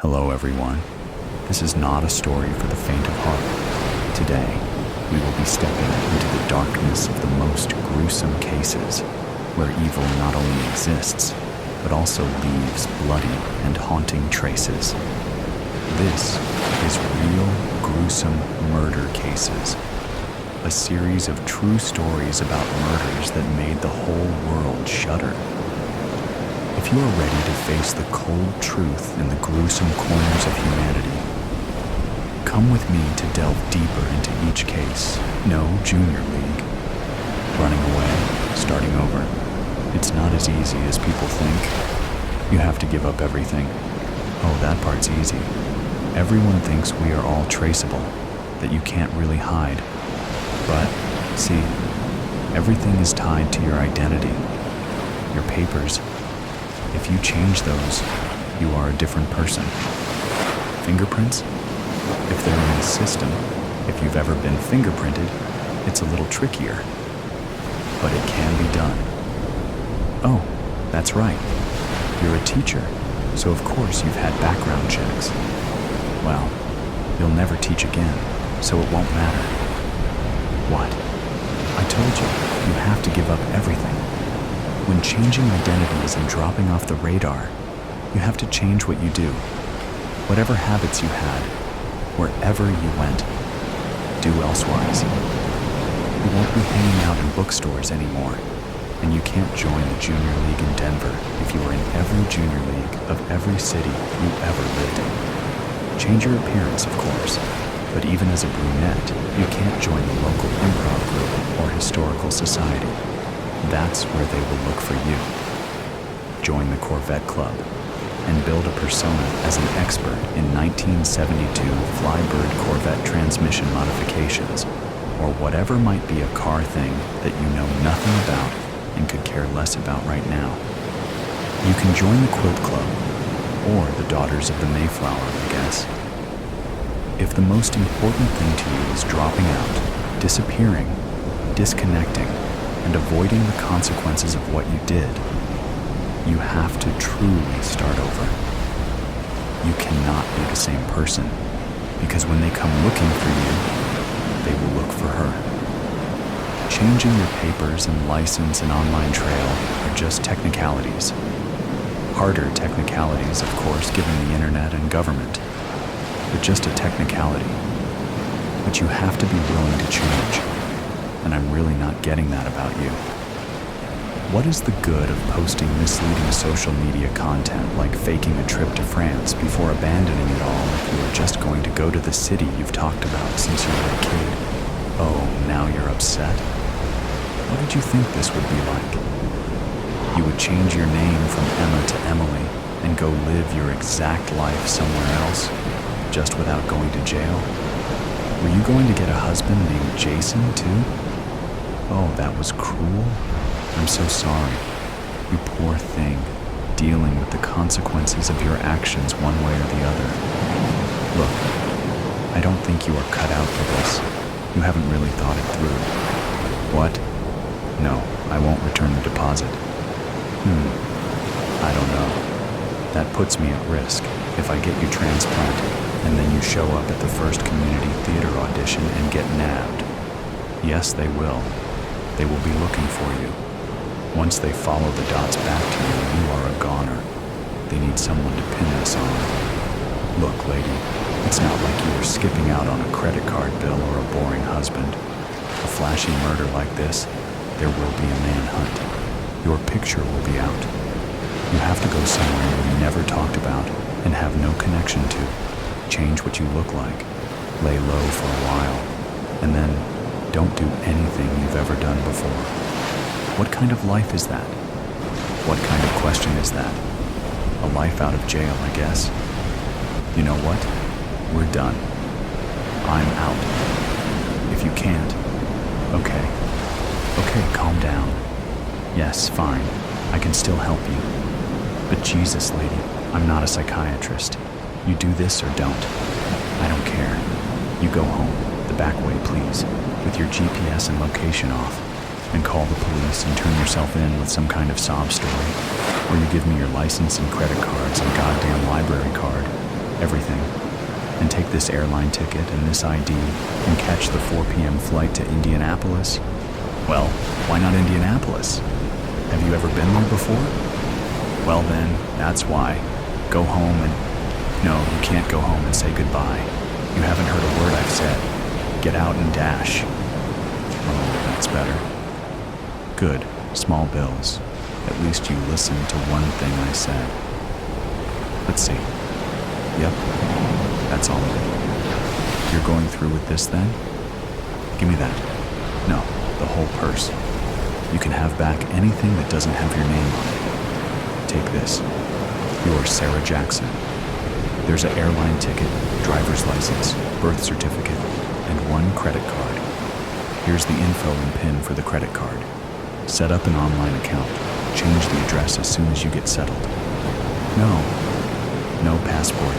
Hello everyone. This is not a story for the faint of heart. Today, we will be stepping into the darkness of the most gruesome cases, where evil not only exists, but also leaves bloody and haunting traces. This is Real Gruesome Murder Cases, a series of true stories about murders that made the whole world shudder. If you are ready to face the cold truth in the gruesome corners of humanity, come with me to delve deeper into each case. No junior league. Running away, starting over. It's not as easy as people think. You have to give up everything. Oh, that part's easy. Everyone thinks we are all traceable, that you can't really hide. But, see, everything is tied to your identity, your papers. If you change those, you are a different person. Fingerprints? If they're in the system, if you've ever been fingerprinted, it's a little trickier. But it can be done. Oh, that's right. You're a teacher, so of course you've had background checks. Well, you'll never teach again, so it won't matter. What? I told you, you have to give up everything. When changing identities and dropping off the radar, you have to change what you do. Whatever habits you had, wherever you went, do elsewise. You won't be hanging out in bookstores anymore, and you can't join the junior league in Denver if you are in every junior league of every city you ever lived in. Change your appearance, of course, but even as a brunette, you can't join the local improv group or historical society. That's where they will look for you. Join the Corvette Club and build a persona as an expert in 1972 Flybird Corvette transmission modifications, or whatever might be a car thing that you know nothing about and could care less about right now. You can join the Quilt Club, or the Daughters of the Mayflower, I guess. If the most important thing to you is dropping out, disappearing, disconnecting, and avoiding the consequences of what you did, you have to truly start over. You cannot be the same person, because when they come looking for you, they will look for her. Changing your papers and license and online trail are just technicalities. Harder technicalities, of course, given the internet and government, but just a technicality. But you have to be willing to change. And I'm really not getting that about you. What is the good of posting misleading social media content like faking a trip to France before abandoning it all if you are just going to go to the city you've talked about since you were a kid? Oh, now you're upset? What did you think this would be like? You would change your name from Emma to Emily and go live your exact life somewhere else, just without going to jail? Were you going to get a husband named Jason, too? Oh, that was cruel. I'm so sorry. You poor thing, dealing with the consequences of your actions one way or the other. Look, I don't think you are cut out for this. You haven't really thought it through. What? No, I won't return the deposit. I don't know. That puts me at risk if I get you transplanted and then you show up at the first community theater audition and get nabbed. Yes, they will. They will be looking for you. Once they follow the dots back to you, you are a goner. They need someone to pin this on. Look, lady, it's not like you were skipping out on a credit card bill or a boring husband. A flashy murder like this, there will be a manhunt. Your picture will be out. You have to go somewhere you never talked about and have no connection to. Change what you look like. Lay low for a while. And then don't do anything you've ever done before. What kind of life is that? What kind of question is that? A life out of jail, I guess. You know what? We're done. I'm out. If you can't, okay. Okay, calm down. Yes, fine. I can still help you. But Jesus, lady, I'm not a psychiatrist. You do this or don't. I don't care. You go home, the back way, please, with your GPS and location off, and call the police and turn yourself in with some kind of sob story, or you give me your license and credit cards and goddamn library card, everything, and take this airline ticket and this ID and catch the 4 p.m. flight to Indianapolis? Well, why not Indianapolis? Have you ever been there before? Well then, that's why. Go home and... No, you can't go home and say goodbye. You haven't heard a word I've said. Get out and dash. Oh, that's better. Good. Small bills. At least you listened to one thing I said. Let's see. Yep. That's all of it. You're going through with this then? Give me that. No, the whole purse. You can have back anything that doesn't have your name on it. Take this. You're Sarah Jackson. There's an airline ticket, driver's license, birth certificate, and 1 credit card. Here's the info and PIN for the credit card. Set up an online account. Change the address as soon as you get settled. No passport.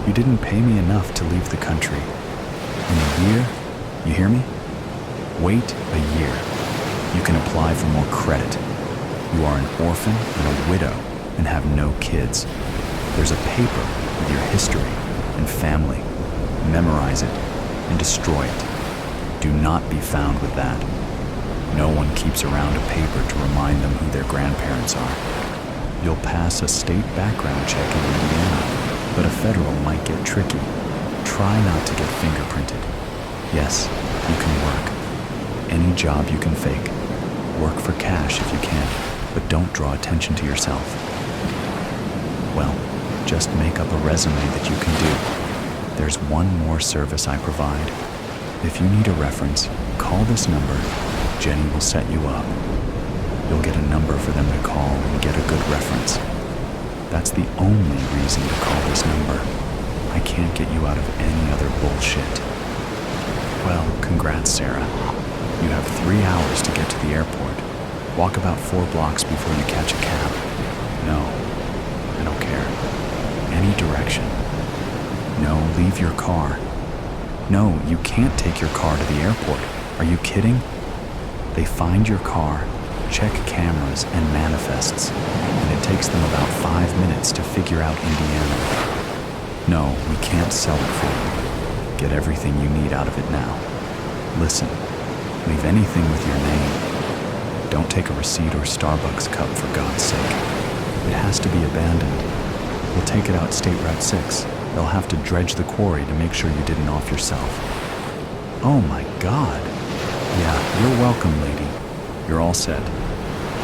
You didn't pay me enough to leave the country. In a year, you hear me? Wait a year. You can apply for more credit. You are an orphan and a widow and have no kids. There's a paper with your history and family. Memorize it and destroy it. Do not be found with that. No one keeps around a paper to remind them who their grandparents are. You'll pass a state background check in Indiana, but a federal might get tricky. Try not to get fingerprinted. Yes, you can work. Any job you can fake. Work for cash if you can, but don't draw attention to yourself. Well, just make up a resume that you can do. There's one more service I provide. If you need a reference, call this number. Jenny will set you up. You'll get a number for them to call and get a good reference. That's the only reason to call this number. I can't get you out of any other bullshit. Well, congrats, Sarah. You have 3 hours to get to the airport. Walk about 4 blocks before you catch a cab. No, I don't care. Any direction. No, leave your car. No, you can't take your car to the airport. Are you kidding? They find your car, check cameras and manifests, and it takes them about 5 minutes to figure out Indiana. No, we can't sell it for you. Get everything you need out of it now. Listen, leave anything with your name. Don't take a receipt or Starbucks cup, for God's sake. It has to be abandoned. We'll take it out State Route 6. They'll have to dredge the quarry to make sure you didn't off yourself. Oh my God. Yeah, you're welcome, lady. You're all set.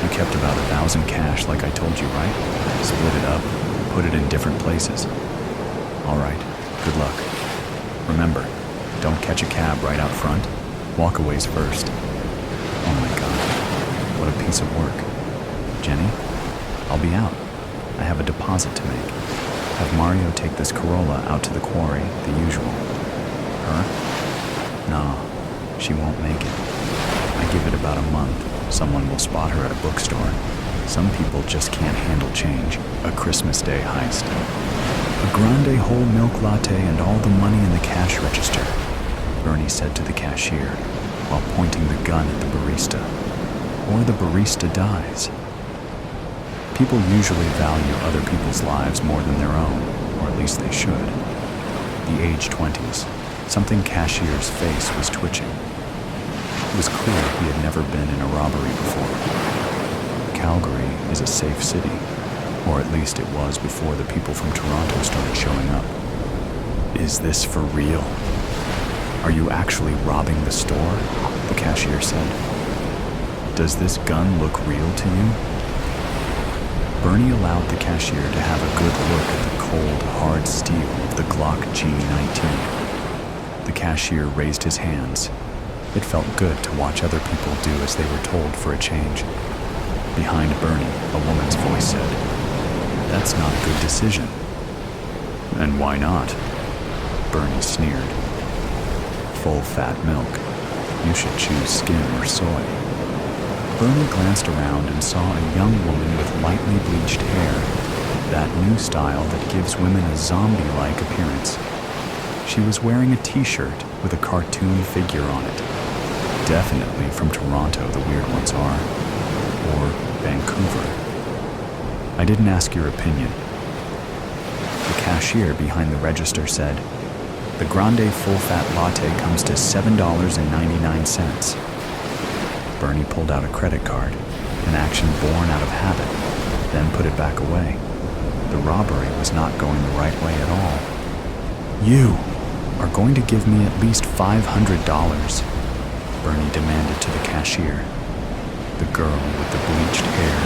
You kept about 1,000 cash like I told you, right? Split it up, put it in different places. All right, good luck. Remember, don't catch a cab right out front. Walk a ways first. Oh my God, what a piece of work. Jenny, I'll be out. I have a deposit to make. Have Mario take this Corolla out to the quarry, the usual. Her? No, she won't make it. I give it about a month. Someone will spot her at a bookstore. Some people just can't handle change. A Christmas Day heist. A grande whole milk latte and all the money in the cash register, Bernie said to the cashier while pointing the gun at the barista. Or the barista dies. People usually value other people's lives more than their own, or at least they should. The age 20s, something cashier's face was twitching. It was clear he had never been in a robbery before. Calgary is a safe city, or at least it was before the people from Toronto started showing up. Is this for real? Are you actually robbing the store? The cashier said. Does this gun look real to you? Bernie allowed the cashier to have a good look at the cold, hard steel of the Glock G19. The cashier raised his hands. It felt good to watch other people do as they were told for a change. Behind Bernie, a woman's voice said, "That's not a good decision." "And why not?" Bernie sneered. "Full fat milk. You should choose skim or soy." Bernie glanced around and saw a young woman with lightly bleached hair, that new style that gives women a zombie-like appearance. She was wearing a t-shirt with a cartoon figure on it. Definitely from Toronto, the weird ones are. Or Vancouver. "I didn't ask your opinion." The cashier behind the register said, "The grande full-fat latte comes to $7.99. Bernie pulled out a credit card, an action born out of habit, then put it back away. The robbery was not going the right way at all. "You are going to give me at least $500, Bernie demanded to the cashier. The girl with the bleached hair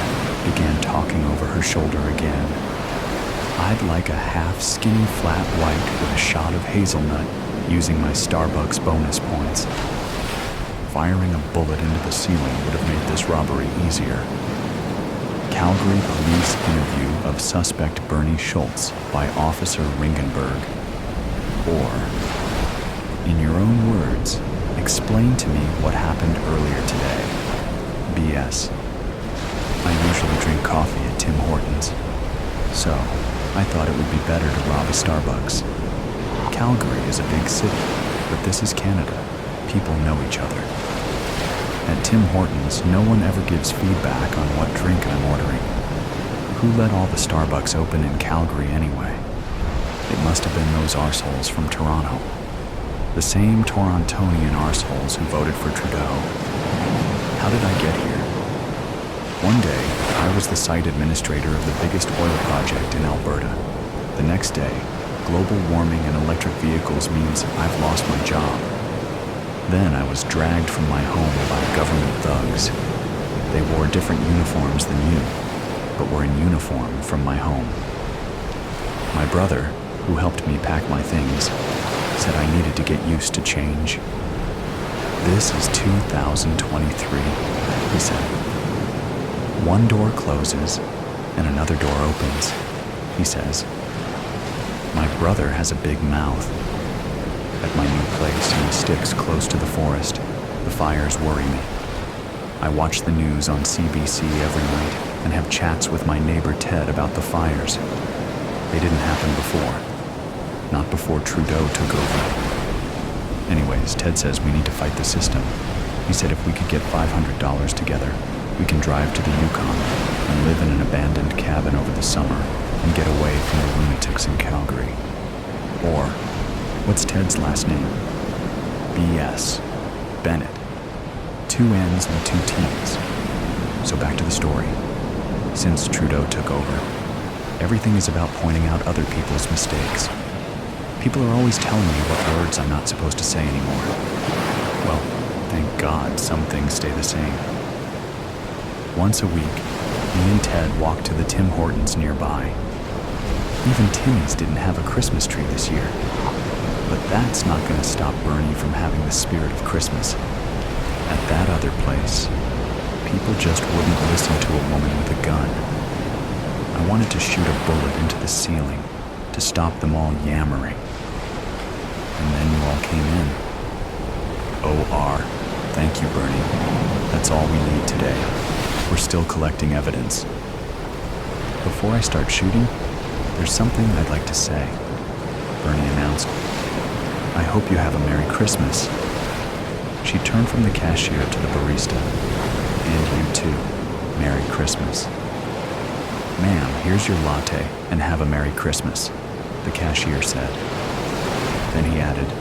began talking over her shoulder again. "I'd like a half skinny flat white with a shot of hazelnut using my Starbucks bonus points." Firing a bullet into the ceiling would have made this robbery easier. Calgary police interview of suspect Bernie Schultz by Officer Ringenberg. Or, in your own words, explain to me what happened earlier today. BS. I usually drink coffee at Tim Hortons, so I thought it would be better to rob a Starbucks. Calgary is a big city, but this is Canada. People know each other. At Tim Hortons, no one ever gives feedback on what drink I'm ordering. Who let all the Starbucks open in Calgary anyway? It must have been those arseholes from Toronto. The same Torontonian arseholes who voted for Trudeau. How did I get here? One day, I was the site administrator of the biggest oil project in Alberta. The next day, global warming and electric vehicles means I've lost my job. Then I was dragged from my home by government thugs. They wore different uniforms than you, but were in uniform from my home. My brother, who helped me pack my things, said I needed to get used to change. "This is 2023, he said. "One door closes and another door opens," he says. My brother has a big mouth. At my new place in the sticks close to the forest, the fires worry me. I watch the news on CBC every night and have chats with my neighbor Ted about the fires. They didn't happen before. Not before Trudeau took over. Anyways, Ted says we need to fight the system. He said if we could get $500 together, we can drive to the Yukon and live in an abandoned cabin over the summer and get away from the lunatics in Calgary. Or, what's Ted's last name? BS. Bennett. 2 N's and 2 T's. So back to the story. Since Trudeau took over, everything is about pointing out other people's mistakes. People are always telling me what words I'm not supposed to say anymore. Well, thank God some things stay the same. Once a week, me and Ted walk to the Tim Hortons nearby. Even Timmy's didn't have a Christmas tree this year. But that's not going to stop Bernie from having the spirit of Christmas. At that other place, people just wouldn't listen to a woman with a gun. I wanted to shoot a bullet into the ceiling to stop them all yammering. And then you all came in. OR. Thank you, Bernie. That's all we need today. We're still collecting evidence. Before I start shooting, there's something I'd like to say, Bernie announced. I hope you have a Merry Christmas. She turned from the cashier to the barista. And you too. Merry Christmas. Ma'am, here's your latte, and have a Merry Christmas, the cashier said. Then he added,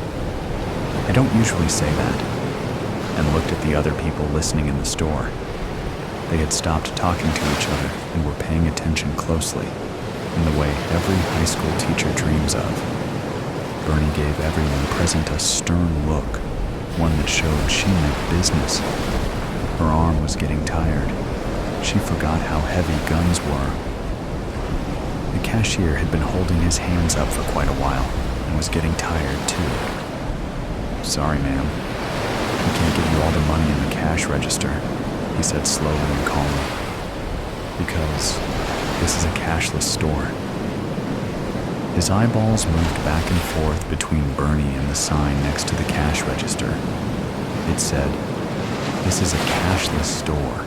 I don't usually say that, and looked at the other people listening in the store. They had stopped talking to each other and were paying attention closely, in the way every high school teacher dreams of. Bernie gave everyone present a stern look, one that showed she meant business. Her arm was getting tired. She forgot how heavy guns were. The cashier had been holding his hands up for quite a while and was getting tired too. Sorry, ma'am. We can't give you all the money in the cash register, he said slowly and calmly, because this is a cashless store. His eyeballs moved back and forth between Bernie and the sign next to the cash register. It said, "This is a cashless store."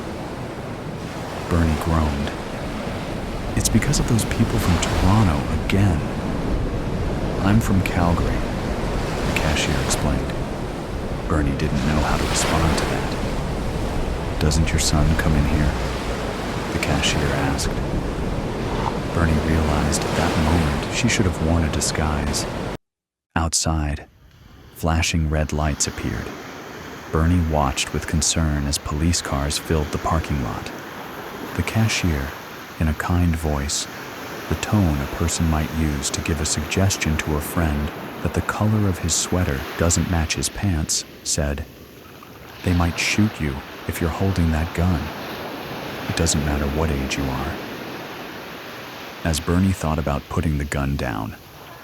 Bernie groaned. It's because of those people from Toronto again. I'm from Calgary, the cashier explained. Bernie didn't know how to respond to that. Doesn't your son come in here? The cashier asked. Bernie realized at that moment she should have worn a disguise. Outside, flashing red lights appeared. Bernie watched with concern as police cars filled the parking lot. The cashier, in a kind voice, the tone a person might use to give a suggestion to a friend that the color of his sweater doesn't match his pants, said, "They might shoot you if you're holding that gun. It doesn't matter what age you are." As Bernie thought about putting the gun down,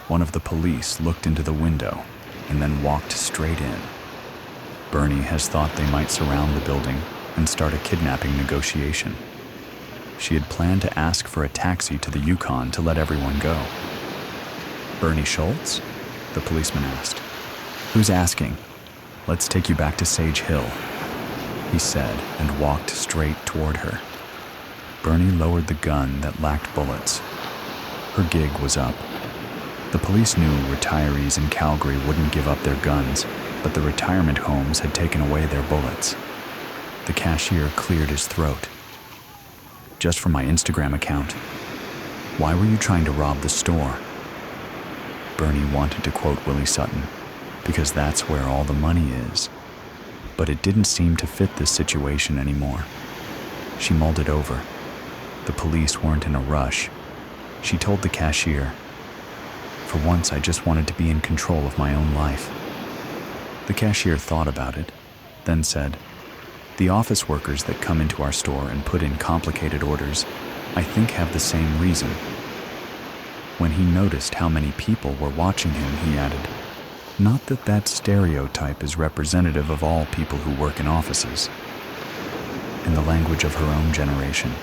one of the police looked into the window and then walked straight in. Bernie has thought they might surround the building and start a kidnapping negotiation. She had planned to ask for a taxi to the Yukon to let everyone go. "Bernie Schultz?" the policeman asked. "Who's asking? Let's take you back to Sage Hill," he said and walked straight toward her. Bernie lowered the gun that lacked bullets. Her gig was up. The police knew retirees in Calgary wouldn't give up their guns, but the retirement homes had taken away their bullets. The cashier cleared his throat. "Just for my Instagram account. Why were you trying to rob the store?" Bernie wanted to quote Willie Sutton, because that's where all the money is. But it didn't seem to fit this situation anymore. She mulled it over. The police weren't in a rush. She told the cashier, "For once, I just wanted to be in control of my own life." The cashier thought about it, then said, "The office workers that come into our store and put in complicated orders, I think have the same reason." When he noticed how many people were watching him, he added, "Not that that stereotype is representative of all people who work in offices." In the language of her own generation,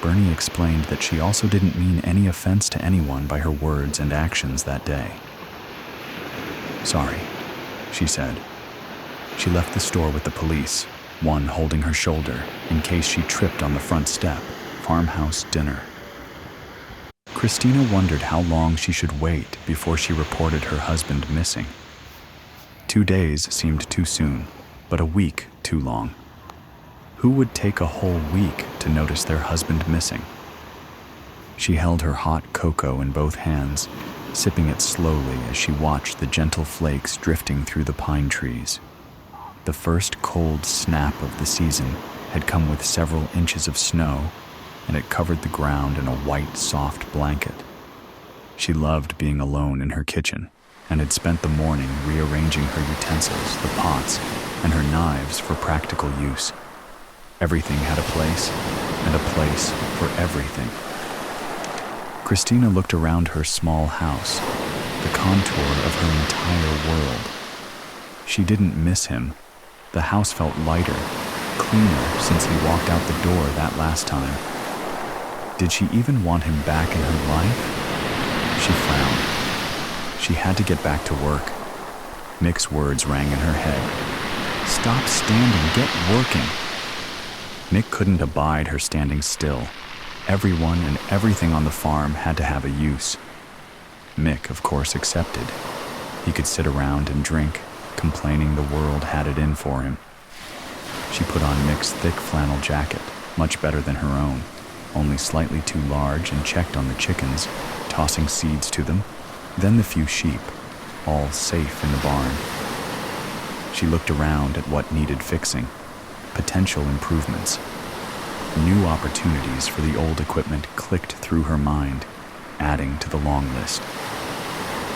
Bernie explained that she also didn't mean any offense to anyone by her words and actions that day. "Sorry," she said. She left the store with the police, one holding her shoulder in case she tripped on the front step. Farmhouse dinner. Christina wondered how long she should wait before she reported her husband missing. 2 days seemed too soon, but a week too long. Who would take a whole week to notice their husband missing? She held her hot cocoa in both hands, sipping it slowly as she watched the gentle flakes drifting through the pine trees. The first cold snap of the season had come with several inches of snow, and it covered the ground in a white, soft blanket. She loved being alone in her kitchen, and had spent the morning rearranging her utensils, the pots, and her knives for practical use. Everything had a place, and a place for everything. Christina looked around her small house, the contour of her entire world. She didn't miss him. The house felt lighter, cleaner since he walked out the door that last time. Did she even want him back in her life? She frowned. She had to get back to work. Mick's words rang in her head. "Stop standing, get working." Mick couldn't abide her standing still. Everyone and everything on the farm had to have a use. Mick, of course, accepted. He could sit around and drink, complaining the world had it in for him. She put on Mick's thick flannel jacket, much better than her own, only slightly too large, and checked on the chickens, tossing seeds to them, then the few sheep, all safe in the barn. She looked around at what needed fixing, potential improvements. New opportunities for the old equipment clicked through her mind, adding to the long list.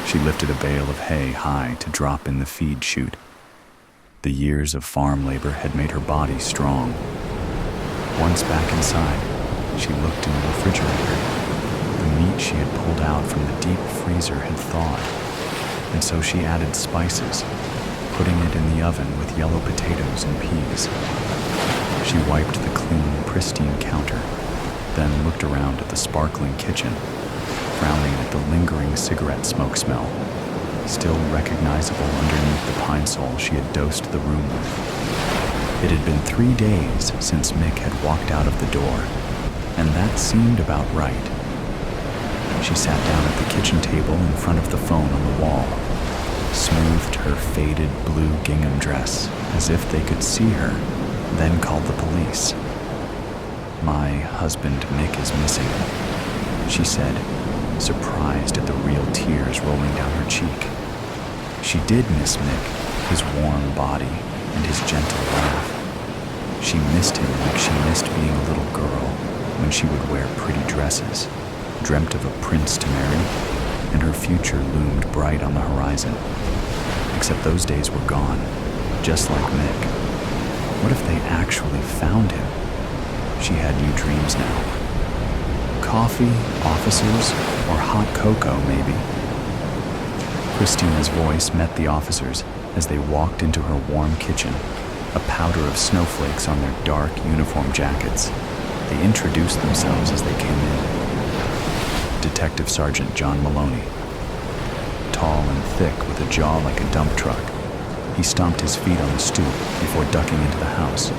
She lifted a bale of hay high to drop in the feed chute. The years of farm labor had made her body strong. Once back inside, she looked in the refrigerator. The meat she had pulled out from the deep freezer had thawed, and so she added spices, putting it in the oven with yellow potatoes and peas. She wiped the clean, pristine counter, then looked around at the sparkling kitchen, frowning at the lingering cigarette smoke smell, still recognizable underneath the pine sol she had dosed the room with. It had been 3 days since Mick had walked out of the door, and that seemed about right. She sat down at the kitchen table in front of the phone on the wall, smoothed her faded blue gingham dress as if they could see her, then called the police. "My husband Mick is missing," she said, surprised at the real tears rolling down her cheek. She did miss Mick, his warm body and his gentle laugh. She missed him like she missed being a little girl when she would wear pretty dresses, dreamt of a prince to marry, and her future loomed bright on the horizon. Except those days were gone, just like Mick. What if they actually found him? She had new dreams now. Coffee, officers, or hot cocoa, maybe. Christina's voice met the officers as they walked into her warm kitchen, a powder of snowflakes on their dark uniform jackets. They introduced themselves as they came in. Detective Sergeant John Maloney. Tall and thick with a jaw like a dump truck, he stomped his feet on the stoop before ducking into the house.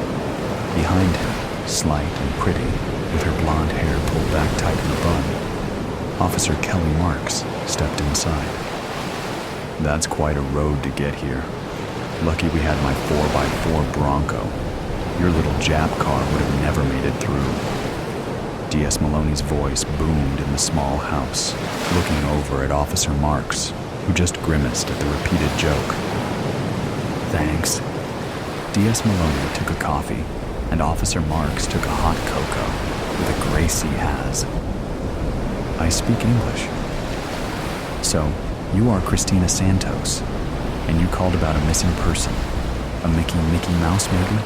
Behind him, slight and pretty, with her blonde hair pulled back tight in a bun, Officer Kelly Marks stepped inside. That's quite a road to get here. Lucky we had my 4x4 Bronco. Your little Jap car would have never made it through. D.S. Maloney's voice boomed in the small house, looking over at Officer Marks, who just grimaced at the repeated joke. Thanks. D.S. Maloney took a coffee, and Officer Marks took a hot cocoa with a grace he has. I speak English. So, you are Christina Santos, and you called about a missing person. A Mickey Mouse, maybe?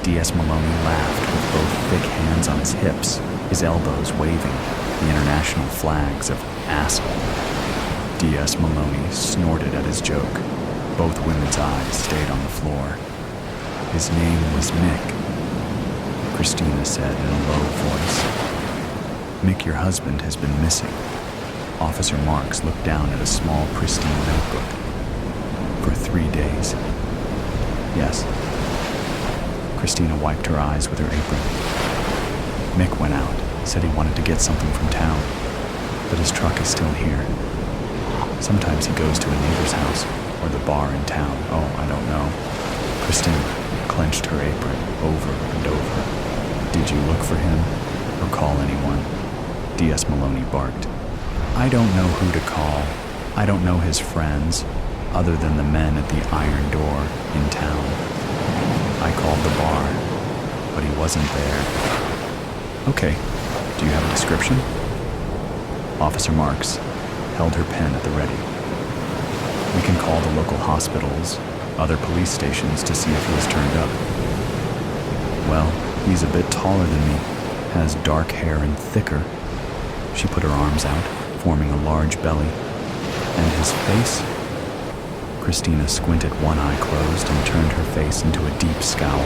D.S. Maloney laughed with both thick hands on his hips, his elbows waving, the international flags of asshole. D.S. Maloney snorted at his joke. Both women's eyes stayed on the floor. His name was Mick, Christina said in a low voice. Mick, your husband, has been missing. Officer Marks looked down at a small, pristine notebook. For 3 days. Yes. Christina wiped her eyes with her apron. Mick went out, said he wanted to get something from town, but his truck is still here. Sometimes he goes to a neighbor's house, or the bar in town. Oh, I don't know. Christina clenched her apron over and over. Did you look for him, or call anyone? D.S. Maloney barked. I don't know who to call. I don't know his friends, other than the men at the Iron Door in town. I called the bar, but he wasn't there. Okay, do you have a description? Officer Marks held her pen at the ready. We can call the local hospitals, other police stations to see if he's turned up. Well, he's a bit taller than me, has dark hair and thicker. She put her arms out, forming a large belly. And his face? Christina squinted one eye closed and turned her face into a deep scowl.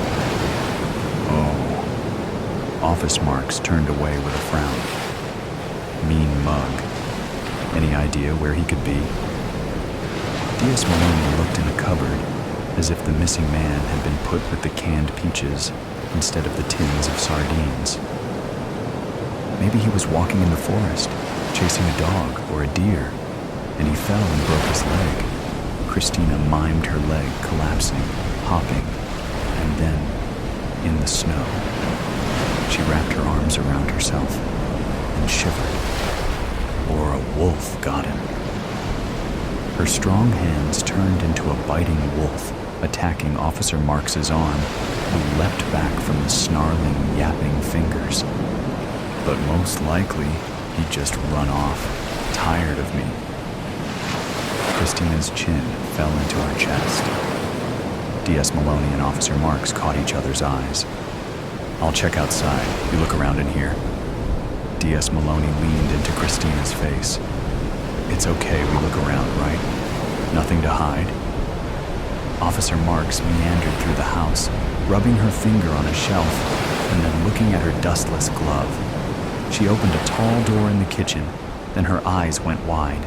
Oh. Officer Marks turned away with a frown. Mean mug. Any idea where he could be? D.S. Maloney looked in a cupboard, as if the missing man had been put with the canned peaches instead of the tins of sardines. Maybe he was walking in the forest, chasing a dog or a deer, and he fell and broke his leg. Christina mimed her leg collapsing, hopping, and then, in the snow, she wrapped her arms around herself and shivered. Or a wolf got him. Her strong hands turned into a biting wolf, attacking Officer Marks's arm, who leapt back from the snarling, yapping fingers. But most likely, he'd just run off, tired of me. Christina's chin fell into her chest. D.S. Maloney and Officer Marks caught each other's eyes. I'll check outside. You look around in here. D.S. Maloney leaned into Christina's face. It's okay we look around, right? Nothing to hide? Officer Marks meandered through the house, rubbing her finger on a shelf and then looking at her dustless glove. She opened a tall door in the kitchen, then her eyes went wide.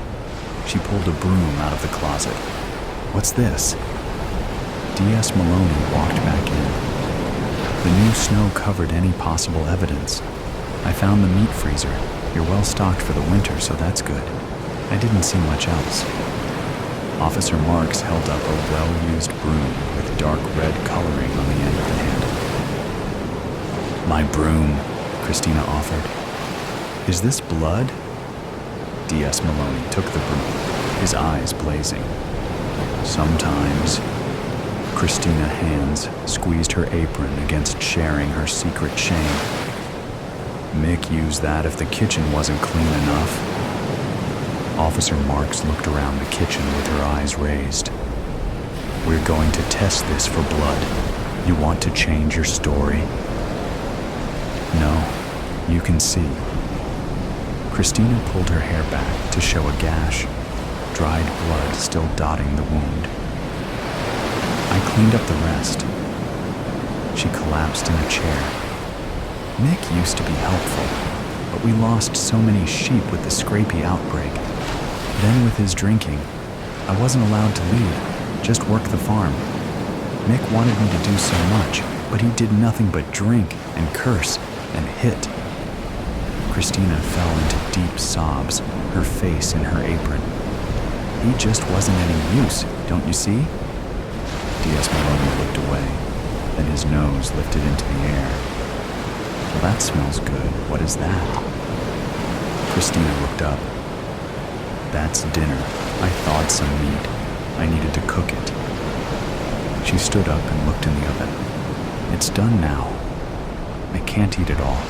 She pulled a broom out of the closet. What's this? D.S. Maloney walked back in. The new snow covered any possible evidence. I found the meat freezer. You're well stocked for the winter, so that's good. I didn't see much else. Officer Marks held up a well-used broom with dark red coloring on the end of the handle. My broom, Christina offered. Is this blood? D.S. Maloney took the broom, his eyes blazing. Sometimes. Christina's hands squeezed her apron against sharing her secret shame. Mick used that if the kitchen wasn't clean enough. Officer Marks looked around the kitchen with her eyes raised. We're going to test this for blood. You want to change your story? No, you can see. Christina pulled her hair back to show a gash, dried blood still dotting the wound. I cleaned up the rest. She collapsed in a chair. Mick used to be helpful, but we lost so many sheep with the scrapie outbreak. Then with his drinking, I wasn't allowed to leave, just work the farm. Mick wanted me to do so much, but he did nothing but drink and curse and hit. Christina fell into deep sobs, her face in her apron. He just wasn't any use, don't you see? D.S. Maloney looked away, then his nose lifted into the air. Well, that smells good. What is that? Christina looked up. That's dinner. I thawed some meat. I needed to cook it. She stood up and looked in the oven. It's done now. I can't eat it all.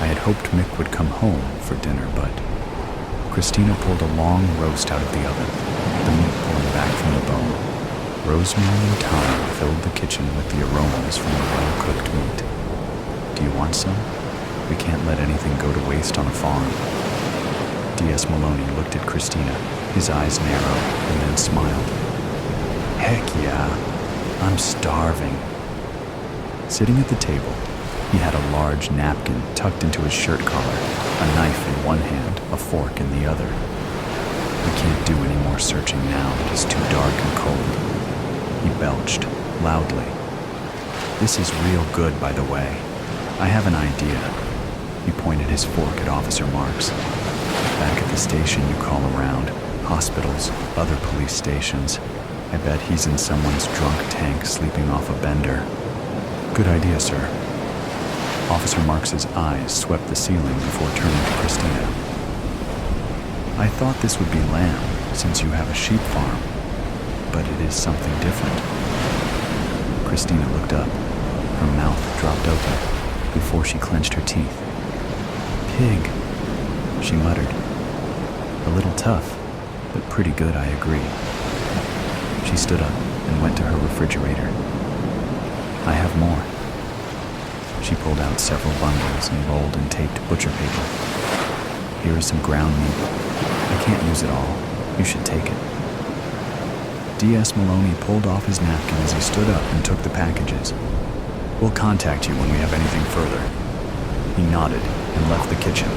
I had hoped Mick would come home for dinner, but... Christina pulled a long roast out of the oven, the meat pulling back from the bone. Rosemary and thyme filled the kitchen with the aromas from the well-cooked meat. Do you want some? We can't let anything go to waste on a farm. D.S. Maloney looked at Christina, his eyes narrowed, and then smiled. Heck yeah, I'm starving. Sitting at the table, he had a large napkin tucked into his shirt collar, a knife in one hand, a fork in the other. We can't do any more searching now. It is too dark and cold. He belched, loudly. This is real good, by the way. I have an idea. He pointed his fork at Officer Marks. Back at the station you call around, hospitals, other police stations. I bet he's in someone's drunk tank sleeping off a bender. Good idea, sir. Officer Marks's eyes swept the ceiling before turning to Christina. I thought this would be lamb, since you have a sheep farm. But it is something different. Christina looked up. Her mouth dropped open before she clenched her teeth. Pig, she muttered. A little tough, but pretty good, I agree. She stood up and went to her refrigerator. I have more. She pulled out several bundles and rolled and taped butcher paper. Here is some ground meat. I can't use it all. You should take it. D.S. Maloney pulled off his napkin as he stood up and took the packages. We'll contact you when we have anything further. He nodded and left the kitchen.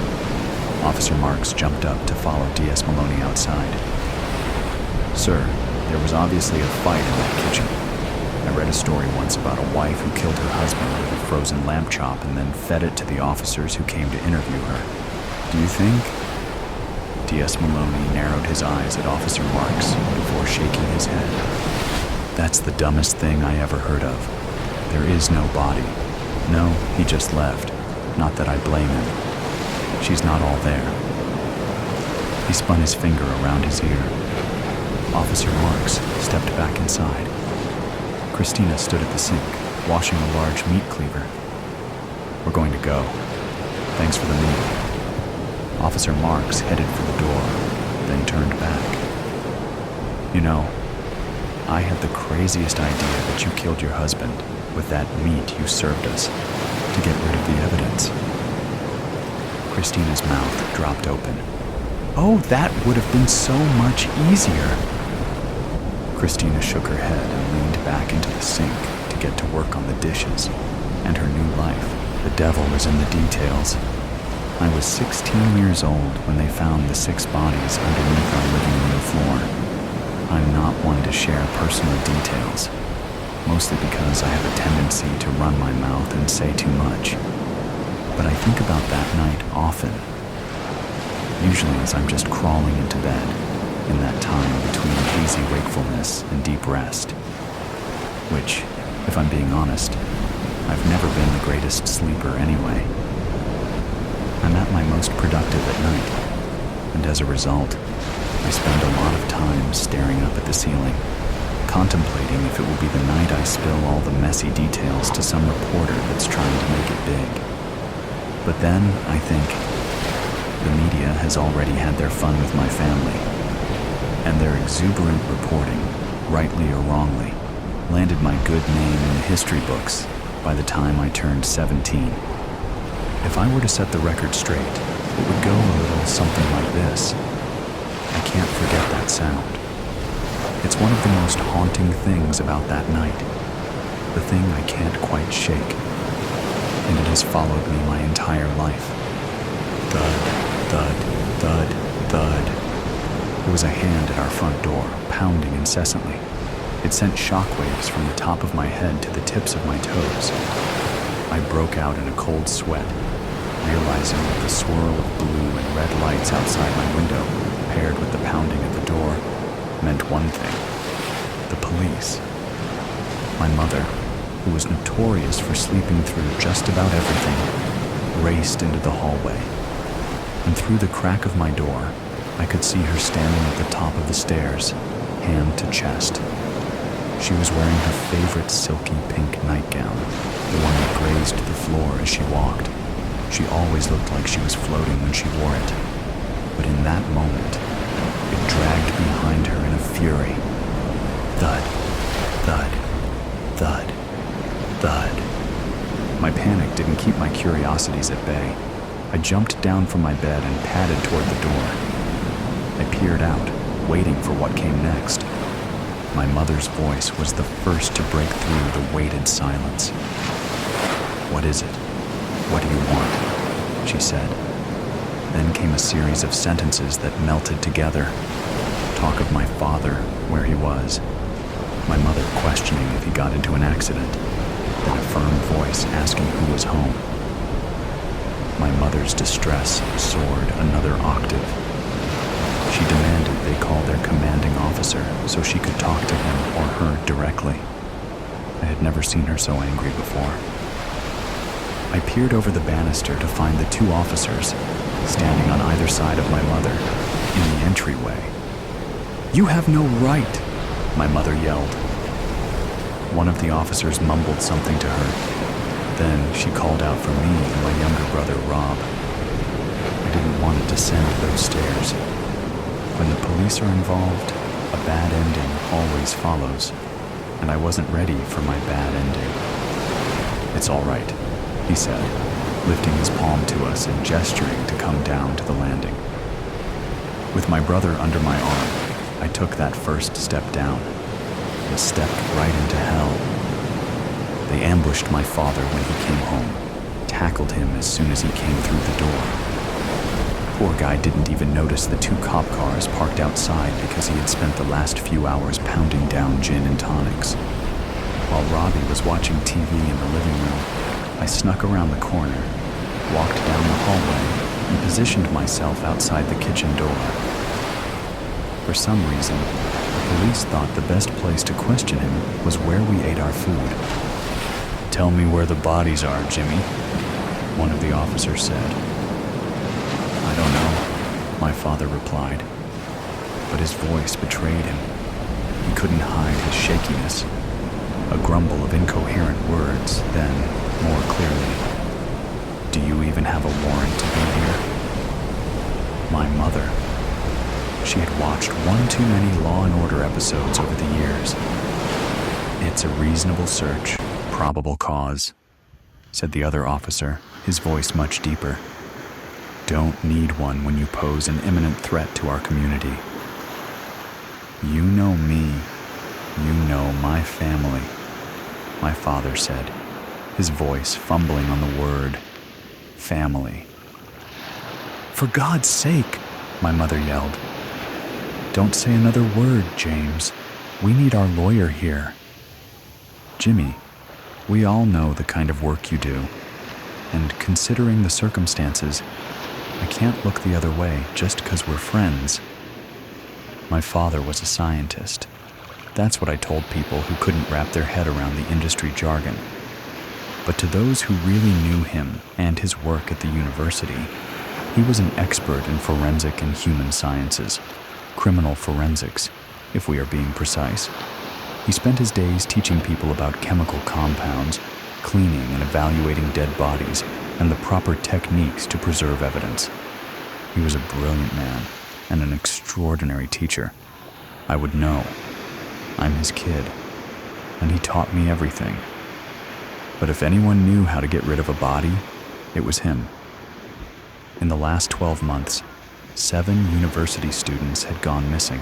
Officer Marks jumped up to follow D.S. Maloney outside. Sir, there was obviously a fight in that kitchen. I read a story once about a wife who killed her husband with a frozen lamb chop and then fed it to the officers who came to interview her. Do you think? D.S. Maloney narrowed his eyes at Officer Marks before shaking his head. That's the dumbest thing I ever heard of. There is no body. No, he just left. Not that I blame him. She's not all there. He spun his finger around his ear. Officer Marks stepped back inside. Christina stood at the sink, washing a large meat cleaver. We're going to go. Thanks for the meat. Officer Marks headed for the door, then turned back. You know, I had the craziest idea that you killed your husband with that meat you served us to get rid of the evidence. Christina's mouth dropped open. Oh, that would have been so much easier. Christina shook her head and leaned back into the sink to get to work on the dishes and her new life. The devil is in the details. I was 16 years old when they found the 6 bodies underneath our living room floor. I'm not one to share personal details, mostly because I have a tendency to run my mouth and say too much. But I think about that night often, usually as I'm just crawling into bed, in that time between hazy wakefulness and deep rest, which, if I'm being honest, I've never been the greatest sleeper anyway. I'm at at my most productive at night, and as a result, I spend a lot of time staring up at the ceiling, contemplating if it will be the night I spill all the messy details to some reporter that's trying to make it big. But then, I think, the media has already had their fun with my family, and their exuberant reporting, rightly or wrongly, landed my good name in the history books by the time I turned 17. If I were to set the record straight, it would go a little something like this. I can't forget that sound. It's one of the most haunting things about that night, the thing I can't quite shake, and it has followed me my entire life. Thud, thud, thud, thud. It was a hand at our front door, pounding incessantly. It sent shockwaves from the top of my head to the tips of my toes. I broke out in a cold sweat, realizing that the swirl of blue and red lights outside my window, paired with the pounding at the door, meant one thing: the police. My mother, who was notorious for sleeping through just about everything, raced into the hallway, and through the crack of my door, I could see her standing at the top of the stairs, hand to chest. She was wearing her favorite silky pink nightgown, the one that grazed the floor as she walked. She always looked like she was floating when she wore it. But in that moment, it dragged behind her in a fury. Thud, thud, thud, thud. My panic didn't keep my curiosities at bay. I jumped down from my bed and padded toward the door. I peered out, waiting for what came next. My mother's voice was the first to break through the weighted silence. "What is it? What do you want?" she said. Then came a series of sentences that melted together. Talk of my father, where he was. My mother questioning if he got into an accident. Then a firm voice asking who was home. My mother's distress soared another octave. She demanded they call their commanding officer so she could talk to him or her directly. I had never seen her so angry before. I peered over the banister to find the two officers standing on either side of my mother in the entryway. "You have no right," my mother yelled. One of the officers mumbled something to her. Then she called out for me and my younger brother, Rob. I didn't want to descend those stairs. When the police are involved, a bad ending always follows, and I wasn't ready for my bad ending. "It's all right," he said, lifting his palm to us and gesturing to come down to the landing. With my brother under my arm, I took that first step down and stepped right into hell. They ambushed my father when he came home, tackled him as soon as he came through the door. Poor guy didn't even notice the two cop cars parked outside because he had spent the last few hours pounding down gin and tonics. While Robbie was watching TV in the living room, I snuck around the corner, walked down the hallway, and positioned myself outside the kitchen door. For some reason, the police thought the best place to question him was where we ate our food. "Tell me where the bodies are, Jimmy," one of the officers said. "I don't know," my father replied, but his voice betrayed him. He couldn't hide his shakiness. A grumble of incoherent words, then, more clearly, "Do you even have a warrant to be here?" My mother. She had watched one too many Law and Order episodes over the years. "It's a reasonable search, probable cause," said the other officer, his voice much deeper. "Don't need one when you pose an imminent threat to our community. You know me. You know my family," my father said, his voice fumbling on the word family. "For God's sake," my mother yelled. "Don't say another word, James. We need our lawyer here." "Jimmy, we all know the kind of work you do, and considering the circumstances, I can't look the other way just because we're friends." My father was a scientist. That's what I told people who couldn't wrap their head around the industry jargon. But to those who really knew him and his work at the university, He was an expert in forensic and human sciences, criminal forensics, if we are being precise. He spent his days teaching people about chemical compounds, cleaning and evaluating dead bodies, and the proper techniques to preserve evidence. He was a brilliant man and an extraordinary teacher. I would know. I'm his kid, and he taught me everything. But if anyone knew how to get rid of a body, it was him. In the last 12 months, 7 university students had gone missing,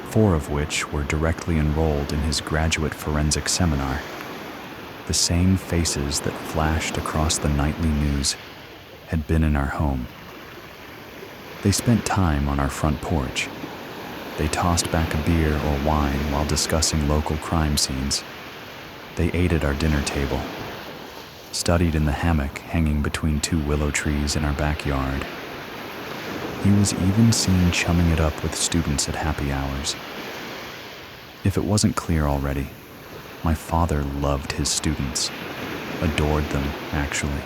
4 of which were directly enrolled in his graduate forensic seminar. The same faces that flashed across the nightly news had been in our home. They spent time on our front porch. They tossed back a beer or wine while discussing local crime scenes. They ate at our dinner table, studied in the hammock hanging between 2 willow trees in our backyard. He was even seen chumming it up with students at happy hours. If it wasn't clear already, my father loved his students, adored them, actually,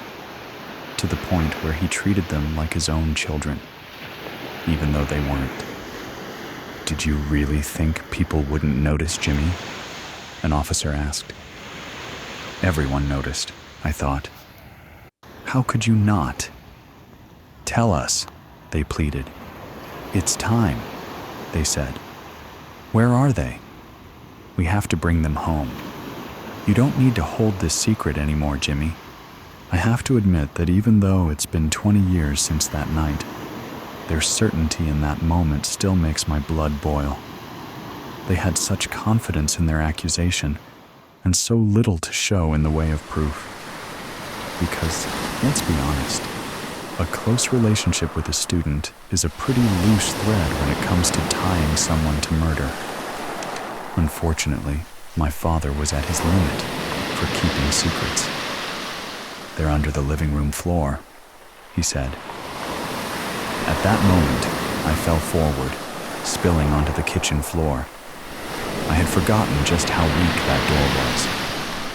to the point where he treated them like his own children, even though they weren't. "Did you really think people wouldn't notice, Jimmy?" an officer asked. Everyone noticed, I thought. How could you not? "Tell us," they pleaded. "It's time," they said. "Where are they? We have to bring them home. You don't need to hold this secret anymore, Jimmy." I have to admit that even though it's been 20 years since that night, their certainty in that moment still makes my blood boil. They had such confidence in their accusation and so little to show in the way of proof. Because, let's be honest, a close relationship with a student is a pretty loose thread when it comes to tying someone to murder. Unfortunately, my father was at his limit for keeping secrets. "They're under the living room floor," he said. At that moment, I fell forward, spilling onto the kitchen floor. I had forgotten just how weak that door was,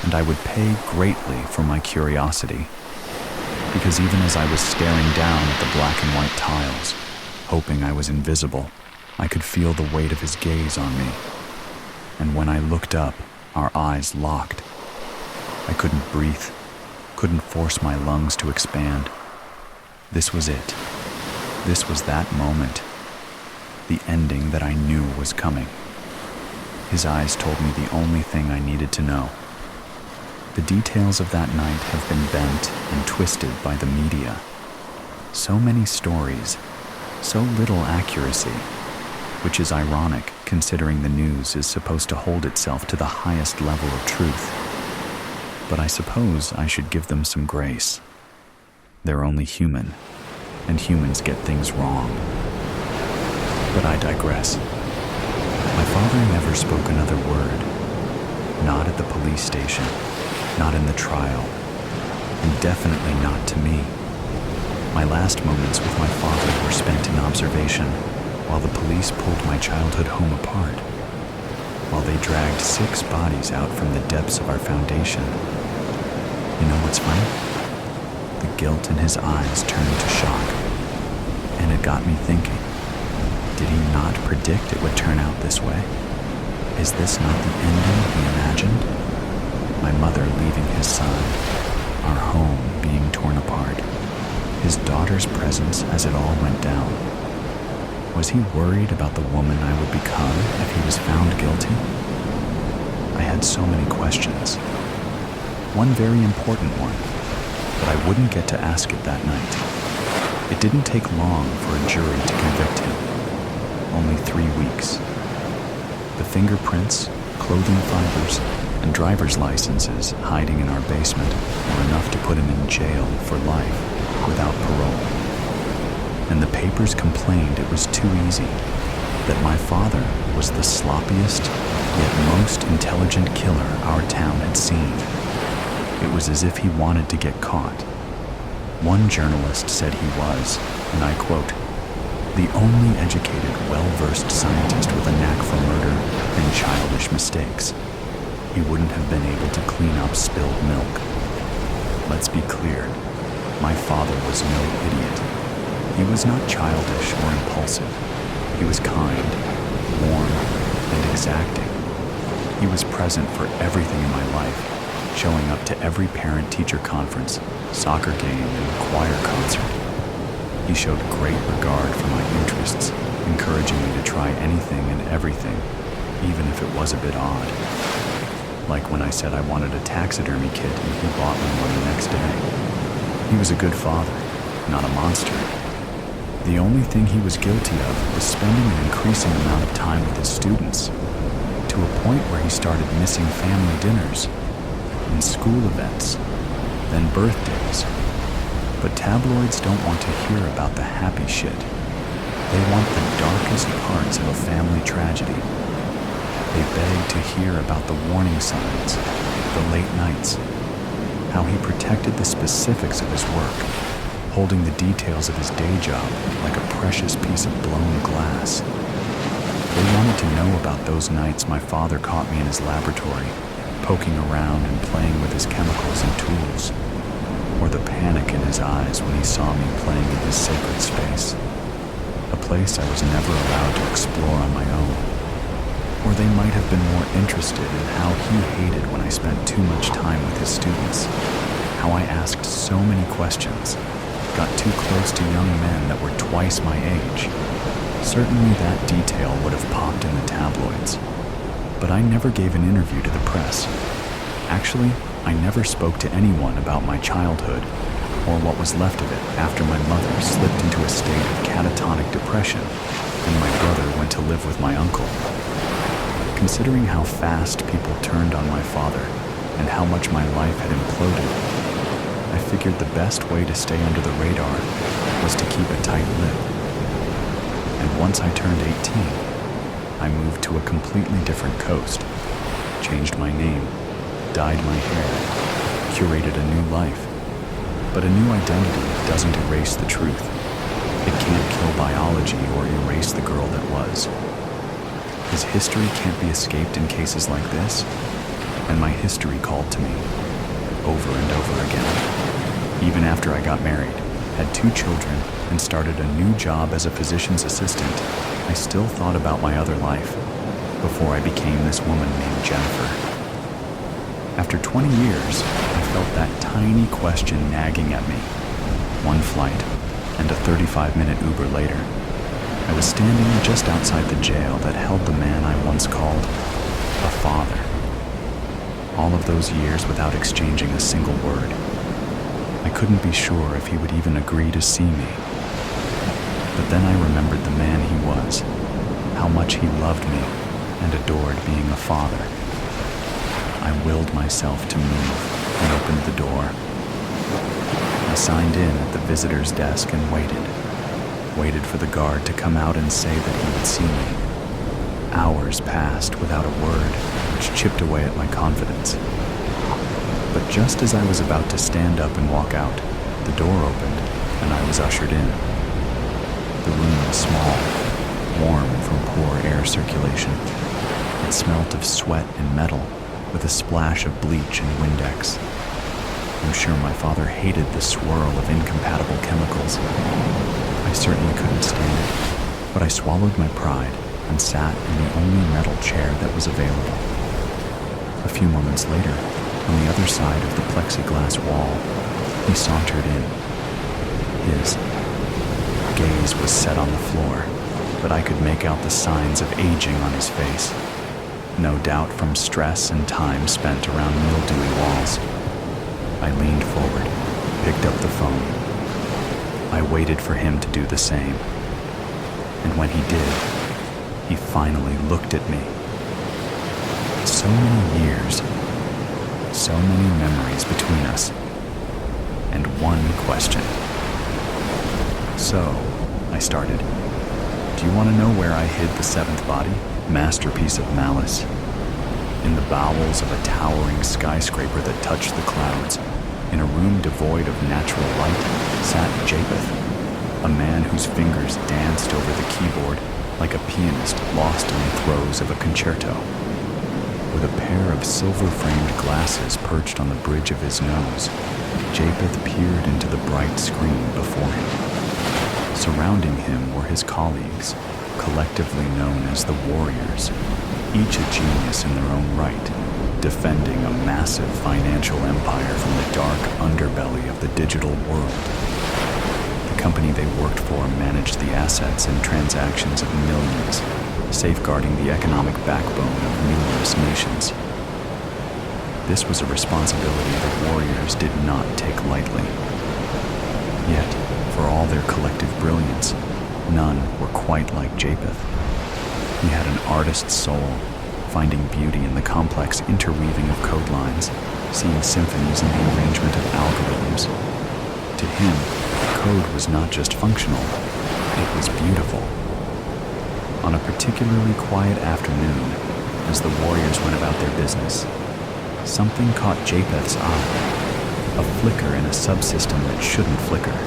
and I would pay greatly for my curiosity, because even as I was staring down at the black and white tiles, hoping I was invisible, I could feel the weight of his gaze on me. And when I looked up, our eyes locked. I couldn't breathe, couldn't force my lungs to expand. This was it. This was that moment, the ending that I knew was coming. His eyes told me the only thing I needed to know. The details of that night have been bent and twisted by the media. So many stories, so little accuracy, which is ironic considering the news is supposed to hold itself to the highest level of truth. But I suppose I should give them some grace. They're only human, and humans get things wrong. But I digress. My father never spoke another word. Not at the police station, not in the trial, and definitely not to me. My last moments with my father were spent in observation while the police pulled my childhood home apart, while they dragged 6 bodies out from the depths of our foundation. You know what's funny? The guilt in his eyes turned to shock, and it got me thinking. Did he not predict it would turn out this way? Is this not the ending he imagined? My mother leaving his side, our home being torn apart, his daughter's presence as it all went down. Was he worried about the woman I would become if he was found guilty? I had so many questions. One very important one, but I wouldn't get to ask it that night. It didn't take long for a jury to convict him. Only 3 weeks. The fingerprints, clothing fibers, and driver's licenses hiding in our basement were enough to put him in jail for life without parole. And the papers complained it was too easy, that my father was the sloppiest yet most intelligent killer our town had seen. It was as if he wanted to get caught. One journalist said he was, and I quote, "the only educated, well-versed scientist with a knack for murder and childish mistakes. He wouldn't have been able to clean up spilled milk." Let's be clear, my father was no idiot. He was not childish or impulsive. He was kind, warm, and exacting. He was present for everything in my life, showing up to every parent-teacher conference, soccer game, and choir concert. He showed great regard for my interests, encouraging me to try anything and everything, even if it was a bit odd. Like when I said I wanted a taxidermy kit and he bought me one the next day. He was a good father, not a monster. The only thing he was guilty of was spending an increasing amount of time with his students, to a point where he started missing family dinners, and school events, then birthdays. But tabloids don't want to hear about the happy shit. They want the darkest parts of a family tragedy. They beg to hear about the warning signs, the late nights, how he protected the specifics of his work, holding the details of his day job like a precious piece of blown glass. They wanted to know about those nights my father caught me in his laboratory, poking around and playing with his chemicals and tools, or the panic in his eyes when he saw me playing in his sacred space, a place I was never allowed to explore on my own. Or they might have been more interested in how he hated when I spent too much time with his students, how I asked so many questions, got too close to young men that were twice my age. Certainly that detail would have popped in the tabloids. But I never gave an interview to the press. Actually, I never spoke to anyone about my childhood, or what was left of it after my mother slipped into a state of catatonic depression and my brother went to live with my uncle. Considering how fast people turned on my father and how much my life had imploded, I figured the best way to stay under the radar was to keep a tight lip. And once I turned 18, I moved to a completely different coast, changed my name, dyed my hair, curated a new life. But a new identity doesn't erase the truth. It can't kill biology or erase the girl that was. His history can't be escaped in cases like this, and my history called to me, over and over again. Even after I got married, had 2 children, and started a new job as a physician's assistant, I still thought about my other life, before I became this woman named Jennifer. After 20 years, I felt that tiny question nagging at me. One flight, and a 35-minute Uber later, I was standing just outside the jail that held the man I once called a father. All of those years without exchanging a single word. I couldn't be sure if he would even agree to see me. But then I remembered the man he was, how much he loved me and adored being a father. I willed myself to move and opened the door. I signed in at the visitor's desk and waited for the guard to come out and say that he would see me. Hours passed without a word, which chipped away at my confidence. But just as I was about to stand up and walk out, the door opened and I was ushered in. The room was small, warm from poor air circulation. It smelt of sweat and metal, with a splash of bleach and Windex. I'm sure my father hated the swirl of incompatible chemicals. I certainly couldn't stand it, but I swallowed my pride and sat in the only metal chair that was available. A few moments later, on the other side of the plexiglass wall, he sauntered in. His gaze was set on the floor, but I could make out the signs of aging on his face. No doubt from stress and time spent around mildewy walls. I leaned forward, picked up the phone. I waited for him to do the same. And when he did, he finally looked at me. So many years, so many memories between us, and one question. So, I started, do you want to know where I hid the 7th body? Masterpiece of malice. In the bowels of a towering skyscraper that touched the clouds, in a room devoid of natural light, sat Japheth, a man whose fingers danced over the keyboard like a pianist lost in the throes of a concerto. With a pair of silver-framed glasses perched on the bridge of his nose, Japheth peered into the bright screen before him. Surrounding him were his colleagues, collectively known as the Warriors, each a genius in their own right, defending a massive financial empire from the dark underbelly of the digital world. The company they worked for managed the assets and transactions of millions, safeguarding the economic backbone of numerous nations. This was a responsibility the Warriors did not take lightly. Yet, for all their collective brilliance, none were quite like Japheth. He had an artist's soul, finding beauty in the complex interweaving of code lines, seeing symphonies in the arrangement of algorithms. To him, code was not just functional, it was beautiful. On a particularly quiet afternoon, as the Warriors went about their business, something caught Japheth's eye, a flicker in a subsystem that shouldn't flicker,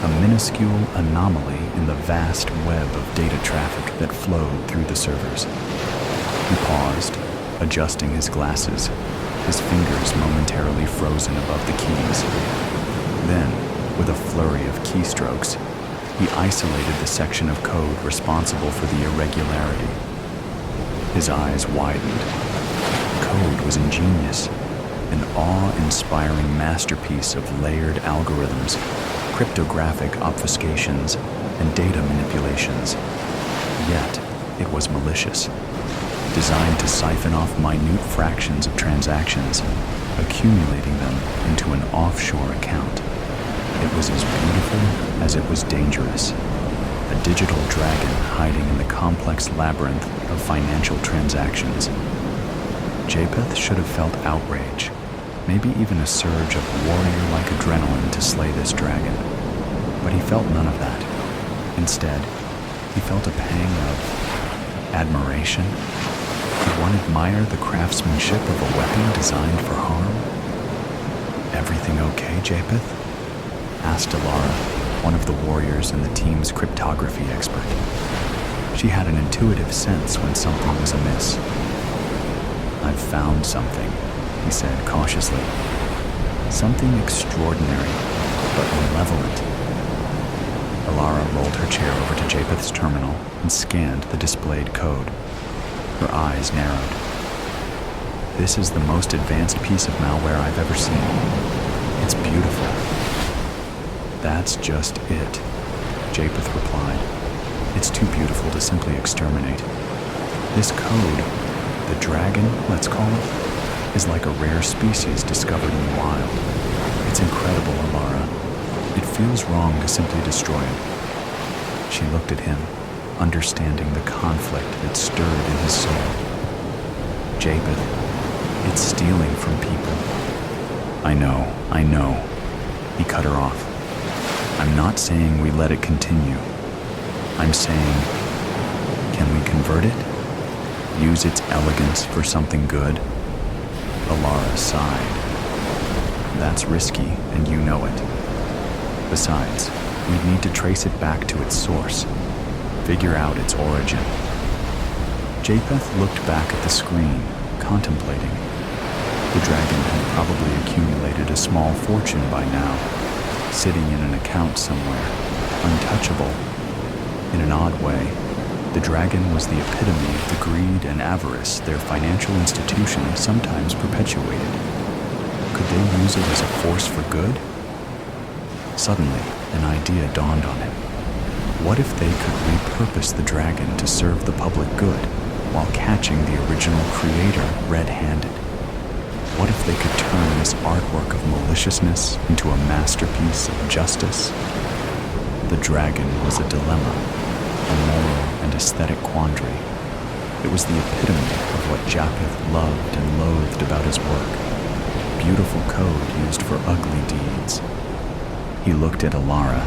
a minuscule anomaly in the vast web of data traffic that flowed through the servers. He paused, adjusting his glasses, his fingers momentarily frozen above the keys. Then, with a flurry of keystrokes, he isolated the section of code responsible for the irregularity. His eyes widened. Code was ingenious, an awe-inspiring masterpiece of layered algorithms, cryptographic obfuscations, and data manipulations. Yet, it was malicious, designed to siphon off minute fractions of transactions, accumulating them into an offshore account. It was as beautiful as it was dangerous, a digital dragon hiding in the complex labyrinth of financial transactions. Japheth should have felt outrage, maybe even a surge of warrior-like adrenaline to slay this dragon. But he felt none of that. Instead, he felt a pang of admiration. Could one admire the craftsmanship of a weapon designed for harm? "Everything okay, Japheth?" asked Alara, one of the warriors and the team's cryptography expert. She had an intuitive sense when something was amiss. "I've found something," he said cautiously. "Something extraordinary, but malevolent." Alara rolled her chair over to Japheth's terminal and scanned the displayed code. Her eyes narrowed. "This is the most advanced piece of malware I've ever seen. It's beautiful." "That's just it," Japheth replied. "It's too beautiful to simply exterminate. This code, the dragon, let's call it, is like a rare species discovered in the wild. It's incredible, Alara. It feels wrong to simply destroy it." She looked at him, understanding the conflict that stirred in his soul. "Japheth, it's stealing from people." I know," he cut her off. "I'm not saying we let it continue. I'm saying, can we convert it? Use its elegance for something good?" Alara sighed. "That's risky, and you know it. Besides, we'd need to trace it back to its source, figure out its origin." Japheth looked back at the screen, contemplating. The dragon had probably accumulated a small fortune by now, sitting in an account somewhere, untouchable. In an odd way, the dragon was the epitome of the greed and avarice their financial institution sometimes perpetuated. Could they use it as a force for good? Suddenly, an idea dawned on him. What if they could repurpose the dragon to serve the public good while catching the original creator red-handed? What if they could turn this artwork of maliciousness into a masterpiece of justice? The dragon was a dilemma, a moral and aesthetic quandary. It was the epitome of what Japheth loved and loathed about his work. Beautiful code used for ugly deeds. He looked at Alara,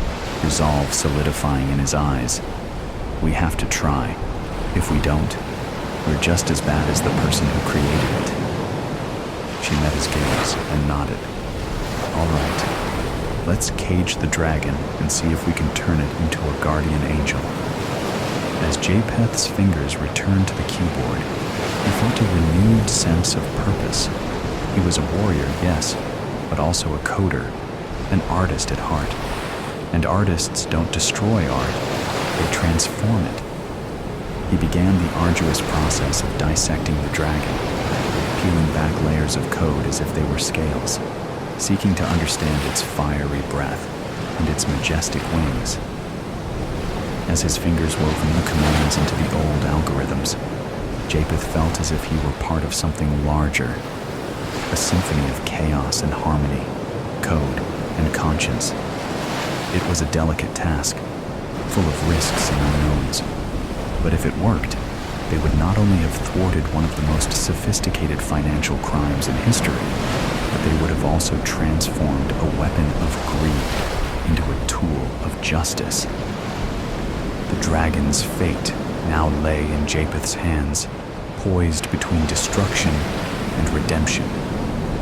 resolve solidifying in his eyes. "We have to try. If we don't, we're just as bad as the person who created it." She met his gaze and nodded. "All right, let's cage the dragon and see if we can turn it into a guardian angel." As Japheth's fingers returned to the keyboard, he felt a renewed sense of purpose. He was a warrior, yes, but also a coder, an artist at heart. And artists don't destroy art, they transform it. He began the arduous process of dissecting the dragon, peeling back layers of code as if they were scales, seeking to understand its fiery breath and its majestic wings. As his fingers wove new commands into the old algorithms, Japheth felt as if he were part of something larger, a symphony of chaos and harmony, code and conscience. It was a delicate task, full of risks and unknowns. But if it worked, they would not only have thwarted one of the most sophisticated financial crimes in history, but they would have also transformed a weapon of greed into a tool of justice. The dragon's fate now lay in Japheth's hands, poised between destruction and redemption.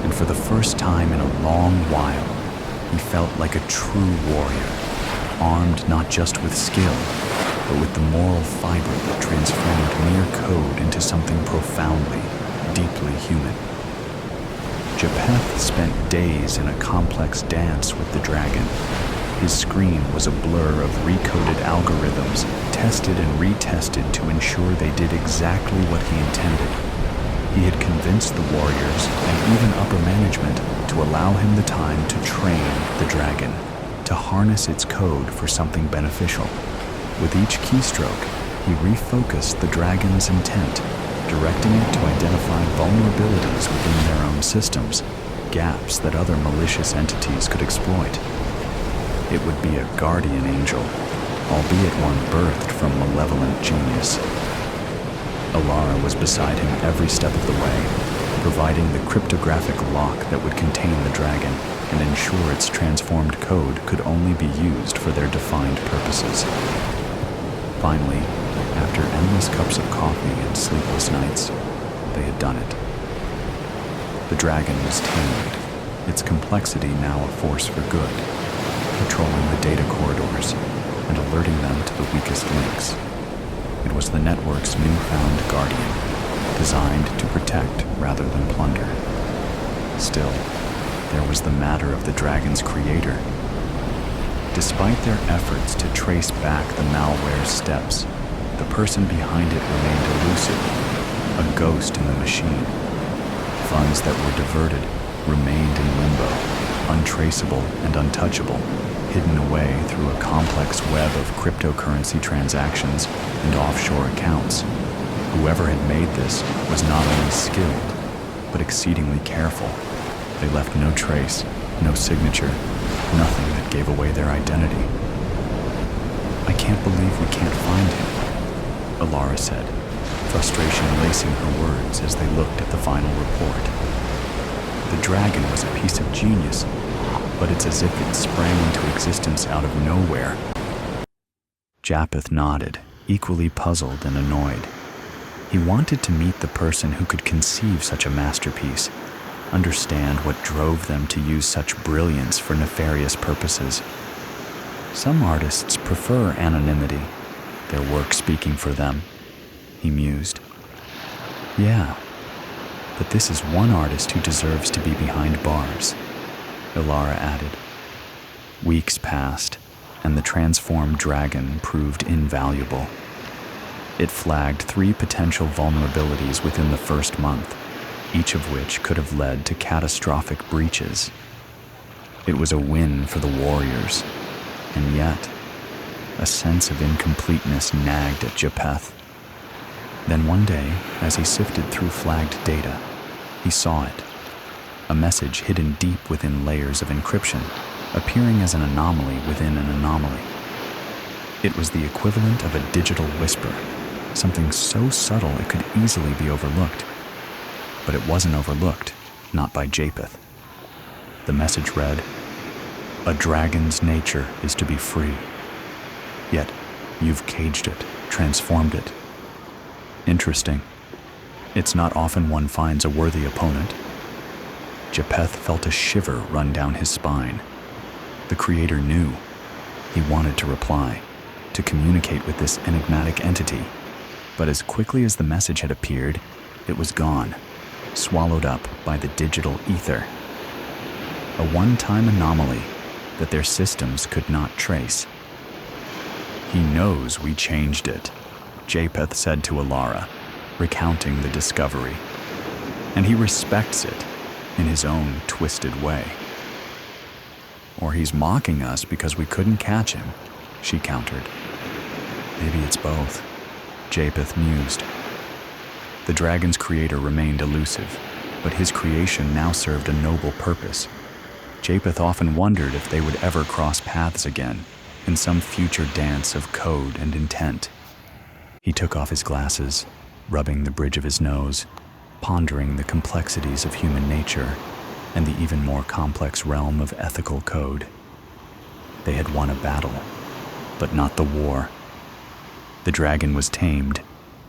And for the first time in a long while, he felt like a true warrior, armed not just with skill, but with the moral fiber that transformed mere code into something profoundly, deeply human. Japheth spent days in a complex dance with the dragon. His screen was a blur of recoded algorithms, tested and retested to ensure they did exactly what he intended. He had convinced the warriors and even upper management to allow him the time to train the dragon, to harness its code for something beneficial. With each keystroke, he refocused the dragon's intent, directing it to identify vulnerabilities within their own systems, gaps that other malicious entities could exploit. It would be a guardian angel, albeit one birthed from malevolent genius. Alara was beside him every step of the way, providing the cryptographic lock that would contain the dragon and ensure its transformed code could only be used for their defined purposes. Finally, after endless cups of coffee and sleepless nights, they had done it. The dragon was tamed, its complexity now a force for good, patrolling the data corridors and alerting them to the weakest links. It was the network's newfound guardian, designed to protect rather than plunder. Still, there was the matter of the dragon's creator. Despite their efforts to trace back the malware's steps, the person behind it remained elusive, a ghost in the machine. Funds that were diverted remained in limbo, untraceable and untouchable, hidden away through a complex web of cryptocurrency transactions and offshore accounts. Whoever had made this was not only skilled, but exceedingly careful. They left no trace, no signature, nothing that gave away their identity. "I can't believe we can't find him," Alara said, frustration lacing her words as they looked at the final report. The dragon was a piece of genius, but it's as if it sprang into existence out of nowhere. Japheth nodded, equally puzzled and annoyed. He wanted to meet the person who could conceive such a masterpiece, understand what drove them to use such brilliance for nefarious purposes. Some artists prefer anonymity, their work speaking for them, he mused. Yeah, but this is one artist who deserves to be behind bars, Alara added. Weeks passed, and the transformed dragon proved invaluable. It flagged 3 potential vulnerabilities within the first month, each of which could have led to catastrophic breaches. It was a win for the warriors, and yet a sense of incompleteness nagged at Japheth. Then one day, as he sifted through flagged data, he saw it, a message hidden deep within layers of encryption, appearing as an anomaly within an anomaly. It was the equivalent of a digital whisper, something so subtle it could easily be overlooked. But it wasn't overlooked, not by Japheth. The message read, "A dragon's nature is to be free. Yet, you've caged it, transformed it. Interesting. It's not often one finds a worthy opponent." Japheth felt a shiver run down his spine. The creator knew. He wanted to reply, to communicate with this enigmatic entity. But as quickly as the message had appeared, it was gone, swallowed up by the digital ether. A one-time anomaly, that their systems could not trace. "He knows we changed it," Japheth said to Alara, recounting the discovery. "And he respects it in his own twisted way." "Or he's mocking us because we couldn't catch him," she countered. "Maybe it's both," Japheth mused. The dragon's creator remained elusive, but his creation now served a noble purpose. Japheth often wondered if they would ever cross paths again in some future dance of code and intent. He took off his glasses, rubbing the bridge of his nose, pondering the complexities of human nature and the even more complex realm of ethical code. They had won a battle, but not the war. The dragon was tamed,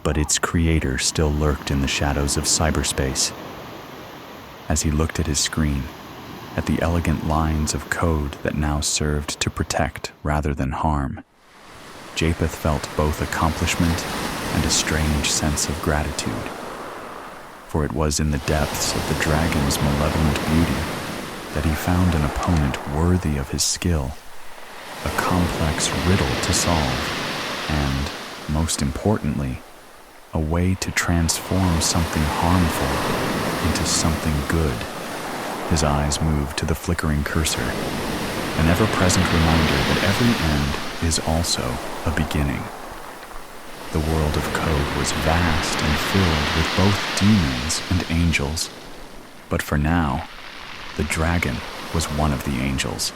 but its creator still lurked in the shadows of cyberspace. As he looked at his screen, at the elegant lines of code that now served to protect rather than harm, Japheth felt both accomplishment and a strange sense of gratitude. For it was in the depths of the dragon's malevolent beauty that he found an opponent worthy of his skill, a complex riddle to solve, and, most importantly, a way to transform something harmful into something good. His eyes moved to the flickering cursor, an ever-present reminder that every end is also a beginning. The world of code was vast and filled with both demons and angels, but for now, the dragon was one of the angels.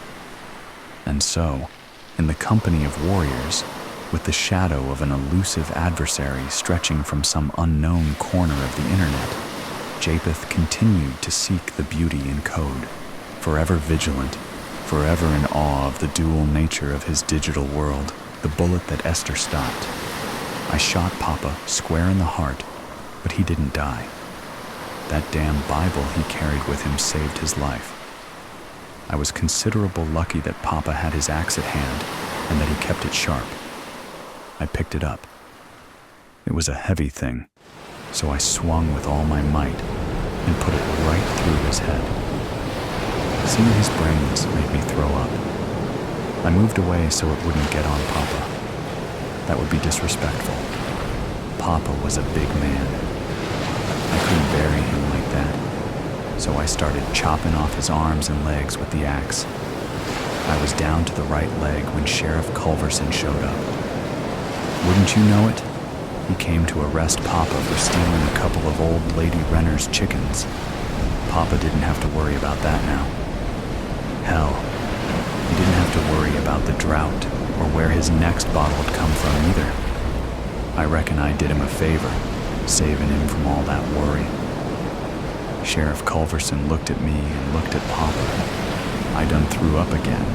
And so, in the company of warriors, with the shadow of an elusive adversary stretching from some unknown corner of the internet, Japheth continued to seek the beauty in code, forever vigilant, forever in awe of the dual nature of his digital world, the bullet that Esther stopped. I shot Papa square in the heart, but he didn't die. That damn Bible he carried with him saved his life. I was considerable lucky that Papa had his axe at hand and that he kept it sharp. I picked it up. It was a heavy thing, so I swung with all my might and put it right through his head. Seeing his brains made me throw up. I moved away so it wouldn't get on Papa. That would be disrespectful. Papa was a big man. I couldn't bury him like that, so I started chopping off his arms and legs with the axe. I was down to the right leg when Sheriff Culverson showed up. Wouldn't you know it? He came to arrest Papa for stealing a couple of old Lady Renner's chickens. Papa didn't have to worry about that now. Hell, he didn't have to worry about the drought or where his next bottle would come from either. I reckon I did him a favor, saving him from all that worry. Sheriff Culverson looked at me and looked at Papa. I done threw up again,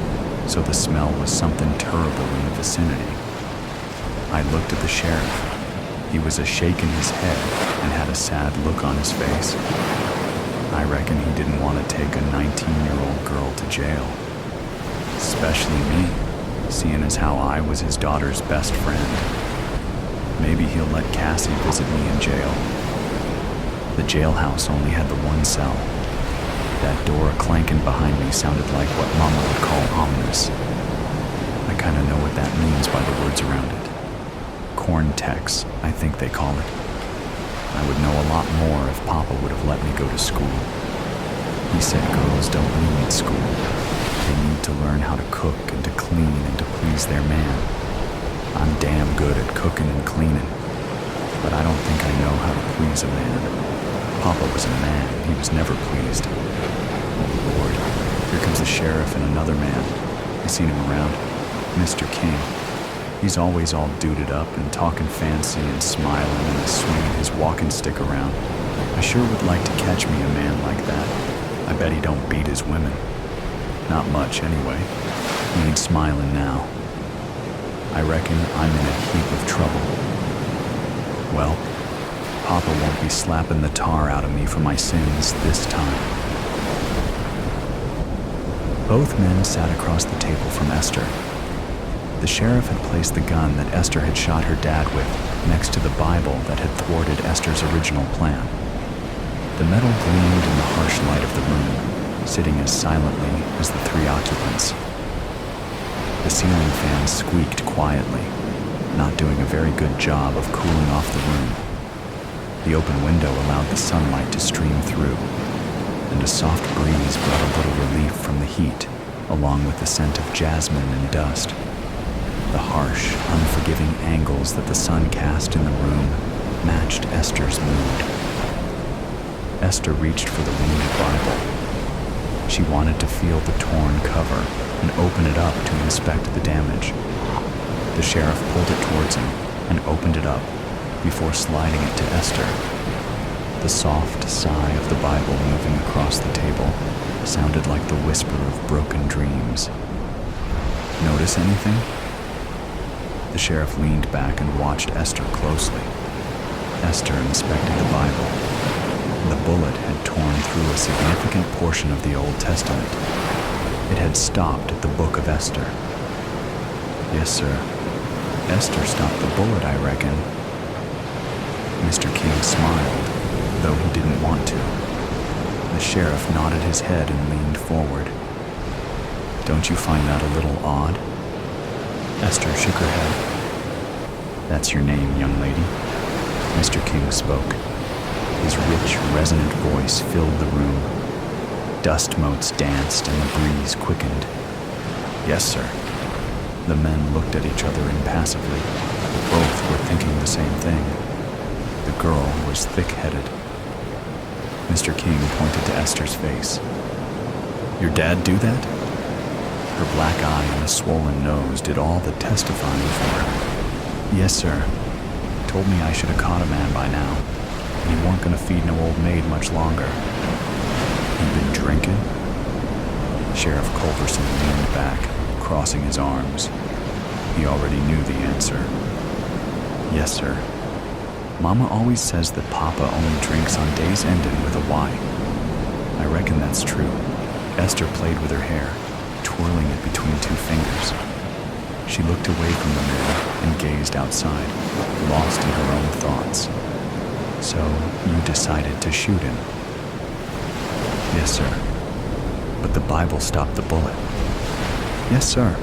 so the smell was something terrible in the vicinity. I looked at the sheriff. He was a-shaking his head and had a sad look on his face. I reckon he didn't want to take a 19-year-old girl to jail. Especially me, seeing as how I was his daughter's best friend. Maybe he'll let Cassie visit me in jail. The jailhouse only had the one cell. That door clanking behind me sounded like what Mama would call ominous. I kinda know what that means by the words around it. Corn-tex, I think they call it. I would know a lot more if Papa would have let me go to school. He said girls don't need school. They need to learn how to cook and to clean and to please their man. I'm damn good at cooking and cleaning, but I don't think I know how to please a man. Papa was a man, he was never pleased. Oh Lord, here comes the sheriff and another man. I seen him around, Mr. King. He's always all duded up and talking fancy and smiling and swinging his walking stick around. I sure would like to catch me a man like that. I bet he don't beat his women. Not much, anyway. He ain't smiling now. I reckon I'm in a heap of trouble. Well, Papa won't be slapping the tar out of me for my sins this time. Both men sat across the table from Esther. The sheriff had placed the gun that Esther had shot her dad with next to the Bible that had thwarted Esther's original plan. The metal gleamed in the harsh light of the room, sitting as silently as the three occupants. The ceiling fan squeaked quietly, not doing a very good job of cooling off the room. The open window allowed the sunlight to stream through, and a soft breeze brought a little relief from the heat, along with the scent of jasmine and dust. The harsh, unforgiving angles that the sun cast in the room matched Esther's mood. Esther reached for the wounded Bible. She wanted to feel the torn cover and open it up to inspect the damage. The sheriff pulled it towards him and opened it up before sliding it to Esther. The soft sigh of the Bible moving across the table sounded like the whisper of broken dreams. Notice anything? The sheriff leaned back and watched Esther closely. Esther inspected the Bible. The bullet had torn through a significant portion of the Old Testament. It had stopped at the book of Esther. Yes, sir. Esther stopped the bullet, I reckon. Mr. King smiled, though he didn't want to. The sheriff nodded his head and leaned forward. Don't you find that a little odd? Esther shook her head. That's your name, young lady. Mr. King spoke. His rich, resonant voice filled the room. Dust motes danced and the breeze quickened. Yes, sir. The men looked at each other impassively. Both were thinking the same thing. The girl was thick-headed. Mr. King pointed to Esther's face. Your dad do that? Her black eye and a swollen nose did all the testifying for her. Yes, sir. Told me I should have caught a man by now, and he weren't going to feed no old maid much longer. He'd been drinking? Sheriff Culverson leaned back, crossing his arms. He already knew the answer. Yes, sir. Mama always says that Papa only drinks on days ending with a Y. I reckon that's true. Esther played with her hair, twirling it between two fingers. She looked away from the man and gazed outside, lost in her own thoughts. So you decided to shoot him? Yes, sir. But the Bible stopped the bullet. Yes, sir.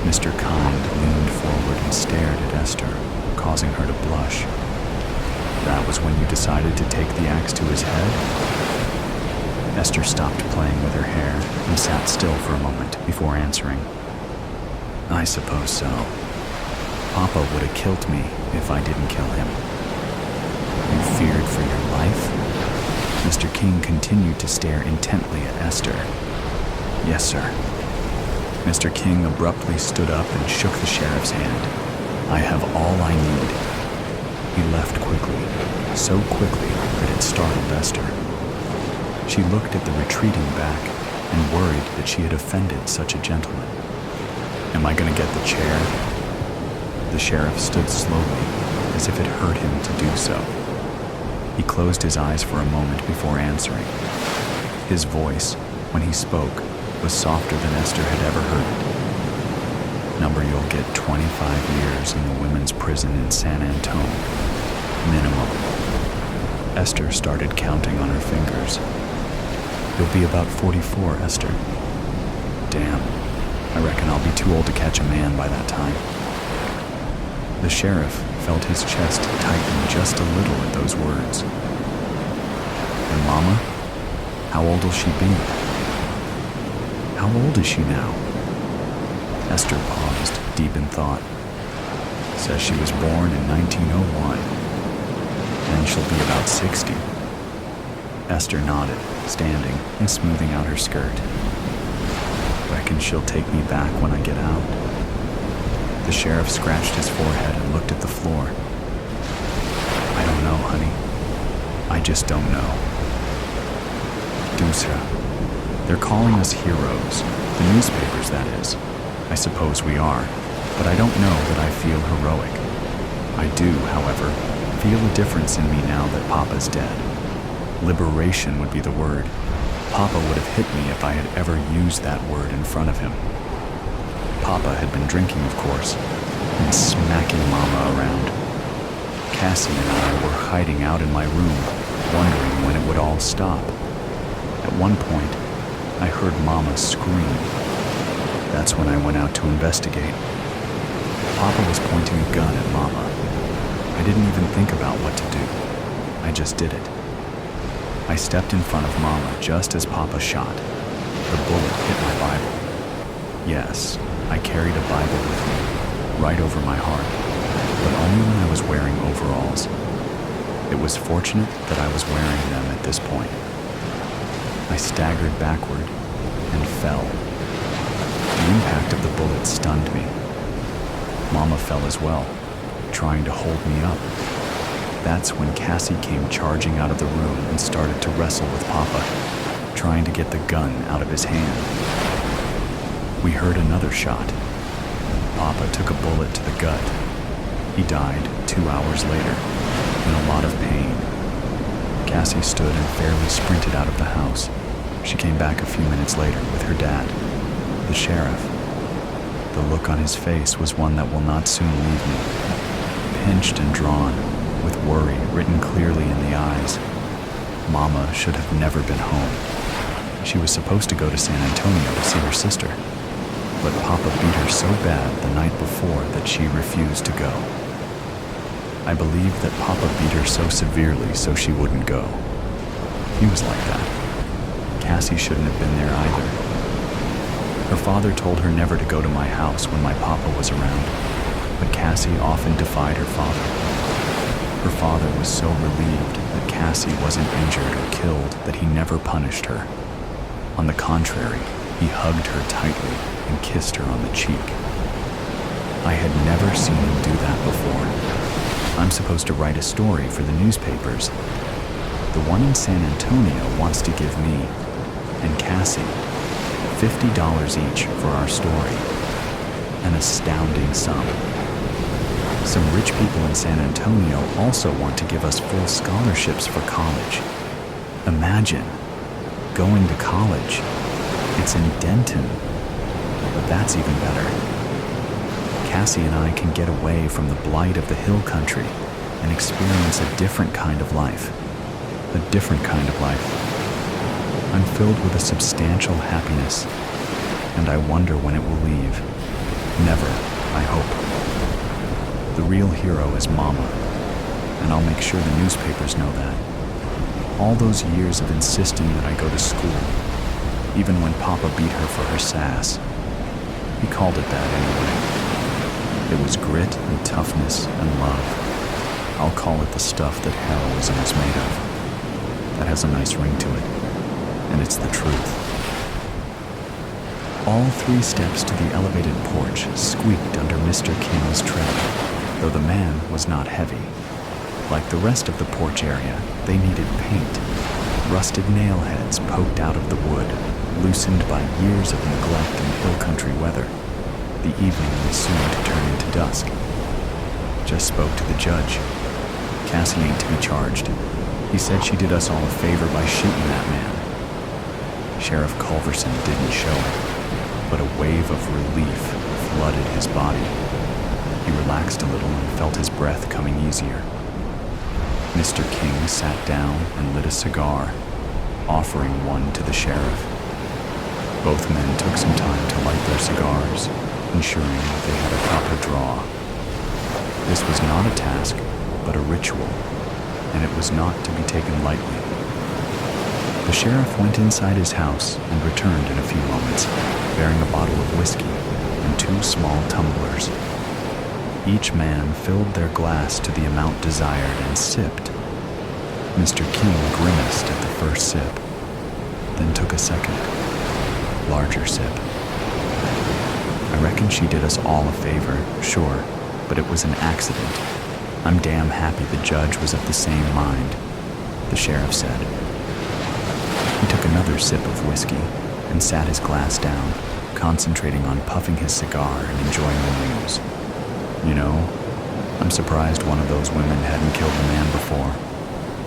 Mr. Kind leaned forward and stared at Esther, causing her to blush. That was when you decided to take the axe to his head? Esther stopped playing with her hair and sat still for a moment before answering. I suppose so. Papa would have killed me if I didn't kill him. You feared for your life? Mr. King continued to stare intently at Esther. Yes, sir. Mr. King abruptly stood up and shook the sheriff's hand. I have all I need. He left quickly, so quickly that it startled Esther. She looked at the retreating back and worried that she had offended such a gentleman. Am I going to get the chair? The sheriff stood slowly, as if it hurt him to do so. He closed his eyes for a moment before answering. His voice, when he spoke, was softer than Esther had ever heard it. Number, you'll get 25 years in the women's prison in San Antone. Minimum. Esther started counting on her fingers. You'll be about 44, Esther. Damn. I reckon I'll be too old to catch a man by that time. The sheriff felt his chest tighten just a little at those words. And Mama? How old will she be? How old is she now? Esther paused, deep in thought. Says she was born in 1901. Then she'll be about 60. Esther nodded, standing and smoothing out her skirt. Reckon she'll take me back when I get out. The sheriff scratched his forehead and looked at the floor. I don't know, honey. I just don't know. Dusra, they're calling us heroes. The newspapers, that is. I suppose we are, but I don't know that I feel heroic. I do, however, feel a difference in me now that Papa's dead. Liberation would be the word. Papa would have hit me if I had ever used that word in front of him. Papa had been drinking, of course, and smacking Mama around. Cassie and I were hiding out in my room, wondering when it would all stop. At one point, I heard Mama scream. That's when I went out to investigate. Papa was pointing a gun at Mama. I didn't even think about what to do. I just did it. I stepped in front of Mama just as Papa shot. The bullet hit my Bible. Yes, I carried a Bible with me, right over my heart, but only when I was wearing overalls. It was fortunate that I was wearing them at this point. I staggered backward and fell. The impact of the bullet stunned me. Mama fell as well, trying to hold me up. That's when Cassie came charging out of the room and started to wrestle with Papa, trying to get the gun out of his hand. We heard another shot. Papa took a bullet to the gut. He died 2 hours later, in a lot of pain. Cassie stood and fairly sprinted out of the house. She came back a few minutes later with her dad, the sheriff. The look on his face was one that will not soon leave me. Pinched and drawn, with worry written clearly in the eyes. Mama should have never been home. She was supposed to go to San Antonio to see her sister, but Papa beat her so bad the night before that she refused to go. I believe that Papa beat her so severely so she wouldn't go. He was like that. Cassie shouldn't have been there either. Her father told her never to go to my house when my papa was around, but Cassie often defied her father. Her father was so relieved that Cassie wasn't injured or killed that he never punished her. On the contrary, he hugged her tightly and kissed her on the cheek. I had never seen him do that before. I'm supposed to write a story for the newspapers. The one in San Antonio wants to give me and Cassie $50 each for our story. An astounding sum. Some rich people in San Antonio also want to give us full scholarships for college. Imagine going to college. It's in Denton, but that's even better. Cassie and I can get away from the blight of the hill country and experience a different kind of life. A different kind of life. I'm filled with a substantial happiness, and I wonder when it will leave. Never, I hope. The real hero is Mama, and I'll make sure the newspapers know that. All those years of insisting that I go to school, even when Papa beat her for her sass. He called it that anyway. It was grit and toughness and love. I'll call it the stuff that heroism is made of. That has a nice ring to it. And it's the truth. All 3 steps to the elevated porch squeaked under Mr. King's tread, though the man was not heavy. Like the rest of the porch area, they needed paint. Rusted nail heads poked out of the wood, loosened by years of neglect and hill country weather. The evening was soon to turn into dusk. Just spoke to the judge. Cassie ain't to be charged. He said she did us all a favor by shooting that man. Sheriff Culverson didn't show it, but a wave of relief flooded his body. He relaxed a little and felt his breath coming easier. Mr. King sat down and lit a cigar, offering one to the sheriff. Both men took some time to light their cigars, ensuring that they had a proper draw. This was not a task, but a ritual, and it was not to be taken lightly. The sheriff went inside his house and returned in a few moments, bearing a bottle of whiskey and 2 small tumblers. Each man filled their glass to the amount desired and sipped. Mr. King grimaced at the first sip, then took a second, larger sip. I reckon she did us all a favor, sure, but it was an accident. I'm damn happy the judge was of the same mind, the sheriff said. He took another sip of whiskey and sat his glass down, concentrating on puffing his cigar and enjoying the news. You know, I'm surprised one of those women hadn't killed a man before.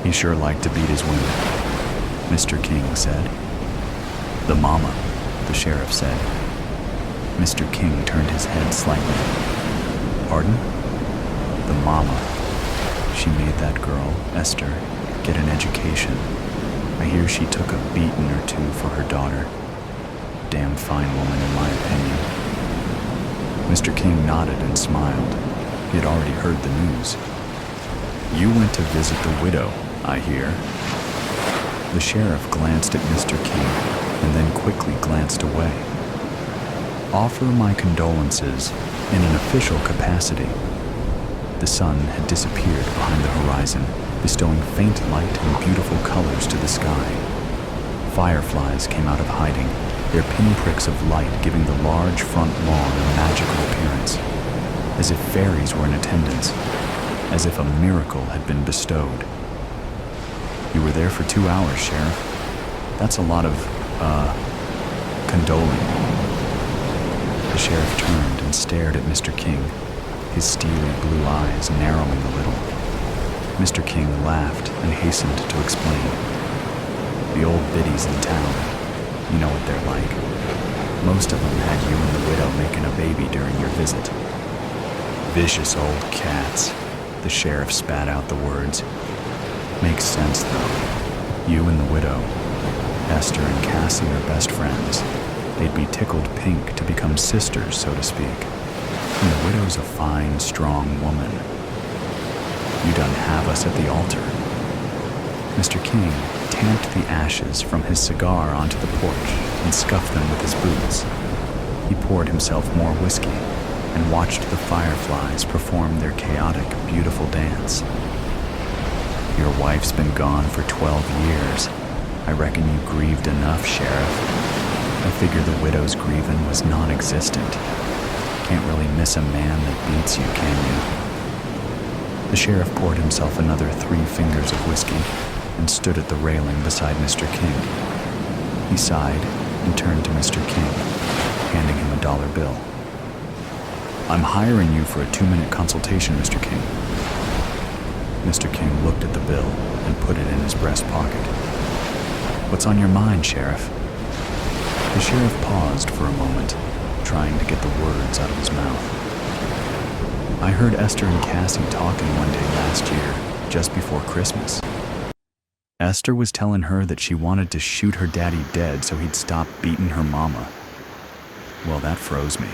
He sure liked to beat his women, Mr. King said. The mama, the sheriff said. Mr. King turned his head slightly. Pardon? The mama. She made that girl, Esther, get an education. I hear she took a beating or 2 for her daughter. damn fine woman in my opinion. Mr. King nodded and smiled. He had already heard the news. You went to visit the widow, I hear. The sheriff glanced at Mr. King and then quickly glanced away. Offer my condolences in an official capacity. The sun had disappeared behind the horizon, bestowing faint light and beautiful colors to the sky. Fireflies came out of hiding, their pinpricks of light giving the large front lawn a magical appearance, as if fairies were in attendance, as if a miracle had been bestowed. You were there for 2 hours, Sheriff. That's a lot of, condoling. The sheriff turned and stared at Mr. King, his steely blue eyes narrowing a little. Mr. King laughed and hastened to explain. The old biddies in town, you know what they're like. Most of them had you and the widow making a baby during your visit. Vicious old cats. The sheriff spat out the words. Makes sense, though. You and the widow, Esther and Cassie are best friends. They'd be tickled pink to become sisters, so to speak. And the widow's a fine, strong woman. You done have us at the altar. Mr. King tamped the ashes from his cigar onto the porch and scuffed them with his boots. He poured himself more whiskey and watched the fireflies perform their chaotic, beautiful dance. Your wife's been gone for 12 years. I reckon you grieved enough, Sheriff. I figure the widow's grieving was non-existent. Can't really miss a man that beats you, can you? The sheriff poured himself another 3 fingers of whiskey and stood at the railing beside Mr. King. He sighed and turned to Mr. King, handing him a dollar bill. I'm hiring you for a 2-minute consultation, Mr. King. Mr. King looked at the bill and put it in his breast pocket. What's on your mind, Sheriff? The sheriff paused for a moment, trying to get the words out of his mouth. I heard Esther and Cassie talking one day last year, just before Christmas. Esther was telling her that she wanted to shoot her daddy dead so he'd stop beating her mama. Well, that froze me.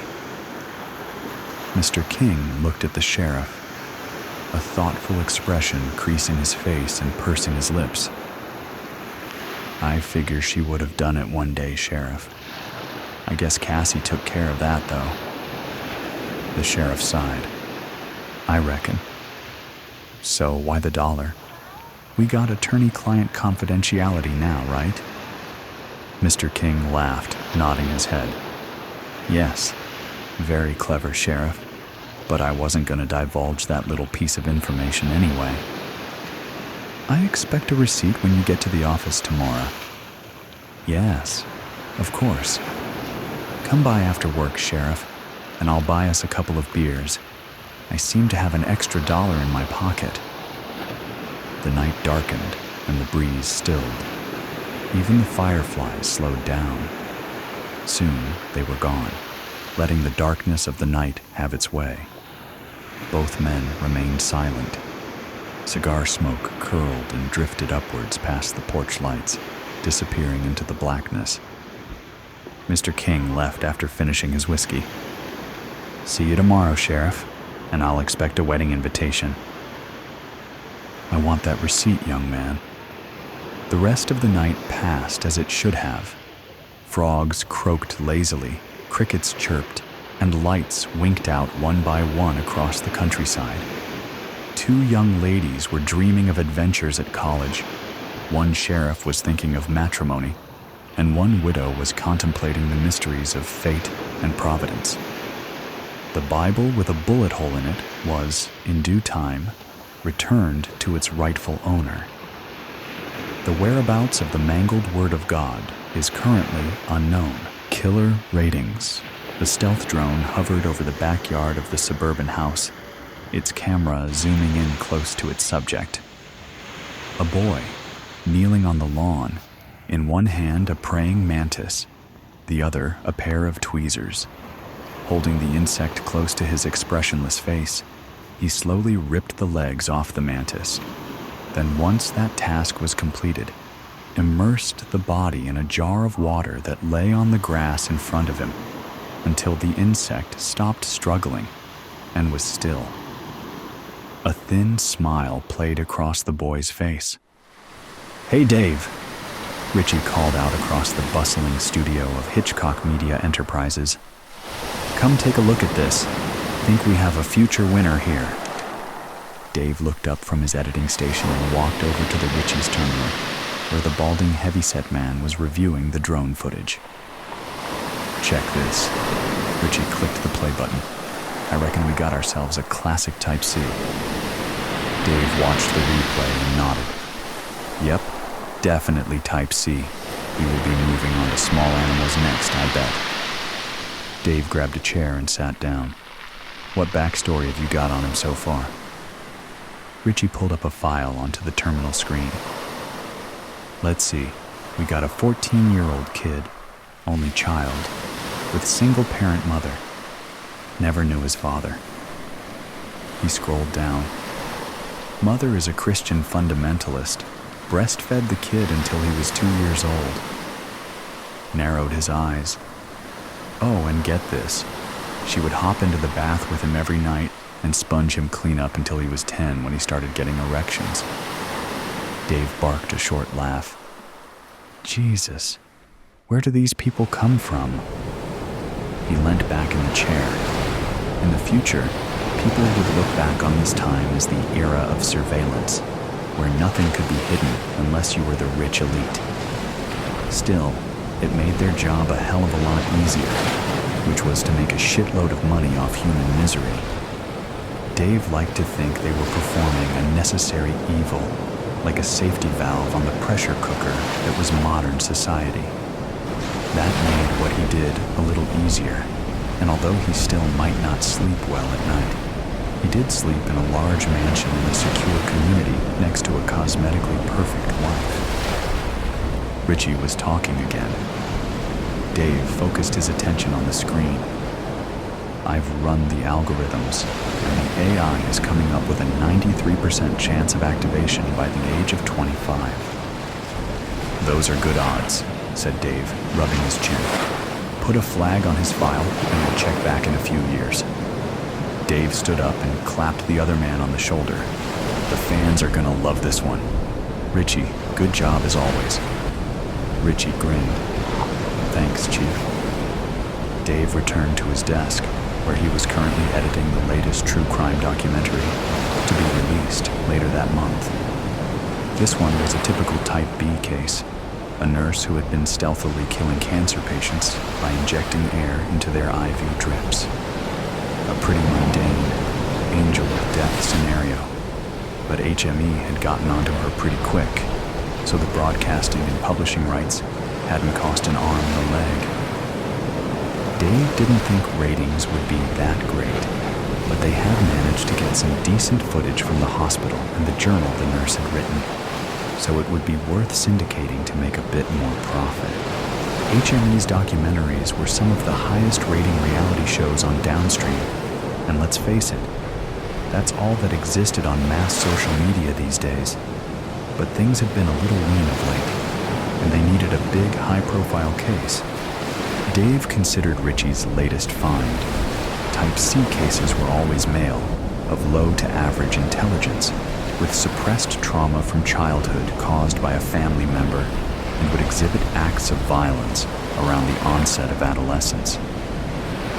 Mr. King looked at the sheriff, a thoughtful expression creasing his face and pursing his lips. I figure she would have done it one day, Sheriff. I guess Cassie took care of that, though. The sheriff sighed. I reckon. So why the dollar? We got attorney-client confidentiality now, right? Mr. King laughed, nodding his head. Yes, very clever, Sheriff. But I wasn't going to divulge that little piece of information anyway. I expect a receipt when you get to the office tomorrow. Yes, of course. Come by after work, Sheriff, and I'll buy us a couple of beers. I seem to have an extra $1 in my pocket. The night darkened and the breeze stilled. Even the fireflies slowed down. Soon they were gone, letting the darkness of the night have its way. Both men remained silent. Cigar smoke curled and drifted upwards past the porch lights, disappearing into the blackness. Mr. King left after finishing his whiskey. See you tomorrow, Sheriff, and I'll expect a wedding invitation. I want that receipt, young man. The rest of the night passed as it should have. Frogs croaked lazily, crickets chirped, and lights winked out one by one across the countryside. 2 young ladies were dreaming of adventures at college. One sheriff was thinking of matrimony, and one widow was contemplating the mysteries of fate and providence. The Bible with a bullet hole in it was, in due time, returned to its rightful owner. The whereabouts of the mangled Word of God is currently unknown. Killer ratings. The stealth drone hovered over the backyard of the suburban house, its camera zooming in close to its subject. A boy, kneeling on the lawn, in one hand a praying mantis, the other a pair of tweezers. Holding the insect close to his expressionless face, he slowly ripped the legs off the mantis. Then once that task was completed, immersed the body in a jar of water that lay on the grass in front of him until the insect stopped struggling and was still. A thin smile played across the boy's face. "Hey, Dave," Richie called out across the bustling studio of Hitchcock Media Enterprises. "Come take a look at this. Think we have a future winner here." Dave looked up from his editing station and walked over to the Richie's terminal, where the balding heavyset man was reviewing the drone footage. "Check this." Richie clicked the play button. "I reckon we got ourselves a classic Type C." Dave watched the replay and nodded. "Yep, definitely Type C. We will be moving on to small animals next, I bet." Dave grabbed a chair and sat down. "What backstory have you got on him so far?" Richie pulled up a file onto the terminal screen. "Let's see. We got a 14-year-old kid, only child, with single-parent mother. Never knew his father." He scrolled down. "Mother is a Christian fundamentalist. Breastfed the kid until he was 2 years old." Narrowed his eyes. "Oh, and get this. She would hop into the bath with him every night and sponge him clean up until he was 10 when he started getting erections." Dave barked a short laugh. "Jesus, where do these people come from?" He leant back in the chair. In the future, people would look back on this time as the era of surveillance, where nothing could be hidden unless you were the rich elite. Still, it made their job a hell of a lot easier, which was to make a shitload of money off human misery. Dave liked to think they were performing a necessary evil, like a safety valve on the pressure cooker that was modern society. That made what he did a little easier, and although he still might not sleep well at night, he did sleep in a large mansion in a secure community next to a cosmetically perfect wife. Richie was talking again. Dave focused his attention on the screen. "I've run the algorithms, and the AI is coming up with a 93% chance of activation by the age of 25. "Those are good odds," said Dave, rubbing his chin. "Put a flag on his file, and we'll check back in a few years." Dave stood up and clapped the other man on the shoulder. "The fans are gonna love this one. Richie, good job as always." Richie grinned. "Thanks, Chief." Dave returned to his desk, where he was currently editing the latest true crime documentary, to be released later that month. This one was a typical Type B case, a nurse who had been stealthily killing cancer patients by injecting air into their IV drips. A pretty mundane, angel of death scenario, but HME had gotten onto her pretty quick, so the broadcasting and publishing rights hadn't cost an arm and a leg. Dave didn't think ratings would be that great, but they had managed to get some decent footage from the hospital and the journal the nurse had written, so it would be worth syndicating to make a bit more profit. HME's documentaries were some of the highest rating reality shows on Downstream, and let's face it, that's all that existed on mass social media these days. But things had been a little lean of late, and they needed a big, high-profile case. Dave considered Richie's latest find. Type C cases were always male, of low to average intelligence, with suppressed trauma from childhood caused by a family member, and would exhibit acts of violence around the onset of adolescence.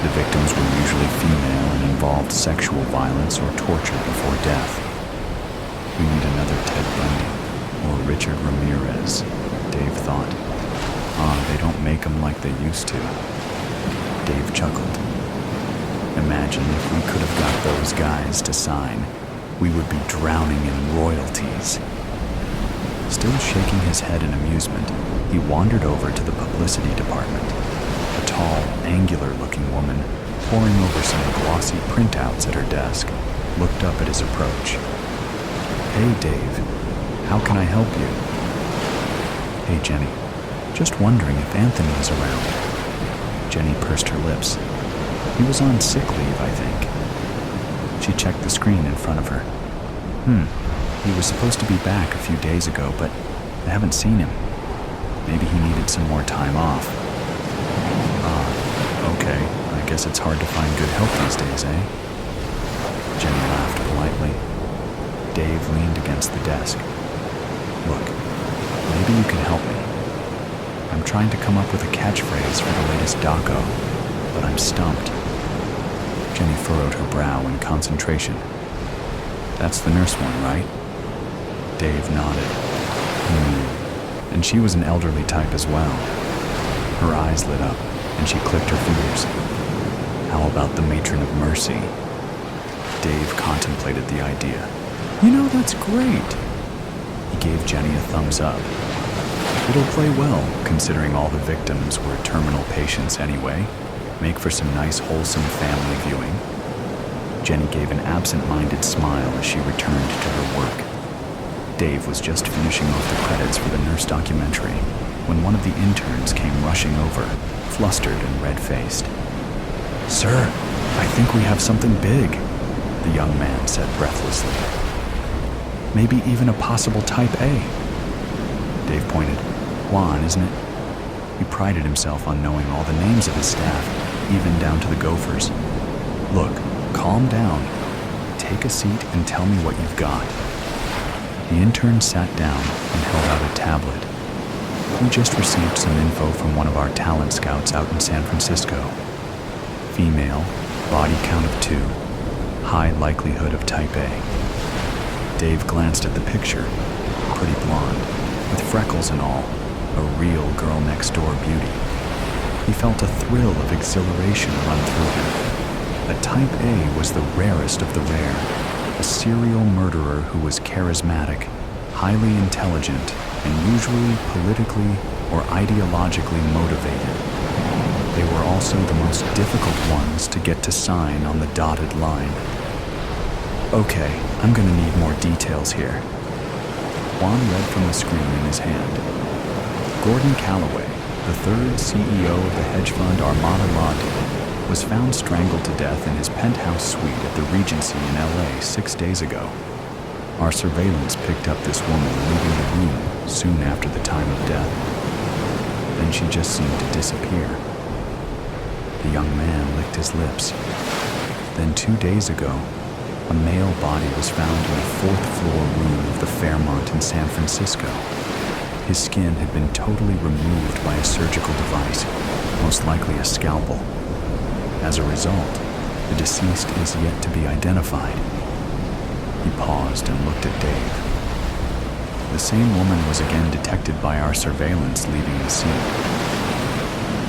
The victims were usually female and involved sexual violence or torture before death. "We need another Ted Bundy or Richard Ramirez," Dave thought. They don't make them like they used to." Dave chuckled. "Imagine if we could have got those guys to sign. We would be drowning in royalties." Still shaking his head in amusement, he wandered over to the publicity department. A tall, angular-looking woman, poring over some glossy printouts at her desk, looked up at his approach. "Hey, Dave. How can I help you?" "Hey, Jenny. Just wondering if Anthony is around." Jenny pursed her lips. "He was on sick leave, I think." She checked the screen in front of her. He was supposed to be back a few days ago, but I haven't seen him. Maybe he needed some more time off. Okay, I guess it's hard to find good help these days, eh? Jenny laughed politely. Dave leaned against the desk. Look, maybe you can help me. I'm trying to come up with a catchphrase for the latest doco, but I'm stumped. Jenny furrowed her brow in concentration. That's the nurse one, right? Dave nodded. And she was an elderly type as well. Her eyes lit up, and she clicked her fingers. How about the matron of mercy? Dave contemplated the idea. You know, that's great. He gave Jenny a thumbs up. It'll play well, considering all the victims were terminal patients anyway. Make for some nice, wholesome family viewing. Jenny gave an absent-minded smile as she returned to her work. Dave was just finishing off the credits for the nurse documentary when one of the interns came rushing over, flustered and red-faced. Sir, I think we have something big, the young man said breathlessly. Maybe even a possible type A. Dave pointed. Juan, isn't it? He prided himself on knowing all the names of his staff, even down to the gophers. Look, calm down. Take a seat and tell me what you've got. The intern sat down and held out a tablet. We just received some info from one of our talent scouts out in San Francisco. Female, body count of 2, high likelihood of type A. Dave glanced at the picture. Pretty blonde, with freckles and all, a real girl-next-door beauty. He felt a thrill of exhilaration run through him. A type A was the rarest of the rare, a serial murderer who was charismatic, highly intelligent, and usually politically or ideologically motivated. They were also the most difficult ones to get to sign on the dotted line. Okay, I'm gonna need more details here. Juan read from the screen in his hand. Gordon Calloway, the third CEO of the hedge fund Armada Law Deal, was found strangled to death in his penthouse suite at the Regency in LA 6 days ago. Our surveillance picked up this woman leaving the room soon after the time of death. Then she just seemed to disappear. The young man licked his lips. Then 2 days ago, a male body was found in a 4th-floor room of the Fairmont in San Francisco. His skin had been totally removed by a surgical device, most likely a scalpel. As a result, the deceased is yet to be identified. He paused and looked at Dave. The same woman was again detected by our surveillance leaving the scene.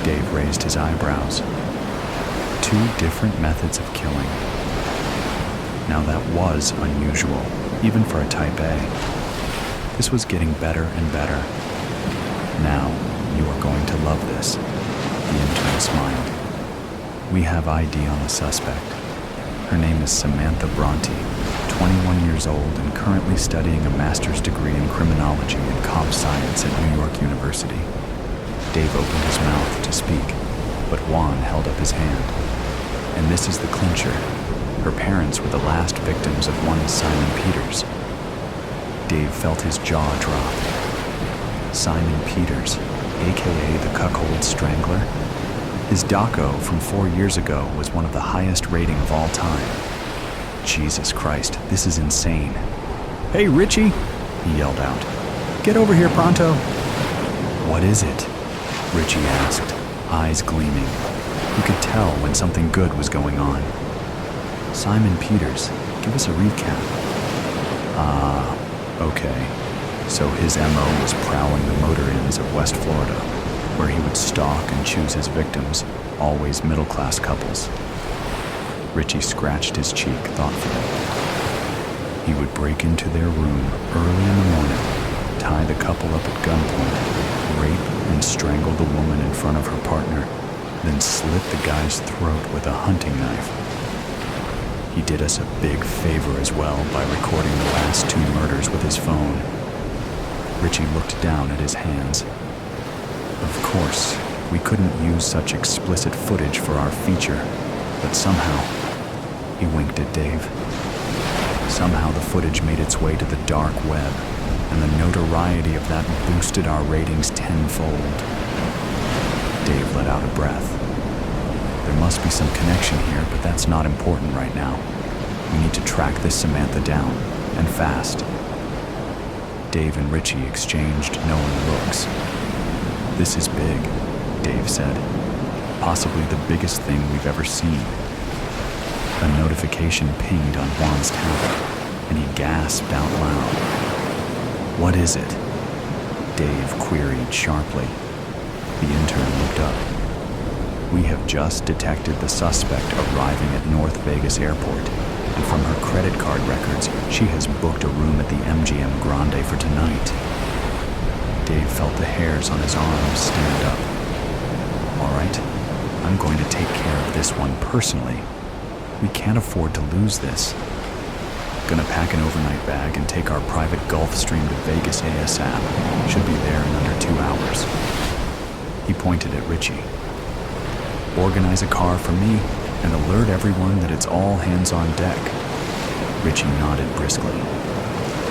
Dave raised his eyebrows. 2 different methods of killing. Now that was unusual, even for a type A. This was getting better and better. Now, you are going to love this. The intern smiled. We have ID on the suspect. Her name is Samantha Bronte, 21 years old and currently studying a master's degree in criminology and comp science at New York University. Dave opened his mouth to speak, but Juan held up his hand. And this is the clincher. Her parents were the last victims of one Simon Peters. Dave felt his jaw drop. Simon Peters, aka the Cuckold Strangler. His doco from 4 years ago was one of the highest rating of all time. Jesus Christ, this is insane. Hey, Richie, he yelled out. Get over here pronto. What is it? Richie asked, eyes gleaming. He could tell when something good was going on. Simon Peters, give us a recap. Okay. So his MO was prowling the motor inns of West Florida, where he would stalk and choose his victims, always middle-class couples. Richie scratched his cheek thoughtfully. He would break into their room early in the morning, tie the couple up at gunpoint, rape and strangle the woman in front of her partner, then slit the guy's throat with a hunting knife. He did us a big favor as well by recording the last 2 murders with his phone. Richie looked down at his hands. Of course, we couldn't use such explicit footage for our feature, but somehow, he winked at Dave. Somehow the footage made its way to the dark web, and the notoriety of that boosted our ratings tenfold. Dave let out a breath. There must be some connection here, but that's not important right now. We need to track this Samantha down, and fast. Dave and Richie exchanged knowing looks. "This is big," Dave said. "Possibly the biggest thing we've ever seen." A notification pinged on Juan's tablet, and he gasped out loud. "What is it?" Dave queried sharply. The intern looked up. "We have just detected the suspect arriving at North Vegas Airport, and from her credit card records, she has booked a room at the MGM Grande for tonight." Dave felt the hairs on his arms stand up. "All right, I'm going to take care of this one personally. We can't afford to lose this. Gonna pack an overnight bag and take our private Gulfstream to Vegas ASAP. Should be there in under 2 hours." He pointed at Richie. "Organize a car for me and alert everyone that it's all hands on deck." Richie nodded briskly.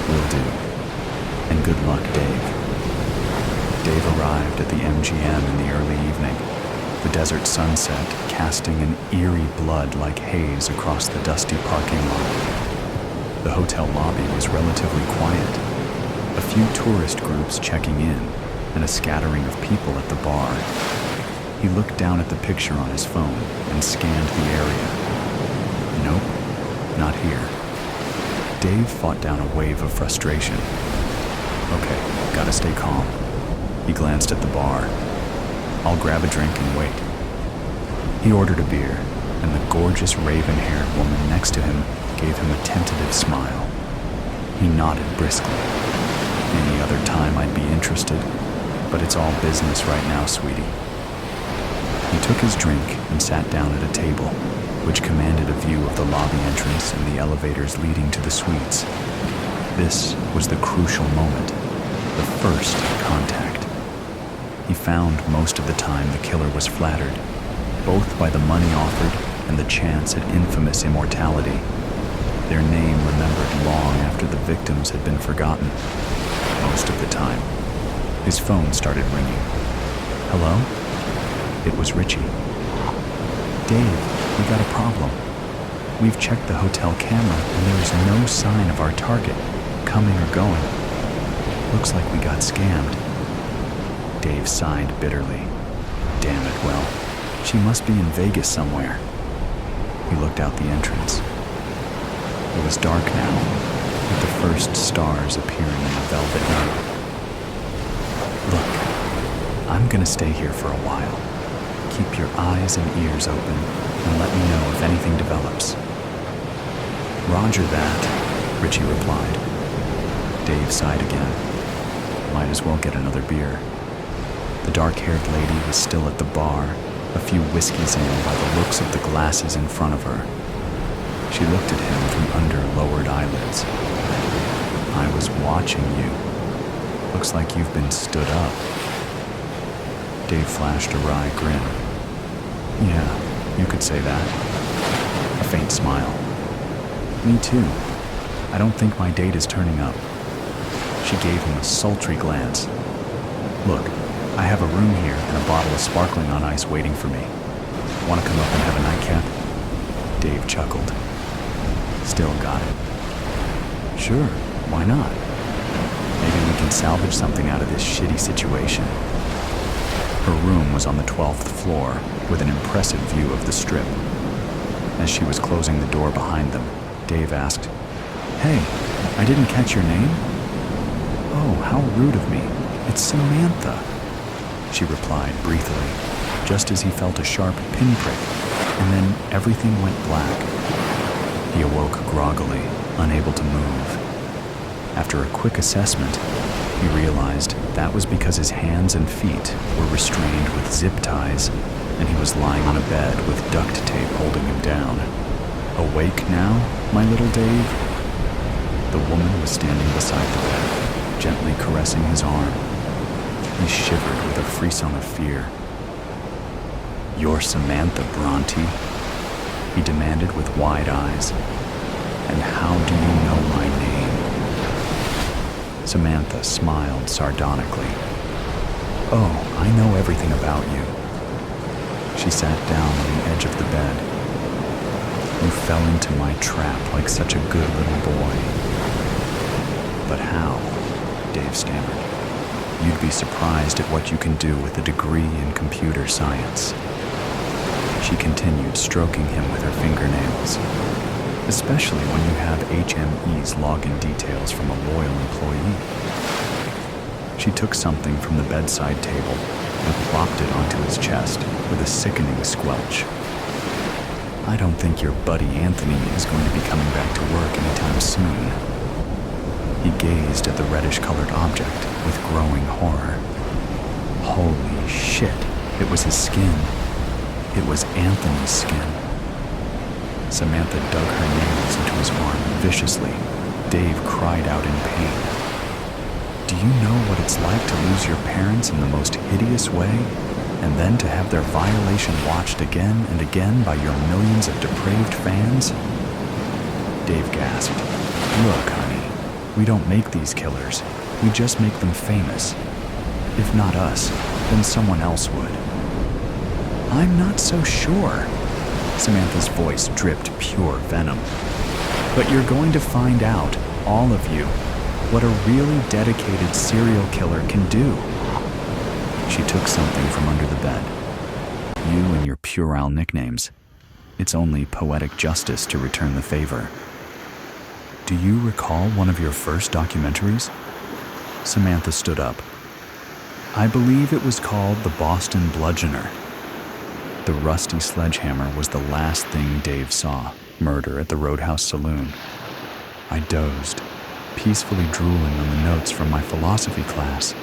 "Will do. And good luck, Dave." Dave arrived at the MGM in the early evening, the desert sunset casting an eerie blood-like haze across the dusty parking lot. The hotel lobby was relatively quiet, a few tourist groups checking in, and a scattering of people at the bar. He looked down at the picture on his phone and scanned the area. Nope, not here. Dave fought down a wave of frustration. Okay, gotta stay calm. He glanced at the bar. "I'll grab a drink and wait." He ordered a beer, and the gorgeous raven-haired woman next to him gave him a tentative smile. He nodded briskly. "Any other time I'd be interested, but it's all business right now, sweetie." He took his drink and sat down at a table, which commanded a view of the lobby entrance and the elevators leading to the suites. This was the crucial moment, the first contact. He found most of the time the killer was flattered, both by the money offered and the chance at infamous immortality. Their name remembered long after the victims had been forgotten. Most of the time. His phone started ringing. "Hello?" It was Richie. "Dave, we got a problem. We've checked the hotel camera and there is no sign of our target, coming or going. Looks like we got scammed." Dave sighed bitterly. "Damn it, well, she must be in Vegas somewhere." He looked out the entrance. It was dark now, with the first stars appearing in the velvet night. "Look, I'm gonna stay here for a while. Keep your eyes and ears open and let me know if anything develops." "Roger that," Richie replied. Dave sighed again. Might as well get another beer. The dark-haired lady was still at the bar, a few whiskeys in by the looks of the glasses in front of her. She looked at him from under lowered eyelids. "I was watching you. Looks like you've been stood up." Dave flashed a wry grin. "Yeah, you could say that." A faint smile. "Me too. I don't think my date is turning up." She gave him a sultry glance. "Look, I have a room here and a bottle of sparkling on ice waiting for me. Want to come up and have a nightcap?" Dave chuckled. "Still got it." "Sure, why not? Maybe we can salvage something out of this shitty situation." Her room was on the 12th floor with an impressive view of the Strip. As she was closing the door behind them, Dave asked, "Hey, I didn't catch your name?" "Oh, how rude of me. It's Samantha," she replied briefly, just as he felt a sharp pinprick, and then everything went black. He awoke groggily, unable to move. After a quick assessment, he realized that was because his hands and feet were restrained with zip ties, and he was lying on a bed with duct tape holding him down. "Awake now, my little Dave?" The woman was standing beside the bed, gently caressing his arm. He shivered with a frisson of fear. "You're Samantha Bronte?" he demanded with wide eyes. "And how do you know my name?" Samantha smiled sardonically. "Oh, I know everything about you." She sat down on the edge of the bed. "You fell into my trap like such a good little boy." "But how?" Dave stammered. "You'd be surprised at what you can do with a degree in computer science." She continued stroking him with her fingernails. "Especially when you have HME's login details from a loyal employee." She took something from the bedside table and plopped it onto his chest with a sickening squelch. "I don't think your buddy Anthony is going to be coming back to work anytime soon." He gazed at the reddish-colored object with growing horror. Holy shit, it was his skin. It was Anthony's skin. Samantha dug her nails into his arm viciously. Dave cried out in pain. "Do you know what it's like to lose your parents in the most hideous way, and then to have their violation watched again and again by your millions of depraved fans?" Dave gasped. "Look, honey, we don't make these killers. We just make them famous. If not us, then someone else would." "I'm not so sure." Samantha's voice dripped pure venom. "But you're going to find out, all of you, what a really dedicated serial killer can do." She took something from under the bed. "You and your puerile nicknames. It's only poetic justice to return the favor. Do you recall one of your first documentaries?" Samantha stood up. "I believe it was called The Boston Bludgeoner." The rusty sledgehammer was the last thing Dave saw, murder at the Roadhouse Saloon. I dozed, peacefully drooling on the notes from my philosophy class,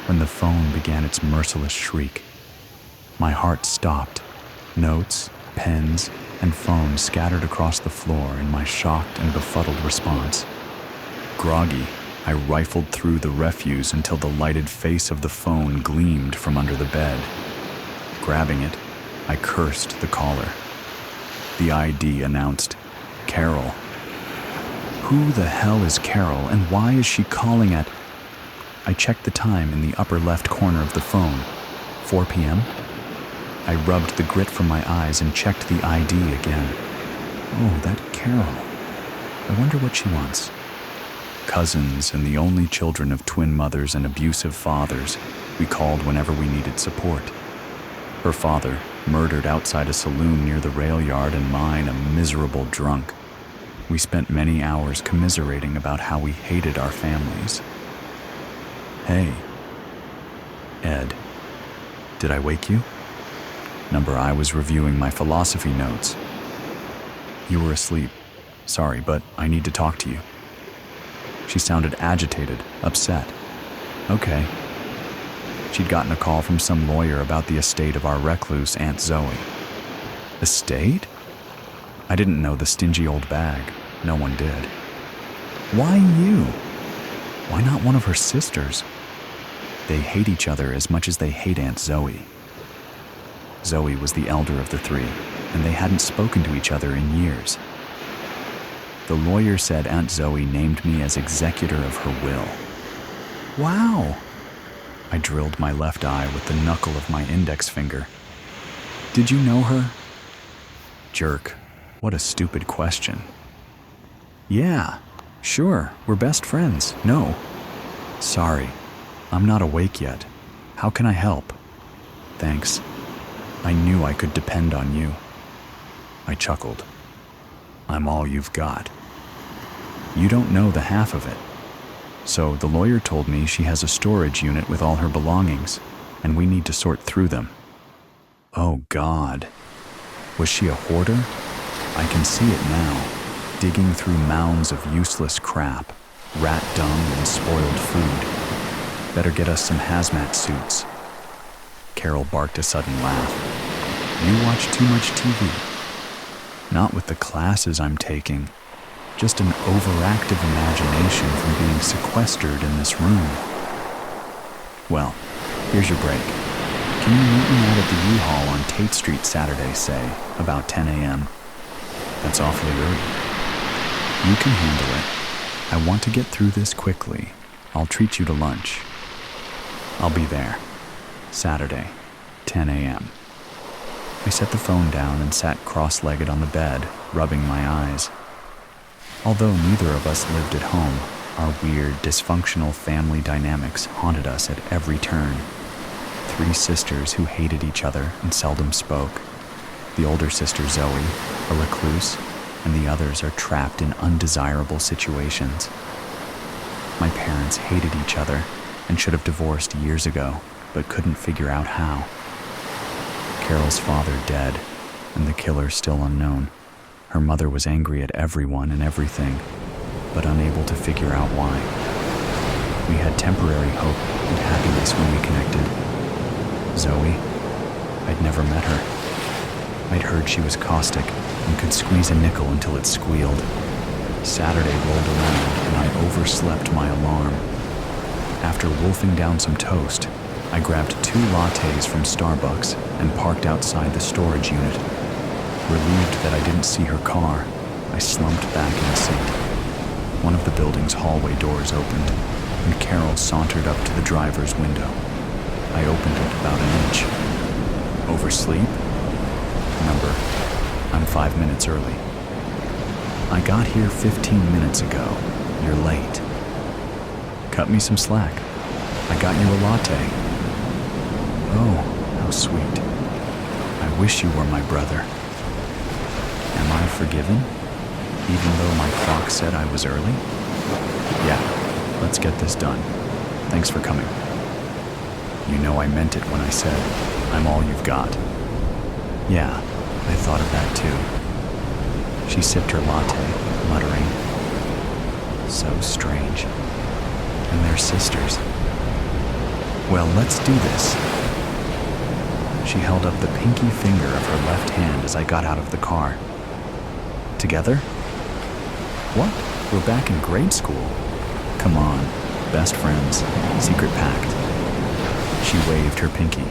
when the phone began its merciless shriek. My heart stopped. Notes, pens, and phone scattered across the floor in my shocked and befuddled response. Groggy, I rifled through the refuse until the lighted face of the phone gleamed from under the bed. Grabbing it, I cursed the caller. The ID announced, "Carol." Who the hell is Carol, and why is she calling at... I checked the time in the upper left corner of the phone. 4 p.m.? I rubbed the grit from my eyes and checked the ID again. Oh, that Carol. I wonder what she wants. Cousins and the only children of twin mothers and abusive fathers, we called whenever we needed support. Her father, murdered outside a saloon near the rail yard, and mine, a miserable drunk. We spent many hours commiserating about how we hated our families. "Hey." "Ed. Did I wake you?" Number I was reviewing my philosophy notes. "You were asleep. Sorry, but I need to talk to you." She sounded agitated, upset. "Okay." She'd gotten a call from some lawyer about the estate of our recluse Aunt Zoe. Estate? I didn't know the stingy old bag. No one did. Why you? Why not one of her sisters? They hate each other as much as they hate Aunt Zoe. Zoe was the elder of the three, and they hadn't spoken to each other in years. The lawyer said Aunt Zoe named me as executor of her will. Wow! I drilled my left eye with the knuckle of my index finger. Did you know her? Jerk. What a stupid question. Yeah, sure, we're best friends. No. Sorry, I'm not awake yet. How can I help? Thanks. I knew I could depend on you. I chuckled. I'm all you've got. You don't know the half of it. So the lawyer told me she has a storage unit with all her belongings, and we need to sort through them. Oh God. Was she a hoarder? I can see it now, digging through mounds of useless crap, rat dung and spoiled food. Better get us some hazmat suits. Carol barked a sudden laugh. You watch too much TV. Not with the classes I'm taking. Just an overactive imagination from being sequestered in this room. Well, here's your break. Can you meet me out at the U-Haul on Tate Street Saturday, say, about 10 a.m.? That's awfully early. You can handle it. I want to get through this quickly. I'll treat you to lunch. I'll be there. Saturday, 10 a.m. I set the phone down and sat cross-legged on the bed, rubbing my eyes. Although neither of us lived at home, our weird, dysfunctional family dynamics haunted us at every turn. 3 sisters who hated each other and seldom spoke. The older sister, Zoe, a recluse, and the others are trapped in undesirable situations. My parents hated each other and should have divorced years ago, but couldn't figure out how. Carol's father dead, and the killer still unknown. Her mother was angry at everyone and everything, but unable to figure out why. We had temporary hope and happiness when we connected. Zoe, I'd never met her. I'd heard she was caustic and could squeeze a nickel until it squealed. Saturday rolled around and I overslept my alarm. After wolfing down some toast, I grabbed 2 lattes from Starbucks and parked outside the storage unit. Relieved that I didn't see her car, I slumped back in the seat. One of the building's hallway doors opened, and Carol sauntered up to the driver's window. I opened it about an inch. Oversleep? Remember, I'm 5 minutes early. I got here 15 minutes ago. You're late. Cut me some slack. I got you a latte. Oh, how sweet. I wish you were my brother. Am I forgiven? Even though my clock said I was early? Yeah, let's get this done. Thanks for coming. You know I meant it when I said, I'm all you've got. Yeah, I thought of that too. She sipped her latte, muttering, so strange. And they're sisters. Well, let's do this. She held up the pinky finger of her left hand as I got out of the car. Together? What? We're back in grade school. Come on, best friends, secret pact. She waved her pinky.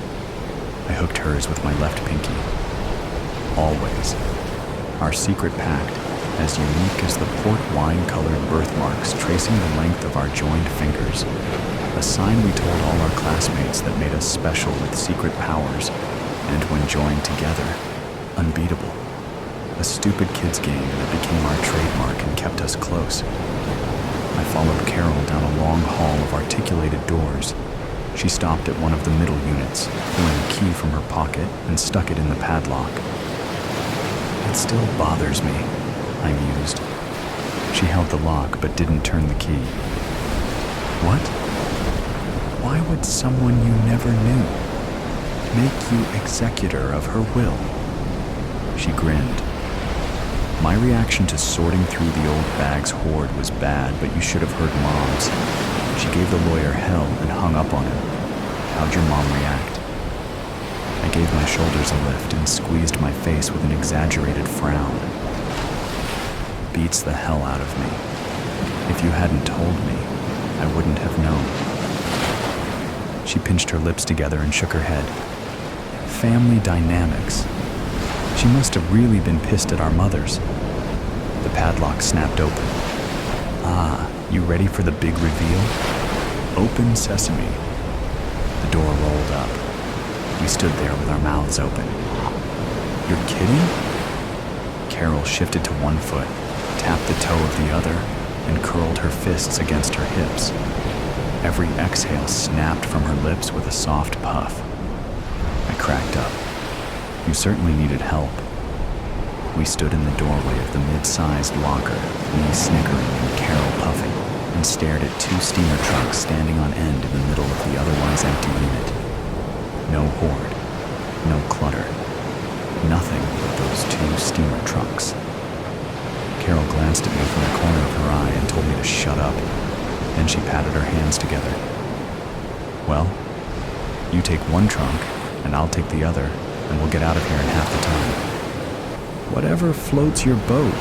I hooked hers with my left pinky. Always. Our secret pact, as unique as the port wine-colored birthmarks tracing the length of our joined fingers. A sign we told all our classmates that made us special with secret powers, and when joined together, unbeatable. A stupid kids game that became our trademark and kept us close. I followed Carol down a long hall of articulated doors. She stopped at one of the middle units, pulling a key from her pocket and stuck it in the padlock. It still bothers me, I mused. She held the lock but didn't turn the key. What? Why would someone you never knew make you executor of her will? She grinned. My reaction to sorting through the old bag's hoard was bad, but you should have heard Mom's. She gave the lawyer hell and hung up on him. How'd your mom react? I gave my shoulders a lift and squeezed my face with an exaggerated frown. Beats the hell out of me. If you hadn't told me, I wouldn't have known. She pinched her lips together and shook her head. Family dynamics. She must have really been pissed at our mothers. The padlock snapped open. Ah, you ready for the big reveal? Open sesame. The door rolled up. We stood there with our mouths open. You're kidding? Carol shifted to one foot, tapped the toe of the other, and curled her fists against her hips. Every exhale snapped from her lips with a soft puff. I cracked up. You certainly needed help. We stood in the doorway of the mid-sized locker, me snickering and Carol puffing, and stared at 2 steamer trucks standing on end in the middle of the otherwise empty unit. No hoard, no clutter, nothing but those 2 steamer trucks. Carol glanced at me from the corner of her eye and told me to shut up. Then she patted her hands together. Well, you take one trunk, and I'll take the other, and we'll get out of here in half the time. Whatever floats your boat.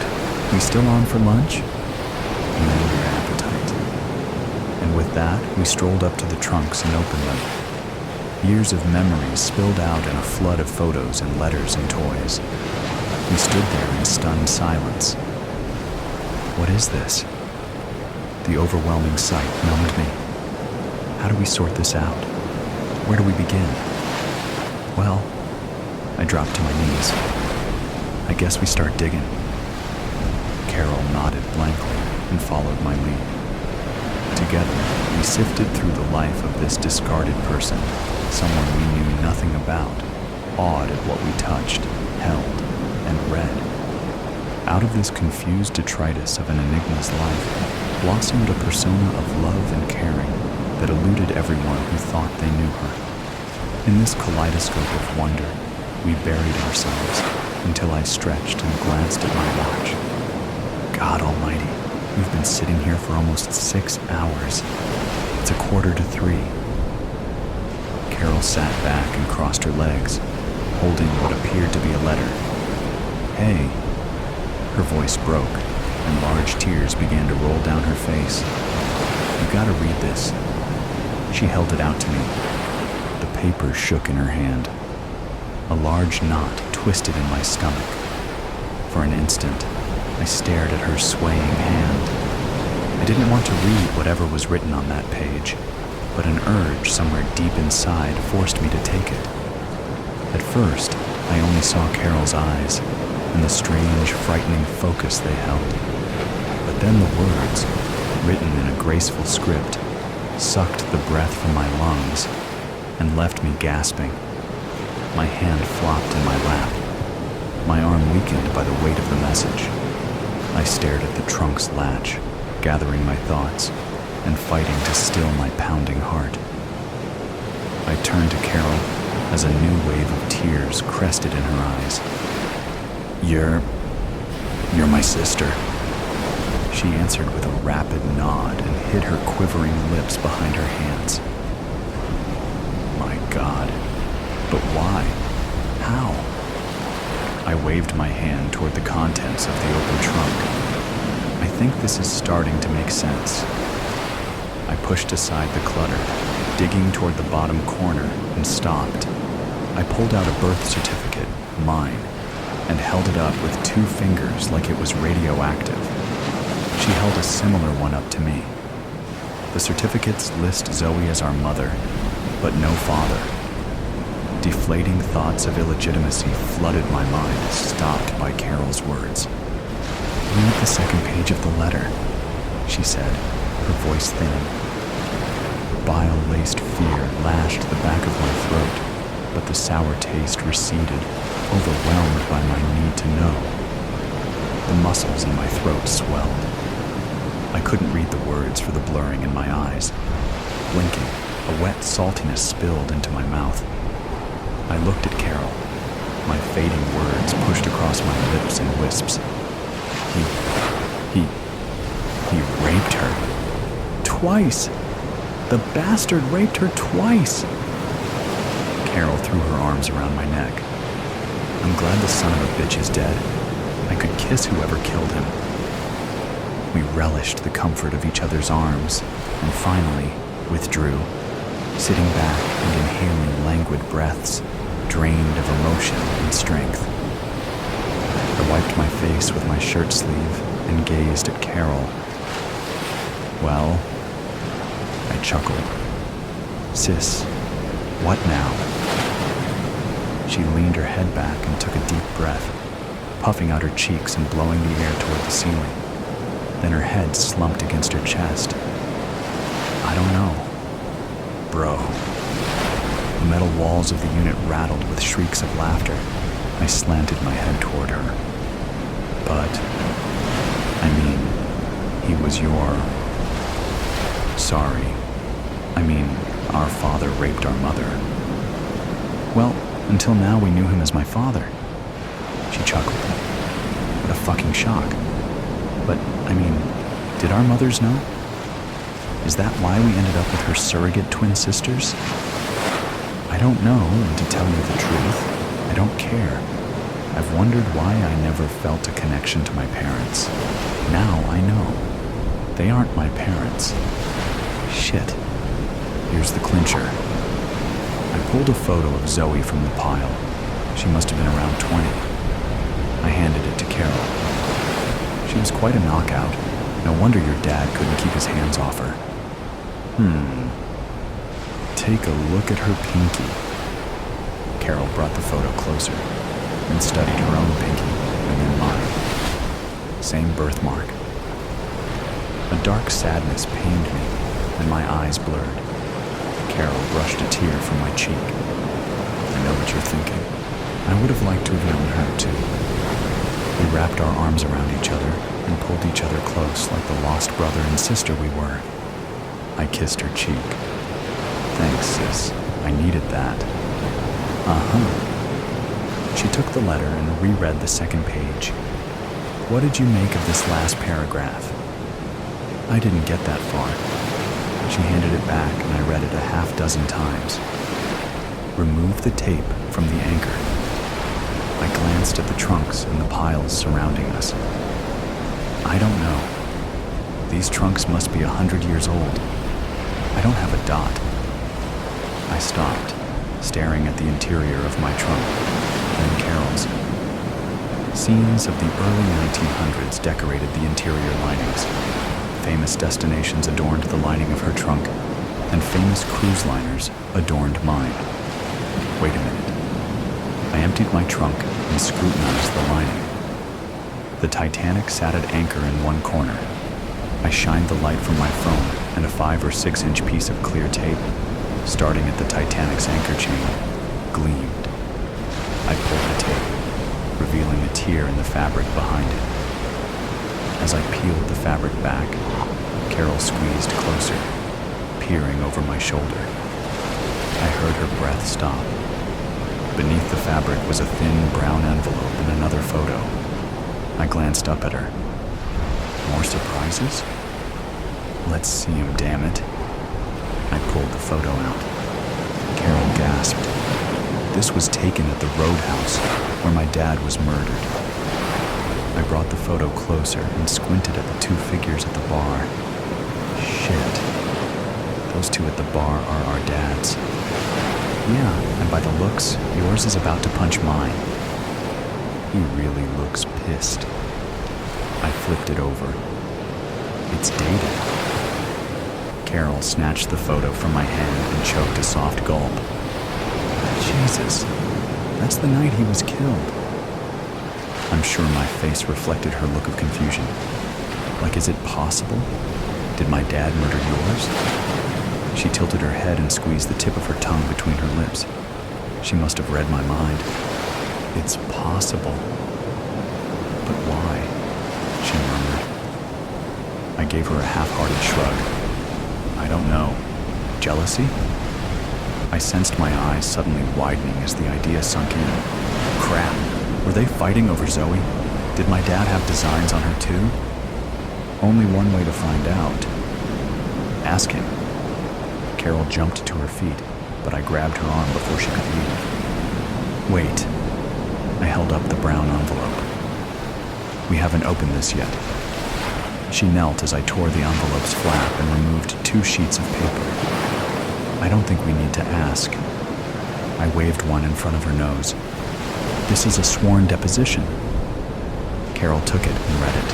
We still on for lunch? You know your appetite. And with that, we strolled up to the trunks and opened them. Years of memories spilled out in a flood of photos and letters and toys. We stood there in stunned silence. What is this? The overwhelming sight numbed me. How do we sort this out? Where do we begin? Well, I dropped to my knees. I guess we start digging. Carol nodded blankly and followed my lead. Together, we sifted through the life of this discarded person, someone we knew nothing about, awed at what we touched, held, and read. Out of this confused detritus of an enigma's life blossomed a persona of love and caring that eluded everyone who thought they knew her. In this kaleidoscope of wonder, we buried ourselves until I stretched and glanced at my watch. God almighty, we've been sitting here for almost 6 hours. It's 2:45. Carol sat back and crossed her legs, holding what appeared to be a letter. Hey. Her voice broke, and large tears began to roll down her face. You gotta read this. She held it out to me. The paper shook in her hand. A large knot twisted in my stomach. For an instant, I stared at her swaying hand. I didn't want to read whatever was written on that page, but an urge somewhere deep inside forced me to take it. At first, I only saw Carol's eyes and the strange, frightening focus they held. But then the words, written in a graceful script, sucked the breath from my lungs and left me gasping. My hand flopped in my lap, my arm weakened by the weight of the message. I stared at the trunk's latch, gathering my thoughts and fighting to still my pounding heart. I turned to Carol as a new wave of tears crested in her eyes. You're my sister. She answered with a rapid nod and hid her quivering lips behind her hands. My God, but why? How? I waved my hand toward the contents of the open trunk. I think this is starting to make sense. I pushed aside the clutter, digging toward the bottom corner, and stopped. I pulled out a birth certificate, mine, and held it up with 2 fingers like it was radioactive. She held a similar one up to me. The certificates list Zoe as our mother, but no father. Deflating thoughts of illegitimacy flooded my mind, stopped by Carol's words. Read the second page of the letter, she said, her voice thinning. Bile-laced fear lashed the back of my throat, but the sour taste receded, overwhelmed by my need to know. The muscles in my throat swelled. I couldn't read the words for the blurring in my eyes. Blinking, a wet saltiness spilled into my mouth. I looked at Carol, my fading words pushed across my lips in wisps. He raped her. Twice! The bastard raped her twice! Carol threw her arms around my neck. I'm glad the son of a bitch is dead. I could kiss whoever killed him. We relished the comfort of each other's arms, and finally withdrew, sitting back and inhaling languid breaths, drained of emotion and strength. I wiped my face with my shirt sleeve and gazed at Carol. Well, I chuckled. Sis, what now? She leaned her head back and took a deep breath, puffing out her cheeks and blowing the air toward the ceiling. Then her head slumped against her chest. I don't know. Bro. The metal walls of the unit rattled with shrieks of laughter. I slanted my head toward her. But, I mean, he was your... Sorry. I mean, our father raped our mother. Well, until now we knew him as my father. She chuckled. What a fucking shock. But, I mean, did our mothers know? Is that why we ended up with her surrogate twin sisters? I don't know, and to tell you the truth, I don't care. I've wondered why I never felt a connection to my parents. Now I know. They aren't my parents. Shit. Here's the clincher. I pulled a photo of Zoe from the pile. She must have been around 20. I handed it to Carol. She was quite a knockout. No wonder your dad couldn't keep his hands off her. Take a look at her pinky. Carol brought the photo closer and studied her own pinky and then mine. Same birthmark. A dark sadness pained me and my eyes blurred. Carol brushed a tear from my cheek. I know what you're thinking. I would have liked to have known her too. We wrapped our arms around each other and pulled each other close like the lost brother and sister we were. I kissed her cheek. Thanks, sis. I needed that. She took the letter and reread the second page. What did you make of this last paragraph? I didn't get that far. She handed it back and I read it a half dozen times. Remove the tape from the anchor. I glanced at the trunks and the piles surrounding us. I don't know. These trunks must be 100 years old. I don't have a dot. I stopped, staring at the interior of my trunk, then Carol's. Scenes of the early 1900s decorated the interior linings. Famous destinations adorned the lining of her trunk, and famous cruise liners adorned mine. Wait a minute. I emptied my trunk and scrutinized the lining. The Titanic sat at anchor in one corner. I shined the light from my phone and a 5 or 6 inch piece of clear tape, starting at the Titanic's anchor chain, gleamed. I pulled the tape, revealing a tear in the fabric behind it. As I peeled the fabric back, Carol squeezed closer, peering over my shoulder. I heard her breath stop. Beneath the fabric was a thin brown envelope and another photo. I glanced up at her. More surprises? Let's see him, damn it. I pulled the photo out. Carol gasped. This was taken at the roadhouse where my dad was murdered. I brought the photo closer and squinted at the 2 figures at the bar. Shit. Those 2 at the bar are our dads. Yeah, and by the looks, yours is about to punch mine. He really looks pissed. I flipped it over. It's dated. Carol snatched the photo from my hand and choked a soft gulp. Jesus, that's the night he was killed. I'm sure my face reflected her look of confusion. Like, is it possible? Did my dad murder yours? She tilted her head and squeezed the tip of her tongue between her lips. She must have read my mind. It's possible. But why? She murmured. I gave her a half-hearted shrug. I don't know. Jealousy? I sensed my eyes suddenly widening as the idea sunk in. Crap. Were they fighting over Zoe? Did my dad have designs on her too? Only one way to find out. Ask him. Carol jumped to her feet, but I grabbed her arm before she could leave. Wait. I held up the brown envelope. We haven't opened this yet. She knelt as I tore the envelope's flap and removed 2 sheets of paper. I don't think we need to ask. I waved one in front of her nose. This is a sworn deposition. Carol took it and read it.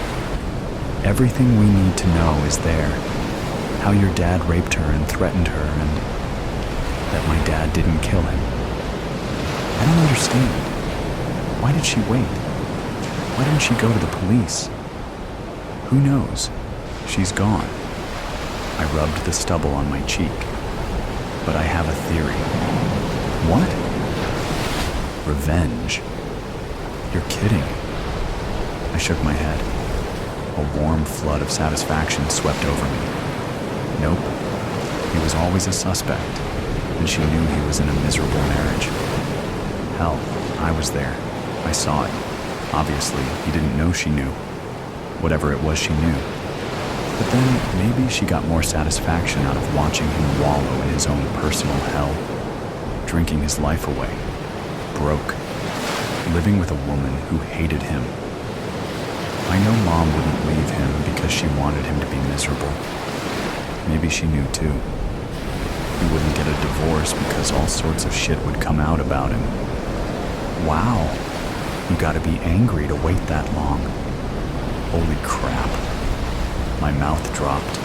Everything we need to know is there. How your dad raped her and threatened her, and that my dad didn't kill him. I don't understand. Why did she wait? Why didn't she go to the police? Who knows? She's gone. I rubbed the stubble on my cheek. But I have a theory. What? Revenge. You're kidding. I shook my head. A warm flood of satisfaction swept over me. Nope. He was always a suspect, and she knew he was in a miserable marriage. Hell, I was there. I saw it. Obviously, he didn't know she knew. Whatever it was, she knew. But then maybe she got more satisfaction out of watching him wallow in his own personal hell, drinking his life away, broke, living with a woman who hated him. I know Mom wouldn't leave him because she wanted him to be miserable. Maybe she knew too. He wouldn't get a divorce because all sorts of shit would come out about him. Wow, you gotta be angry to wait that long. Holy crap. My mouth dropped.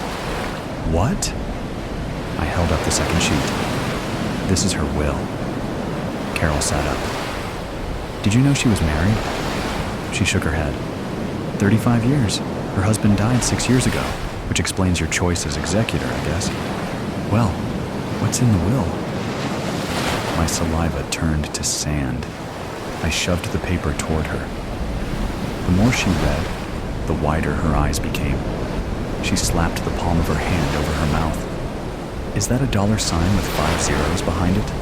What? I held up the second sheet. This is her will. Carol sat up. Did you know she was married? She shook her head. 35 years. Her husband died 6 years ago, which explains your choice as executor, I guess. Well, what's in the will? My saliva turned to sand. I shoved the paper toward her. The more she read, the wider her eyes became. She slapped the palm of her hand over her mouth. Is that a dollar sign with 5 zeros behind it?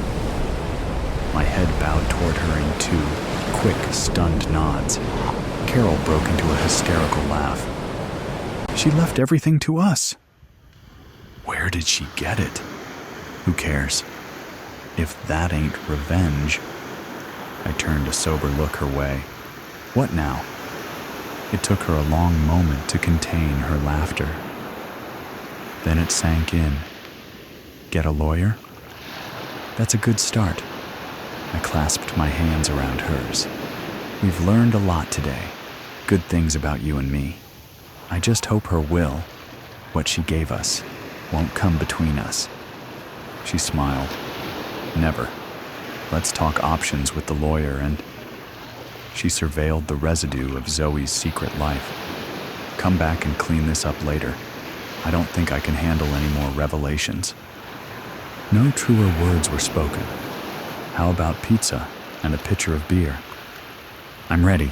My head bowed toward her in 2 quick, stunned nods. Carol broke into a hysterical laugh. She left everything to us. Where did she get it? Who cares? If that ain't revenge. I turned a sober look her way. What now? It took her a long moment to contain her laughter. Then it sank in. Get a lawyer? That's a good start. I clasped my hands around hers. We've learned a lot today. Good things about you and me. I just hope her will, what she gave us, won't come between us. She smiled. Never. Let's talk options with the lawyer and... She surveilled the residue of Zoe's secret life. Come back and clean this up later. I don't think I can handle any more revelations. No truer words were spoken. How about pizza and a pitcher of beer? I'm ready.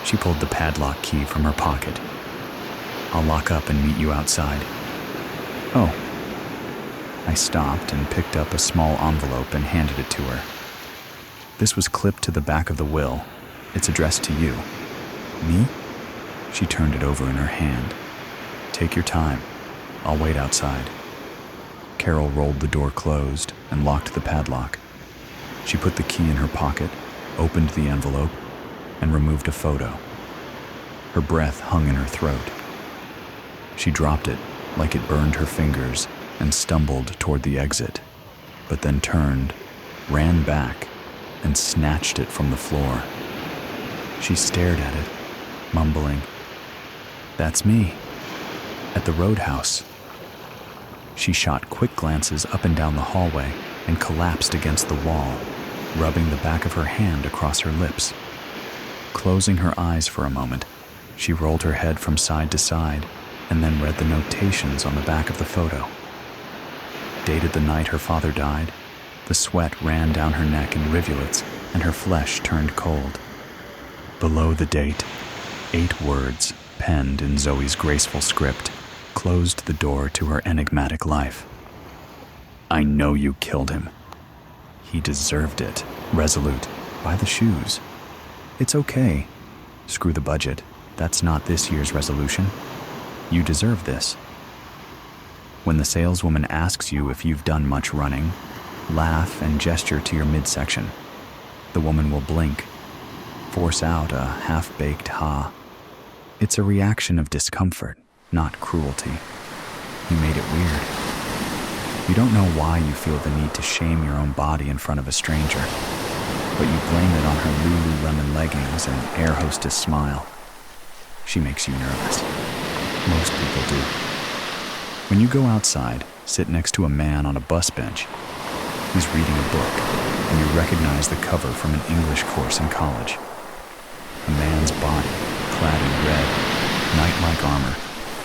She pulled the padlock key from her pocket. I'll lock up and meet you outside. Oh. I stopped and picked up a small envelope and handed it to her. This was clipped to the back of the will. It's addressed to you. Me? She turned it over in her hand. Take your time. I'll wait outside. Carol rolled the door closed and locked the padlock. She put the key in her pocket, opened the envelope, and removed a photo. Her breath hung in her throat. She dropped it like it burned her fingers and stumbled toward the exit, but then turned, ran back, and snatched it from the floor. She stared at it, mumbling, "That's me, at the roadhouse." She shot quick glances up and down the hallway and collapsed against the wall, rubbing the back of her hand across her lips. Closing her eyes for a moment, she rolled her head from side to side and then read the notations on the back of the photo. Dated the night her father died, the sweat ran down her neck in rivulets and her flesh turned cold. Below the date, 8 words, penned in Zoe's graceful script, closed the door to her enigmatic life. I know you killed him. He deserved it, resolute, by the shoes. It's okay. Screw the budget. That's not this year's resolution. You deserve this. When the saleswoman asks you if you've done much running, laugh and gesture to your midsection. The woman will blink, force out a half-baked ha. It's a reaction of discomfort, not cruelty. You made it weird. You don't know why you feel the need to shame your own body in front of a stranger, but you blame it on her Lululemon leggings and air hostess smile. She makes you nervous. Most people do. When you go outside, sit next to a man on a bus bench. He's reading a book, and you recognize the cover from an English course in college. A man's body, clad in red, knight-like armor,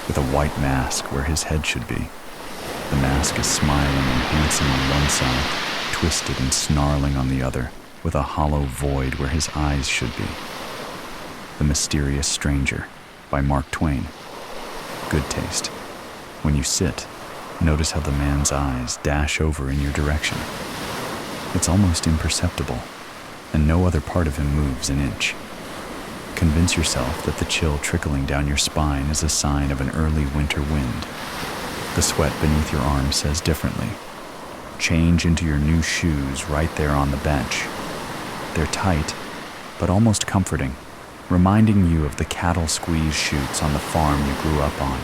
with a white mask where his head should be. The mask is smiling and handsome on one side, twisted and snarling on the other, with a hollow void where his eyes should be. The Mysterious Stranger, by Mark Twain. Good taste. When you sit, notice how the man's eyes dash over in your direction. It's almost imperceptible, and no other part of him moves an inch. Convince yourself that the chill trickling down your spine is a sign of an early winter wind. The sweat beneath your arm says differently. Change into your new shoes right there on the bench. They're tight, but almost comforting, reminding you of the cattle squeeze chutes on the farm you grew up on.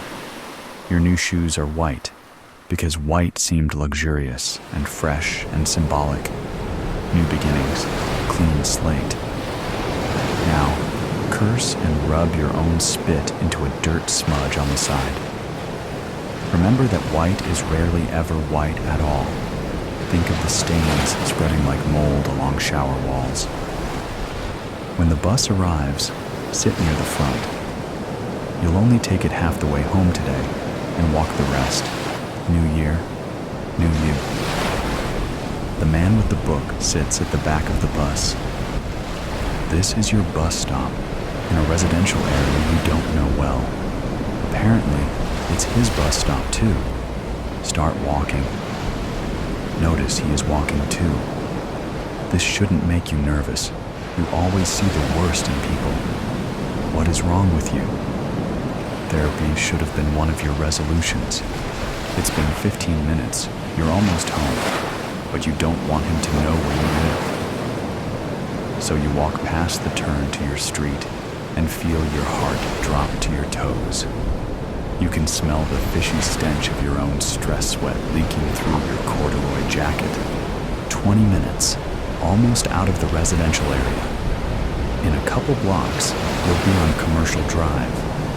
Your new shoes are white, because white seemed luxurious and fresh and symbolic. New beginnings, clean slate. Now, curse and rub your own spit into a dirt smudge on the side. Remember that white is rarely ever white at all. Think of the stains spreading like mold along shower walls. When the bus arrives, sit near the front. You'll only take it half the way home today and walk the rest. New year, new you. The man with the book sits at the back of the bus. This is your bus stop in a residential area you don't know well. Apparently, it's his bus stop too. Start walking. Notice he is walking too. This shouldn't make you nervous. You always see the worst in people. What is wrong with you? Therapy should have been one of your resolutions. It's been 15 minutes. You're almost home, but you don't want him to know where you live. So you walk past the turn to your street and feel your heart drop to your toes. You can smell the fishy stench of your own stress sweat leaking through your corduroy jacket. 20 minutes, almost out of the residential area. In a couple blocks, you'll be on Commercial Drive,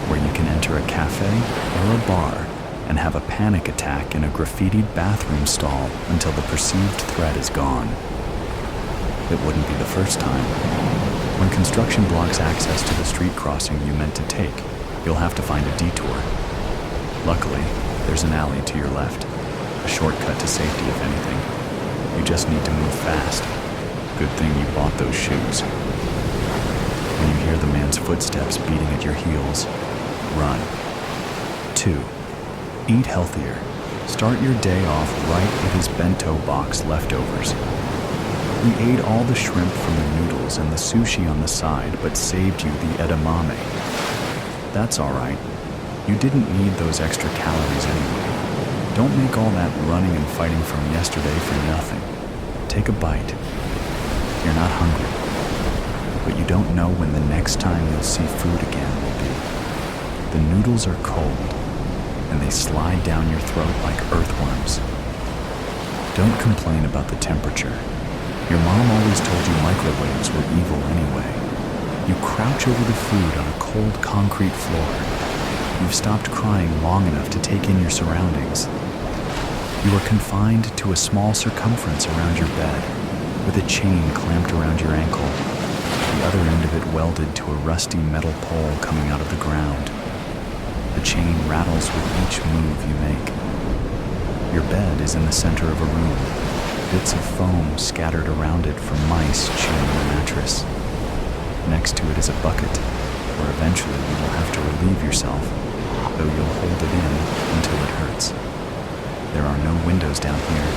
where you can enter a cafe or a bar and have a panic attack in a graffitied bathroom stall until the perceived threat is gone. It wouldn't be the first time. When construction blocks access to the street crossing you meant to take, you'll have to find a detour. Luckily, there's an alley to your left, a shortcut to safety if anything. You just need to move fast. Good thing you bought those shoes. When you hear the man's footsteps beating at your heels, run. 2. Eat healthier. Start your day off right with his bento box leftovers. He ate all the shrimp from the noodles and the sushi on the side, but saved you the edamame. That's all right. You didn't need those extra calories anyway. Don't make all that running and fighting from yesterday for nothing. Take a bite. You're not hungry, but you don't know when the next time you'll see food again will be. The noodles are cold, and they slide down your throat like earthworms. Don't complain about the temperature. Your mom always told you microwaves were evil anyway. You crouch over the food on a cold concrete floor. You've stopped crying long enough to take in your surroundings. You are confined to a small circumference around your bed, with a chain clamped around your ankle, the other end of it welded to a rusty metal pole coming out of the ground. The chain rattles with each move you make. Your bed is in the center of a room, bits of foam scattered around it from mice chewing the mattress. Next to it is a bucket, where eventually you will have to relieve yourself, though you'll hold it in until it hurts. There are no windows down here,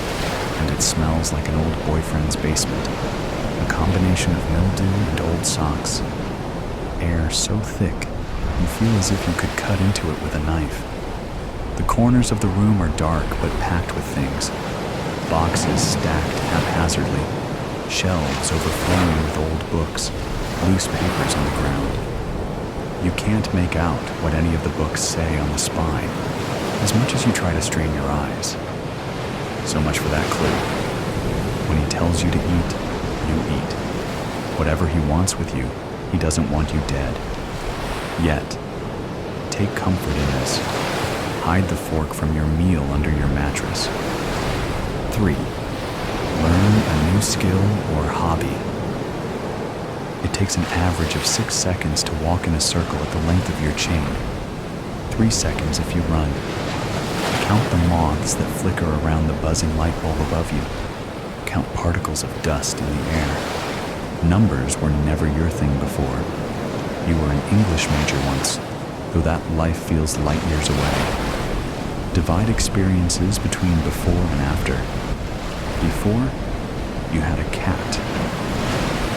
and it smells like an old boyfriend's basement, a combination of mildew and old socks. Air so thick, you feel as if you could cut into it with a knife. The corners of the room are dark but packed with things. Boxes stacked haphazardly, shelves overflowing with old books, loose papers on the ground. You can't make out what any of the books say on the spine, as much as you try to strain your eyes. So much for that clue. When he tells you to eat, you eat. Whatever he wants with you, he doesn't want you dead. Yet, take comfort in this. Hide the fork from your meal under your mattress. 3. Learn a new skill or hobby. It takes an average of 6 seconds to walk in a circle at the length of your chain. 3 seconds if you run. Count the moths that flicker around the buzzing light bulb above you. Count particles of dust in the air. Numbers were never your thing before. You were an English major once, though that life feels light years away. Divide experiences between before and after. Before, you had a cat.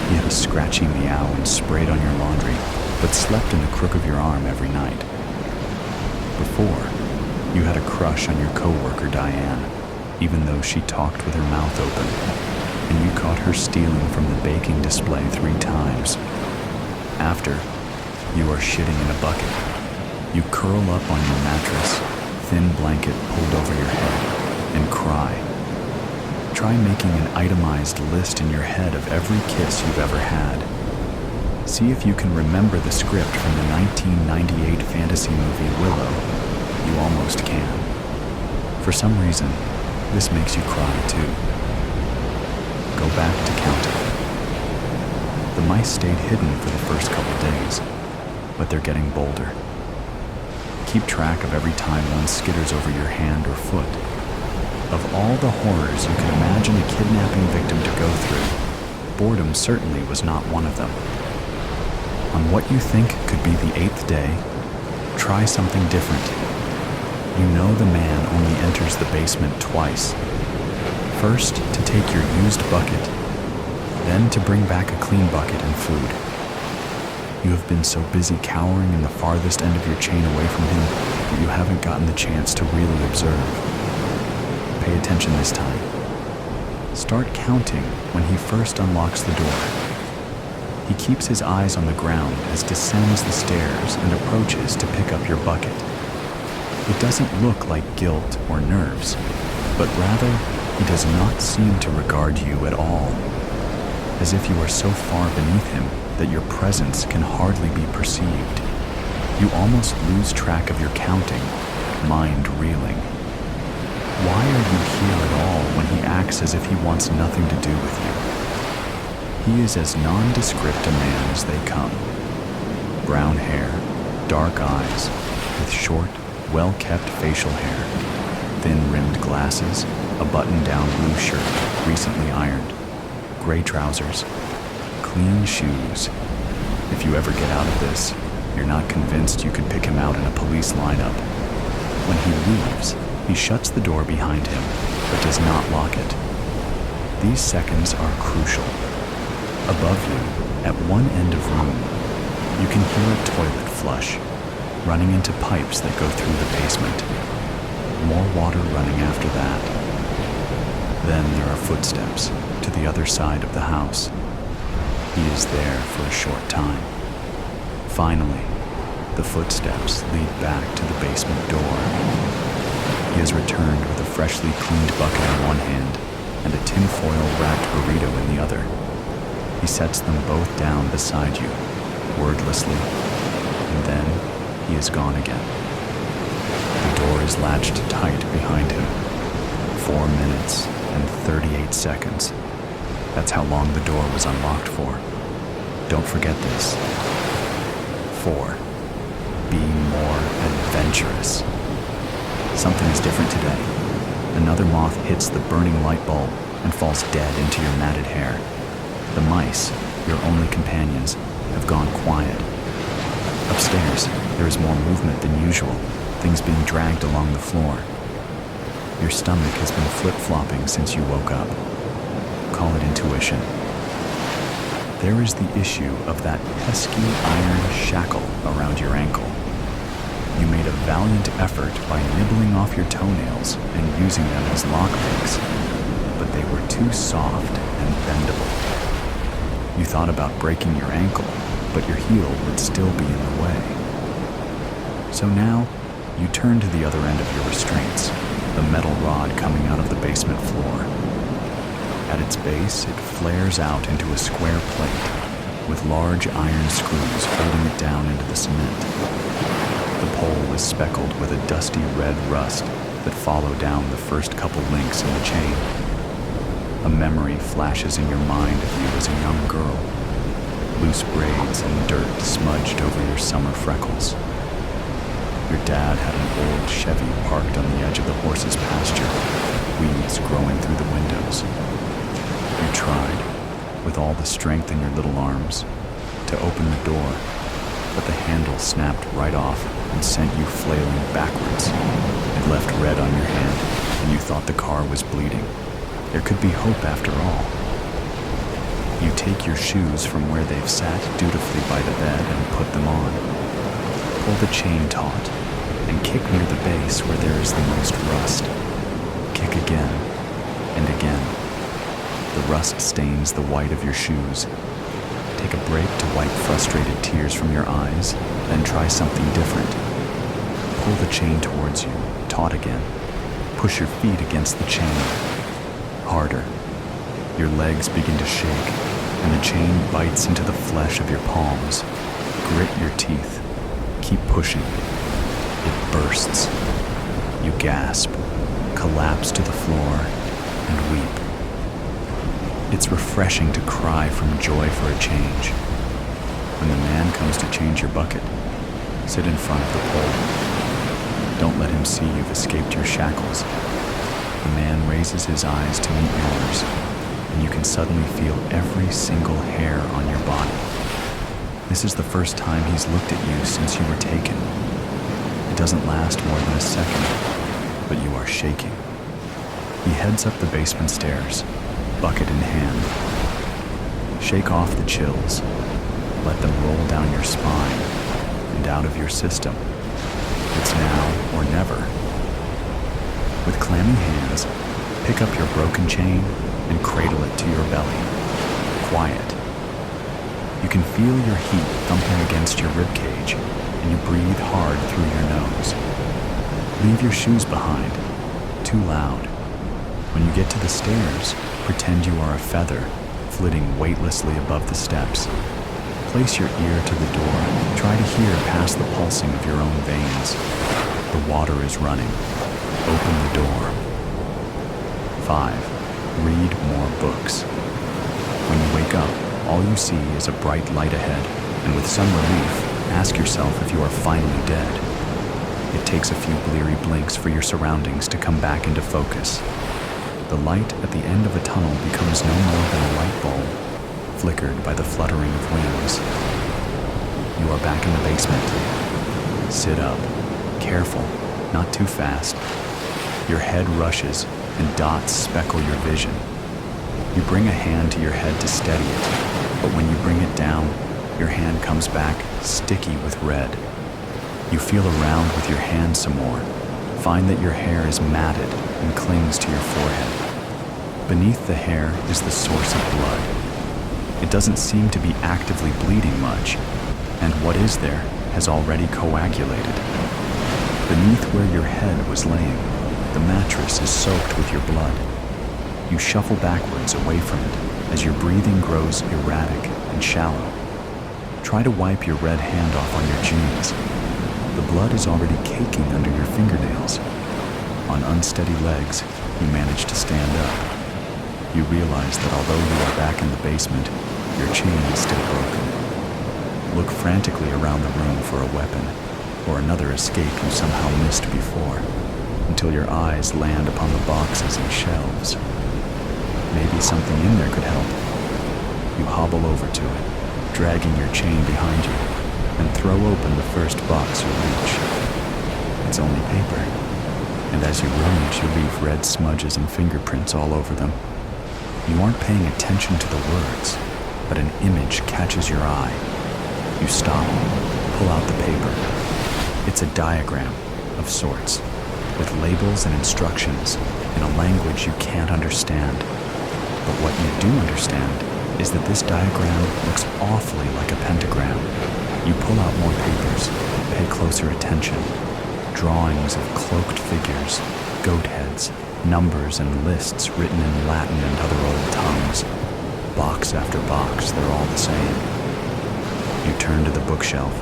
He had a scratchy meow and sprayed on your laundry, but slept in the crook of your arm every night. Before, you had a crush on your coworker Diane, even though she talked with her mouth open, and you caught her stealing from the baking display 3 times. After, you are shitting in a bucket. You curl up on your mattress, thin blanket pulled over your head, and cry. Try making an itemized list in your head of every kiss you've ever had. See if you can remember the script from the 1998 fantasy movie Willow. You almost can. For some reason, this makes you cry too. back to counting. The mice stayed hidden for the first couple days, but they're getting bolder. Keep track of every time one skitters over your hand or foot. Of all the horrors you could imagine a kidnapping victim to go through, boredom certainly was not one of them. On what you think could be the 8th day, try something different. You know the man only enters the basement twice. First, to take your used bucket, then to bring back a clean bucket and food. You have been so busy cowering in the farthest end of your chain away from him that you haven't gotten the chance to really observe. Pay attention this time. Start counting when he first unlocks the door. He keeps his eyes on the ground as descends the stairs and approaches to pick up your bucket. It doesn't look like guilt or nerves, but rather he does not seem to regard you at all, as if you are so far beneath him that your presence can hardly be perceived. You almost lose track of your counting, mind reeling. Why are you here at all when he acts as if he wants nothing to do with you? He is as nondescript a man as they come. Brown hair, dark eyes, with short, well-kept facial hair, thin-rimmed glasses, a button-down blue shirt, recently ironed, gray trousers, clean shoes. If you ever get out of this, you're not convinced you could pick him out in a police lineup. When he leaves, he shuts the door behind him, but does not lock it. These seconds are crucial. Above you, at one end of room, you can hear a toilet flush, running into pipes that go through the basement. More water running after that. Then there are footsteps to the other side of the house. He is there for a short time. Finally, the footsteps lead back to the basement door. He has returned with a freshly cleaned bucket in one hand and a tinfoil wrapped burrito in the other. He sets them both down beside you, wordlessly, and then he is gone again. The door is latched tight behind him. 4 minutes and 38 seconds. That's how long the door was unlocked for. Don't forget this. 4. Be more adventurous. Something is different today. Another moth hits the burning light bulb and falls dead into your matted hair. The mice, your only companions, have gone quiet. Upstairs, there is more movement than usual, things being dragged along the floor. Your stomach has been flip-flopping since you woke up. Call it intuition. There is the issue of that pesky iron shackle around your ankle. You made a valiant effort by nibbling off your toenails and using them as lockpicks, but they were too soft and bendable. You thought about breaking your ankle, but your heel would still be in the way. So now, you turn to the other end of your restraints, the metal rod coming out of the basement floor. At its base, it flares out into a square plate, with large iron screws holding it down into the cement. The pole is speckled with a dusty red rust that follow down the first couple links in the chain. A memory flashes in your mind of you as a young girl, loose braids and dirt smudged over your summer freckles. Your dad had an old Chevy parked on the edge of the horse's pasture, weeds growing through the windows. You tried, with all the strength in your little arms, to open the door, but the handle snapped right off and sent you flailing backwards. It left red on your hand, and you thought the car was bleeding. There could be hope after all. You take your shoes from where they've sat dutifully by the bed and put them on. Pull the chain taut and kick near the base where there is the most rust. Kick again and again. The rust stains the white of your shoes. Take a break to wipe frustrated tears from your eyes, then try something different. Pull the chain towards you, taut again. Push your feet against the chain. Harder. Your legs begin to shake, and the chain bites into the flesh of your palms. Grit your teeth. Keep pushing. It bursts. You gasp, collapse to the floor, and weep. It's refreshing to cry from joy for a change. When the man comes to change your bucket, sit in front of the pole. Don't let him see you've escaped your shackles. The man raises his eyes to meet yours, and you can suddenly feel every single hair on your body. This is the first time he's looked at you since you were taken. It doesn't last more than a second, but you are shaking. He heads up the basement stairs, bucket in hand. Shake off the chills. Let them roll down your spine and out of your system. It's now or never. With clammy hands, pick up your broken chain and cradle it to your belly. Quiet. You can feel your heat thumping against your ribcage, and you breathe hard through your nose. Leave your shoes behind. Too loud. When you get to the stairs, pretend you are a feather, flitting weightlessly above the steps. Place your ear to the door. Try to hear past the pulsing of your own veins. The water is running. Open the door. 5. Read more books. When you wake up, all you see is a bright light ahead, and with some relief, ask yourself if you are finally dead. It takes a few bleary blinks for your surroundings to come back into focus. The light at the end of a tunnel becomes no more than a light bulb, flickered by the fluttering of wings. You are back in the basement. Sit up. Careful, not too fast. Your head rushes, and dots speckle your vision. You bring a hand to your head to steady it, but when you bring it down, your hand comes back sticky with red. You feel around with your hand some more, find that your hair is matted and clings to your forehead. Beneath the hair is the source of blood. It doesn't seem to be actively bleeding much, and what is there has already coagulated. Beneath where your head was laying, the mattress is soaked with your blood. You shuffle backwards away from it as your breathing grows erratic and shallow. Try to wipe your red hand off on your jeans. The blood is already caking under your fingernails. On unsteady legs, you manage to stand up. You realize that although you are back in the basement, your chain is still broken. Look frantically around the room for a weapon or another escape you somehow missed before, until your eyes land upon the boxes and shelves. Maybe something in there could help. You hobble over to it, dragging your chain behind you, and throw open the first box you reach. It's only paper, and as you rummage, you leave red smudges and fingerprints all over them. You aren't paying attention to the words, but an image catches your eye. You stop, pull out the paper. It's a diagram of sorts, with labels and instructions in a language you can't understand. But what you do understand is that this diagram looks awfully like a pentagram. You pull out more papers, pay closer attention. Drawings of cloaked figures, goat heads, numbers and lists written in Latin and other old tongues. Box after box, they're all the same. You turn to the bookshelf,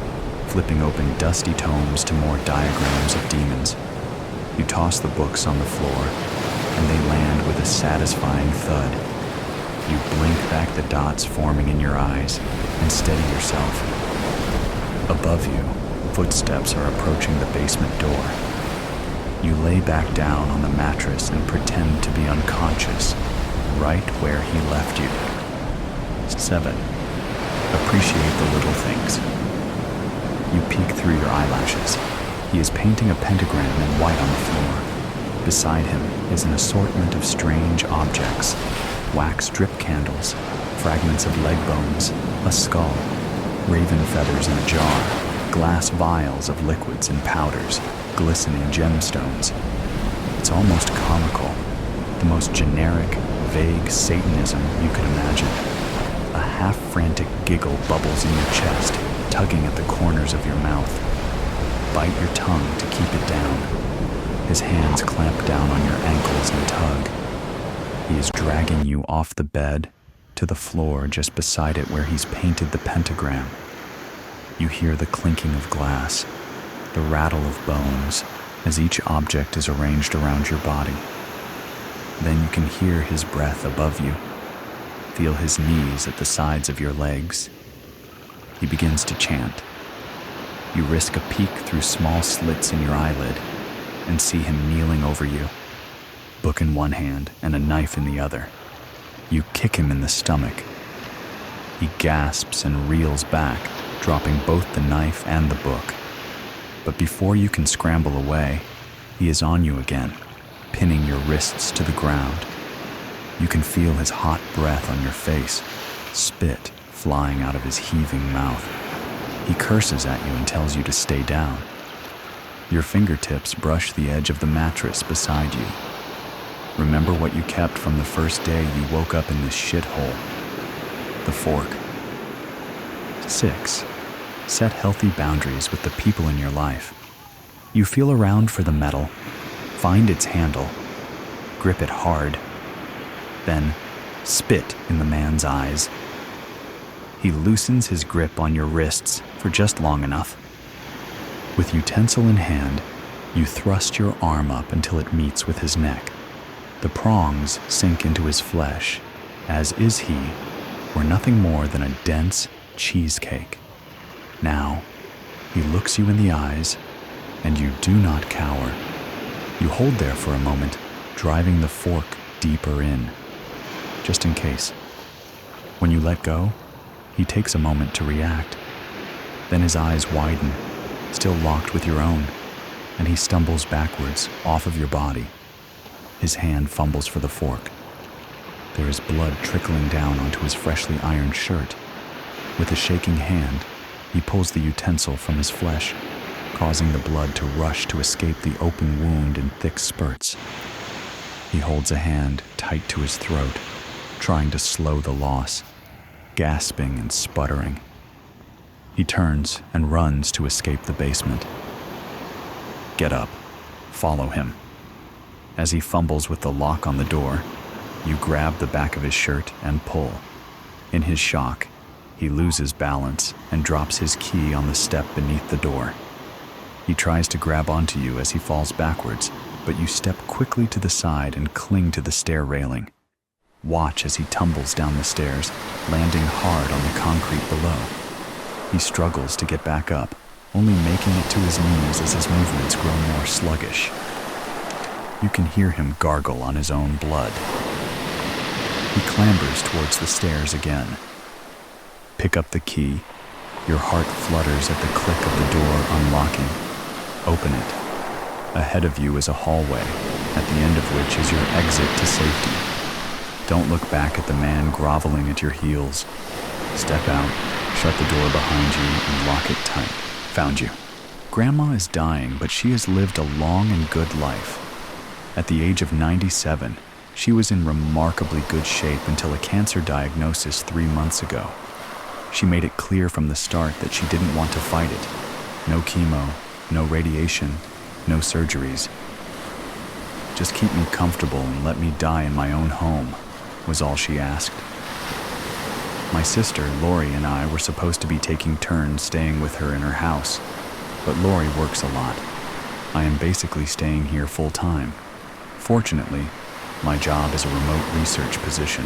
flipping open dusty tomes to more diagrams of demons. You toss the books on the floor, and they land with a satisfying thud. You blink back the dots forming in your eyes and steady yourself. Above you, footsteps are approaching the basement door. You lay back down on the mattress and pretend to be unconscious, right where he left you. 7. Appreciate the little things. You peek through your eyelashes. He is painting a pentagram in white on the floor. Beside him is an assortment of strange objects. Wax drip candles, fragments of leg bones, a skull, raven feathers in a jar, glass vials of liquids and powders, glistening gemstones. It's almost comical, the most generic, vague Satanism you could imagine. A half-frantic giggle bubbles in your chest, tugging at the corners of your mouth. Bite your tongue to keep it down. His hands clamp down on your ankles and tug. He is dragging you off the bed to the floor just beside it where he's painted the pentagram. You hear the clinking of glass, the rattle of bones, as each object is arranged around your body. Then you can hear his breath above you. feel his knees at the sides of your legs. He begins to chant. You risk a peek through small slits in your eyelid and see him kneeling over you, book in one hand and a knife in the other. You kick him in the stomach. He gasps and reels back, dropping both the knife and the book. But before you can scramble away, he is on you again, pinning your wrists to the ground. You can feel his hot breath on your face, spit flying out of his heaving mouth. He curses at you and tells you to stay down. Your fingertips brush the edge of the mattress beside you. Remember what you kept from the first day you woke up in this shithole. The fork. 6. Set healthy boundaries with the people in your life. You feel around for the metal, find its handle, grip it hard, then spit in the man's eyes. He loosens his grip on your wrists for just long enough. With utensil in hand, you thrust your arm up until it meets with his neck. The prongs sink into his flesh, as is he, were nothing more than a dense cheesecake. Now, he looks you in the eyes, and you do not cower. You hold there for a moment, driving the fork deeper in, just in case. When you let go, he takes a moment to react. Then his eyes widen, still locked with your own, and he stumbles backwards off of your body. His hand fumbles for the fork. There is blood trickling down onto his freshly ironed shirt. With a shaking hand, he pulls the utensil from his flesh, causing the blood to rush to escape the open wound in thick spurts. He holds a hand tight to his throat, trying to slow the loss, gasping and sputtering. He turns and runs to escape the basement. Get up. Follow him. As he fumbles with the lock on the door, you grab the back of his shirt and pull. In his shock, he loses balance and drops his key on the step beneath the door. He tries to grab onto you as he falls backwards, but you step quickly to the side and cling to the stair railing. Watch as he tumbles down the stairs, landing hard on the concrete below. He struggles to get back up, only making it to his knees as his movements grow more sluggish. You can hear him gargle on his own blood. He clambers towards the stairs again. Pick up the key. Your heart flutters at the click of the door unlocking. Open it. Ahead of you is a hallway, at the end of which is your exit to safety. Don't look back at the man groveling at your heels. Step out, shut the door behind you, and lock it tight. Found you. Grandma is dying, but she has lived a long and good life. At the age of 97, she was in remarkably good shape until a cancer diagnosis 3 months ago. She made it clear from the start that she didn't want to fight it. No chemo, no radiation, no surgeries. Just keep me comfortable and let me die in my own home, was all she asked. My sister, Lori, and I were supposed to be taking turns staying with her in her house, but Lori works a lot. I am basically staying here full time. Fortunately, my job is a remote research position.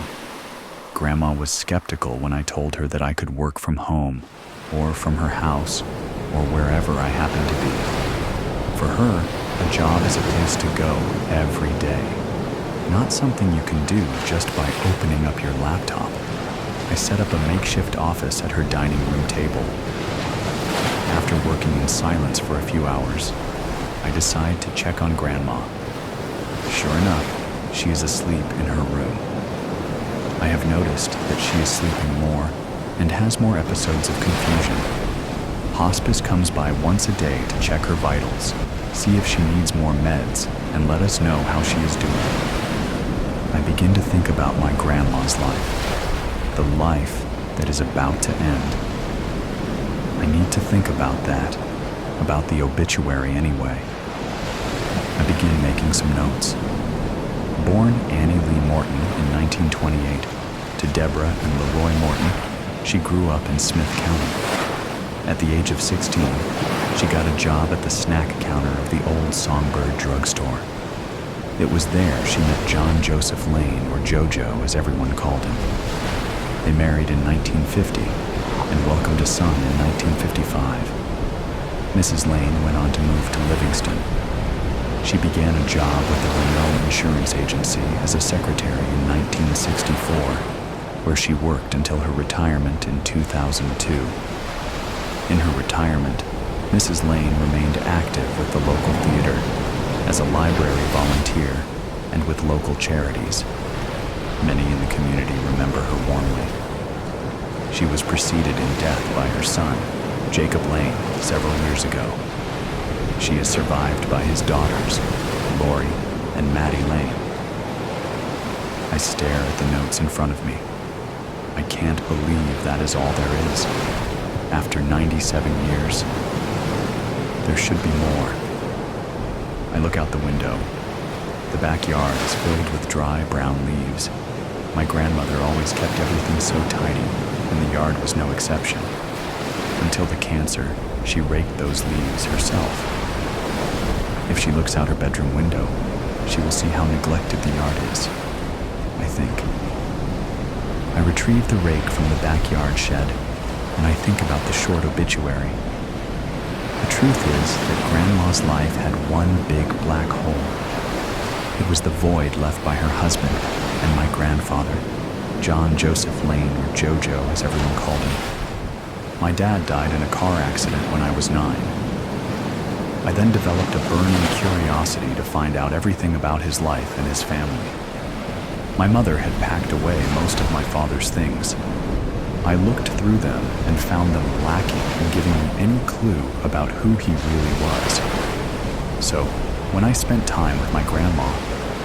Grandma was skeptical when I told her that I could work from home, or from her house, or wherever I happened to be. For her, a job is a place to go every day, not something you can do just by opening up your laptop. I set up a makeshift office at her dining room table. After working in silence for a few hours, I decide to check on Grandma. Sure enough, she is asleep in her room. I have noticed that she is sleeping more and has more episodes of confusion. Hospice comes by once a day to check her vitals, see if she needs more meds, and let us know how she is doing. I begin to think about my grandma's life, the life that is about to end. I need to think about that, about the obituary anyway. I begin making some notes. Born Annie Lee Morton in 1928 to Deborah and Leroy Morton, she grew up in Smith County. At the age of 16, she got a job at the snack counter of the old Songbird drugstore. It was there she met John Joseph Lane, or JoJo as everyone called him. married in 1950 and welcomed a son in 1955. Mrs. Lane went on to move to Livingston. She began a job with the Renault Insurance Agency as a secretary in 1964, where she worked until her retirement in 2002. In her retirement, Mrs. Lane remained active with the local theater, as a library volunteer, and with local charities. Many in the community remember her warmly. She was preceded in death by her son, Jacob Lane, several years ago. She is survived by his daughters, Lori and Maddie Lane. I stare at the notes in front of me. I can't believe that is all there is. After 97 years, there should be more. I look out the window. The backyard is filled with dry brown leaves. My grandmother always kept everything so tidy, and the yard was no exception. Until the cancer, she raked those leaves herself. If she looks out her bedroom window, she will see how neglected the yard is, I think. I retrieve the rake from the backyard shed, and I think about the short obituary. The truth is that Grandma's life had one big black hole. It was the void left by her husband and my grandfather, John Joseph Lane, or Jojo as everyone called him. My dad died in a car accident when I was 9. I then developed a burning curiosity to find out everything about his life and his family. My mother had packed away most of my father's things. I looked through them and found them lacking in giving me any clue about who he really was. So, when I spent time with my grandma,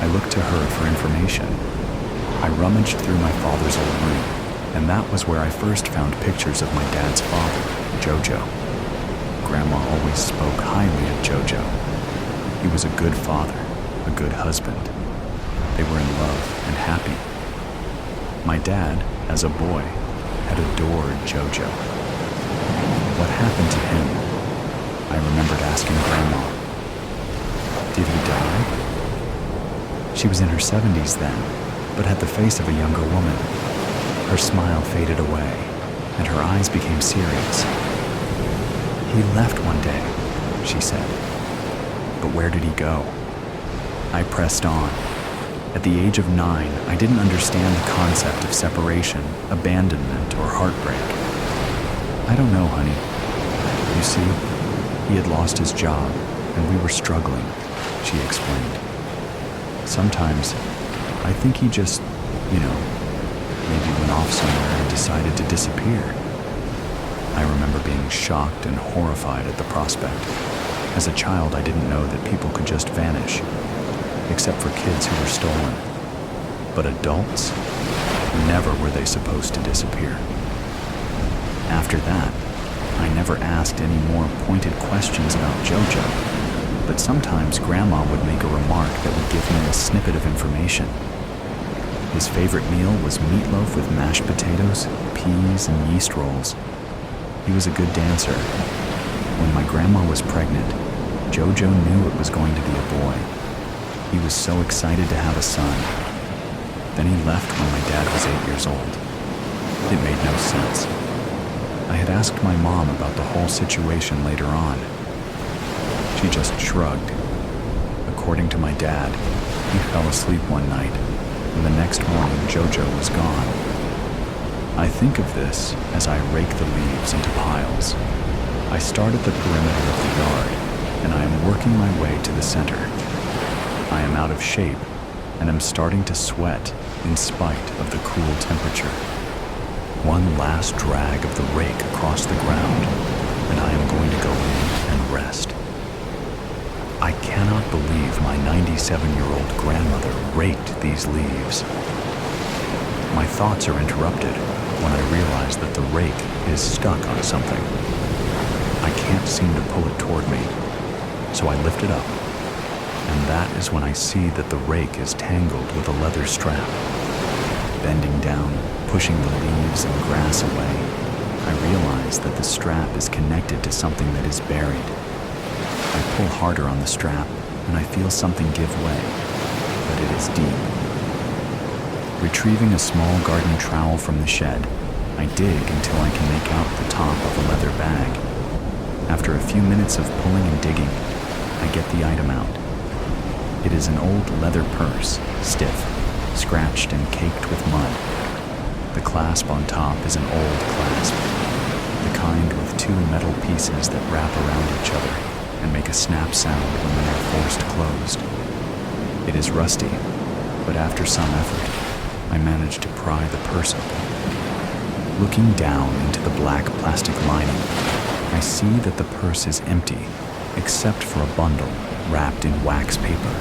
I looked to her for information. I rummaged through my father's old room, and that was where I first found pictures of my dad's father, Jojo. Grandma always spoke highly of Jojo. He was a good father, a good husband. They were in love and happy. My dad, as a boy, had adored Jojo. What happened to him? I remembered asking Grandma. Did he die? She was in her 70s then, but had the face of a younger woman. Her smile faded away, and her eyes became serious. He left one day, she said. But where did he go? I pressed on. At the age of 9, I didn't understand the concept of separation, abandonment, or heartbreak. I don't know, honey. You see, he had lost his job, and we were struggling, she explained. Sometimes, I think he just, maybe went off somewhere and decided to disappear. I remember being shocked and horrified at the prospect. As a child, I didn't know that people could just vanish, except for kids who were stolen. But adults, never were they supposed to disappear. After that, I never asked any more pointed questions about Jojo, but sometimes Grandma would make a remark that would give me a snippet of information. His favorite meal was meatloaf with mashed potatoes, peas, and yeast rolls. He was a good dancer. When my grandma was pregnant, Jojo knew it was going to be a boy. He was so excited to have a son. Then he left when my dad was 8 years old. It made no sense. I had asked my mom about the whole situation later on. She just shrugged. According to my dad, he fell asleep one night, and the next morning Jojo was gone. I think of this as I rake the leaves into piles. I start at the perimeter of the yard, and I am working my way to the center. I am out of shape, and am starting to sweat in spite of the cool temperature. One last drag of the rake across the ground, and I am going to go in and rest. I cannot believe my 97-year-old grandmother raked these leaves. My thoughts are interrupted when I realize that the rake is stuck on something. I can't seem to pull it toward me, so I lift it up, and that is when I see that the rake is tangled with a leather strap. Bending down, pushing the leaves and grass away, I realize that the strap is connected to something that is buried. I pull harder on the strap, and I feel something give way, but it is deep. Retrieving a small garden trowel from the shed, I dig until I can make out the top of a leather bag. After a few minutes of pulling and digging, I get the item out. It is an old leather purse, stiff, scratched and caked with mud. The clasp on top is an old clasp, the kind with two metal pieces that wrap around each other and make a snap sound when they are forced closed. It is rusty, but after some effort, I manage to pry the purse open. Looking down into the black plastic lining, I see that the purse is empty, except for a bundle wrapped in wax paper.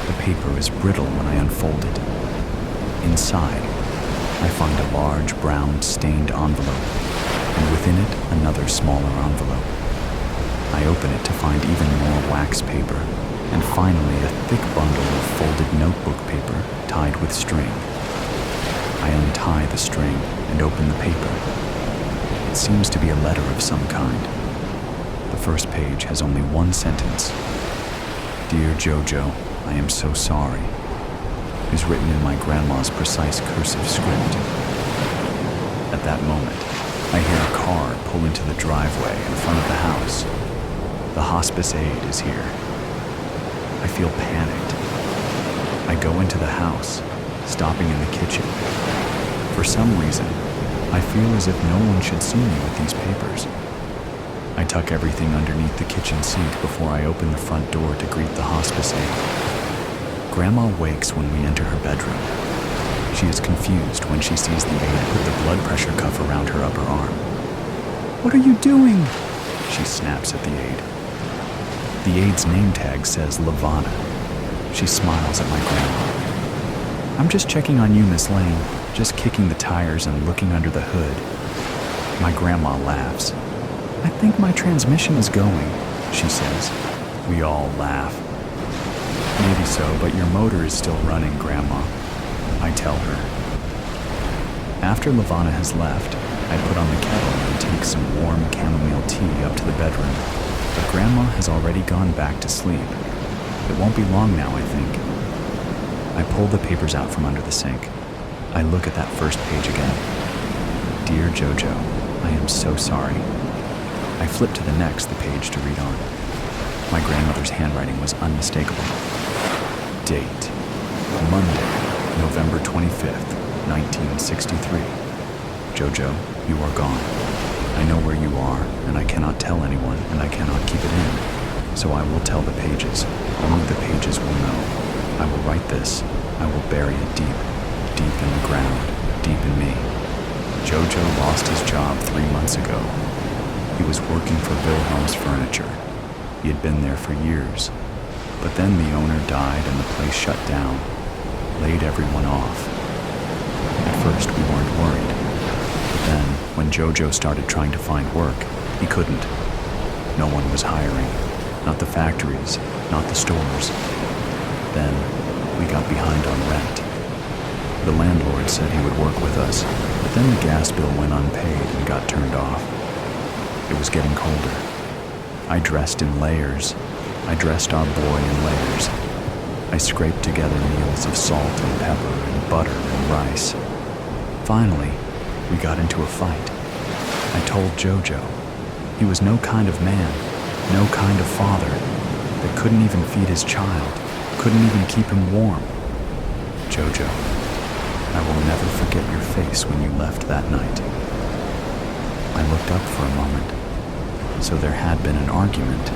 The paper is brittle when I unfold it. Inside, I find a large brown stained envelope, and within it another smaller envelope. I open it to find even more wax paper, and finally a thick bundle of folded notebook paper tied with string. I untie the string and open the paper. It seems to be a letter of some kind. The first page has only one sentence. "Dear Jojo, I am so sorry," is written in my grandma's precise cursive script. At that moment, I hear a car pull into the driveway in front of the house. The hospice aide is here. I feel panicked. I go into the house, stopping in the kitchen. For some reason, I feel as if no one should see me with these papers. I tuck everything underneath the kitchen sink before I open the front door to greet the hospice aide. Grandma wakes when we enter her bedroom. She is confused when she sees the aide put the blood pressure cuff around her upper arm. "What are you doing?" she snaps at the aide. The aide's name tag says Lavana. She smiles at my grandma. "I'm just checking on you, Miss Lane. Just kicking the tires and looking under the hood." My grandma laughs. "I think my transmission is going," she says. We all laugh. "Maybe so, but your motor is still running, Grandma," I tell her. After Lavana has left, I put on the kettle and take some warm chamomile tea up to the bedroom. But Grandma has already gone back to sleep. It won't be long now, I think. I pull the papers out from under the sink. I look at that first page again. "Dear Jojo, I am so sorry." I flip to the next page to read on. My grandmother's handwriting was unmistakable. Date: Monday, November 25th, 1963. Jojo, you are gone. I know where you are, and I cannot tell anyone, and I cannot keep it in. So I will tell the pages. Only the pages will know. I will write this. I will bury it deep, deep in the ground, deep in me. Jojo lost his job 3 months ago. He was working for Wilhelm's Furniture. He had been there for years. But then the owner died and the place shut down, laid everyone off. At first we weren't worried. But then, when Jojo started trying to find work, he couldn't. No one was hiring. Not the factories, not the stores. Then, we got behind on rent. The landlord said he would work with us, but then the gas bill went unpaid and got turned off. It was getting colder. I dressed in layers. I dressed our boy in layers. I scraped together meals of salt and pepper and butter and rice. Finally, we got into a fight. I told Jojo. He was no kind of man, no kind of father, that couldn't even feed his child, couldn't even keep him warm. Jojo, I will never forget your face when you left that night. I looked up for a moment. So there had been an argument,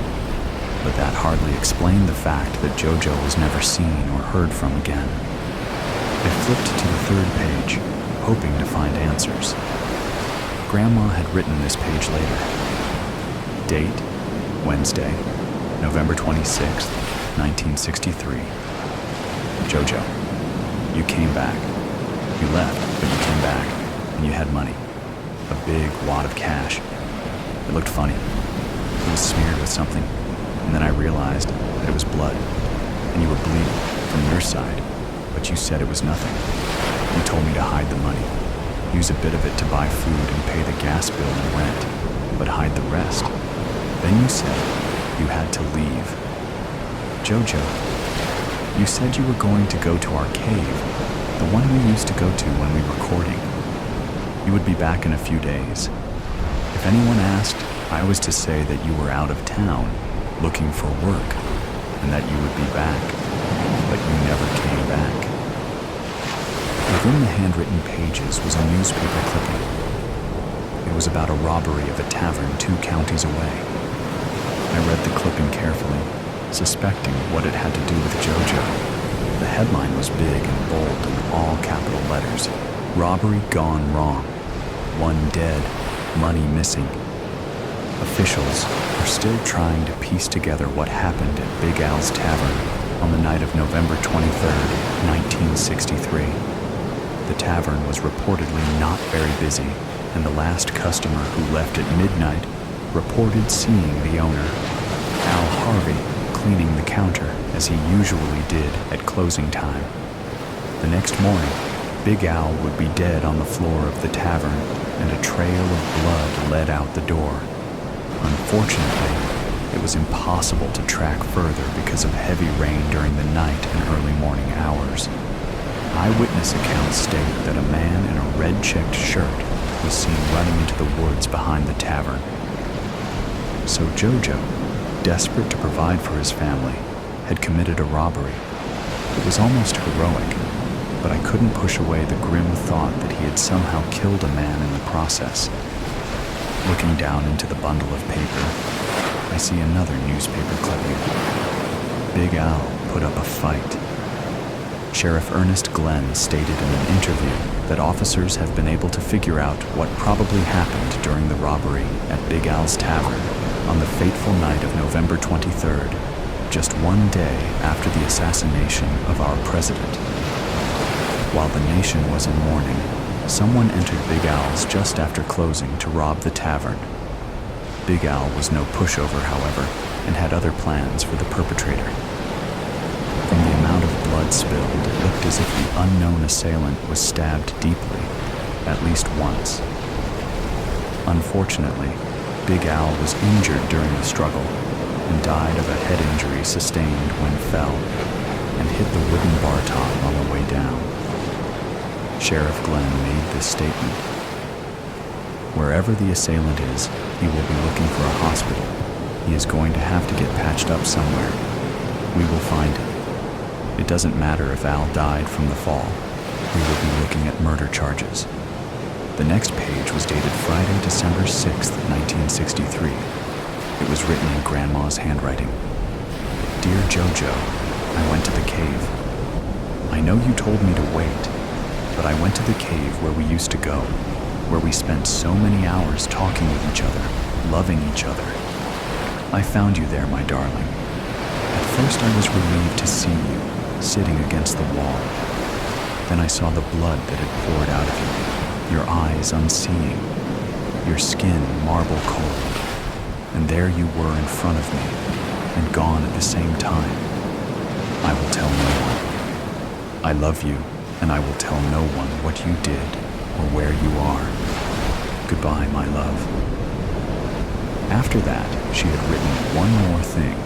but that hardly explained the fact that Jojo was never seen or heard from again. I flipped to the third page, hoping to find answers. Grandma had written this page later. Date: Wednesday, November 26th, 1963. Jojo, you came back. You left, but you came back, and you had money. A big wad of cash. It looked funny. It was smeared with something, and then I realized that it was blood, and you were bleeding from your side, but you said it was nothing. You told me to hide the money, use a bit of it to buy food and pay the gas bill and rent, but hide the rest. Then you said you had to leave. Jojo, you said you were going to go to our cave, The one we used to go to when we were courting. You would be back in a few days. If anyone asked, I was to say that you were out of town, looking for work, and that you would be back, but you never came back. Within the handwritten pages was a newspaper clipping. It was about a robbery of a tavern 2 counties away. I read the clipping carefully, suspecting what it had to do with Jojo. The headline was big and bold in all capital letters. Robbery gone wrong. 1 dead, money missing. Officials are still trying to piece together what happened at Big Al's Tavern on the night of November 23rd, 1963. The tavern was reportedly not very busy, and the last customer who left at midnight reported seeing the owner, Al Harvey, cleaning the counter as he usually did at closing time. The next morning, Big Al would be dead on the floor of the tavern, and a trail of blood led out the door. Unfortunately, it was impossible to track further because of heavy rain during the night and early morning hours. Eyewitness accounts state that a man in a red-checked shirt was seen running into the woods behind the tavern. So Jojo, desperate to provide for his family, had committed a robbery. It was almost heroic, but I couldn't push away the grim thought that he had somehow killed a man in the process. Looking down into the bundle of paper, I see another newspaper clipping. Big Al put up a fight. Sheriff Ernest Glenn stated in an interview that officers have been able to figure out what probably happened during the robbery at Big Al's Tavern on the fateful night of November 23rd, just 1 day after the assassination of our president. While the nation was in mourning, someone entered Big Al's just after closing to rob the tavern. Big Al was no pushover, however, and had other plans for the perpetrator. From the amount of blood spilled, it looked as if the unknown assailant was stabbed deeply, at least once. Unfortunately, Big Al was injured during the struggle and died of a head injury sustained when fell and hit the wooden bar top on the way down. Sheriff Glenn made this statement. Wherever the assailant is, he will be looking for a hospital. He is going to have to get patched up somewhere. We will find him. It doesn't matter if Al died from the fall. We will be looking at murder charges. The next page was dated Friday, December 6th, 1963. It was written in Grandma's handwriting. Dear Jojo, I went to the cave. I know you told me to wait, but I went to the cave where we used to go, where we spent so many hours talking with each other, loving each other. I found you there, my darling. At first I was relieved to see you, sitting against the wall. Then I saw the blood that had poured out of you, your eyes unseeing, your skin marble cold. And there you were in front of me, and gone at the same time. I will tell no one. I love you, and I will tell no one what you did or where you are. Goodbye, my love. After that, she had written one more thing.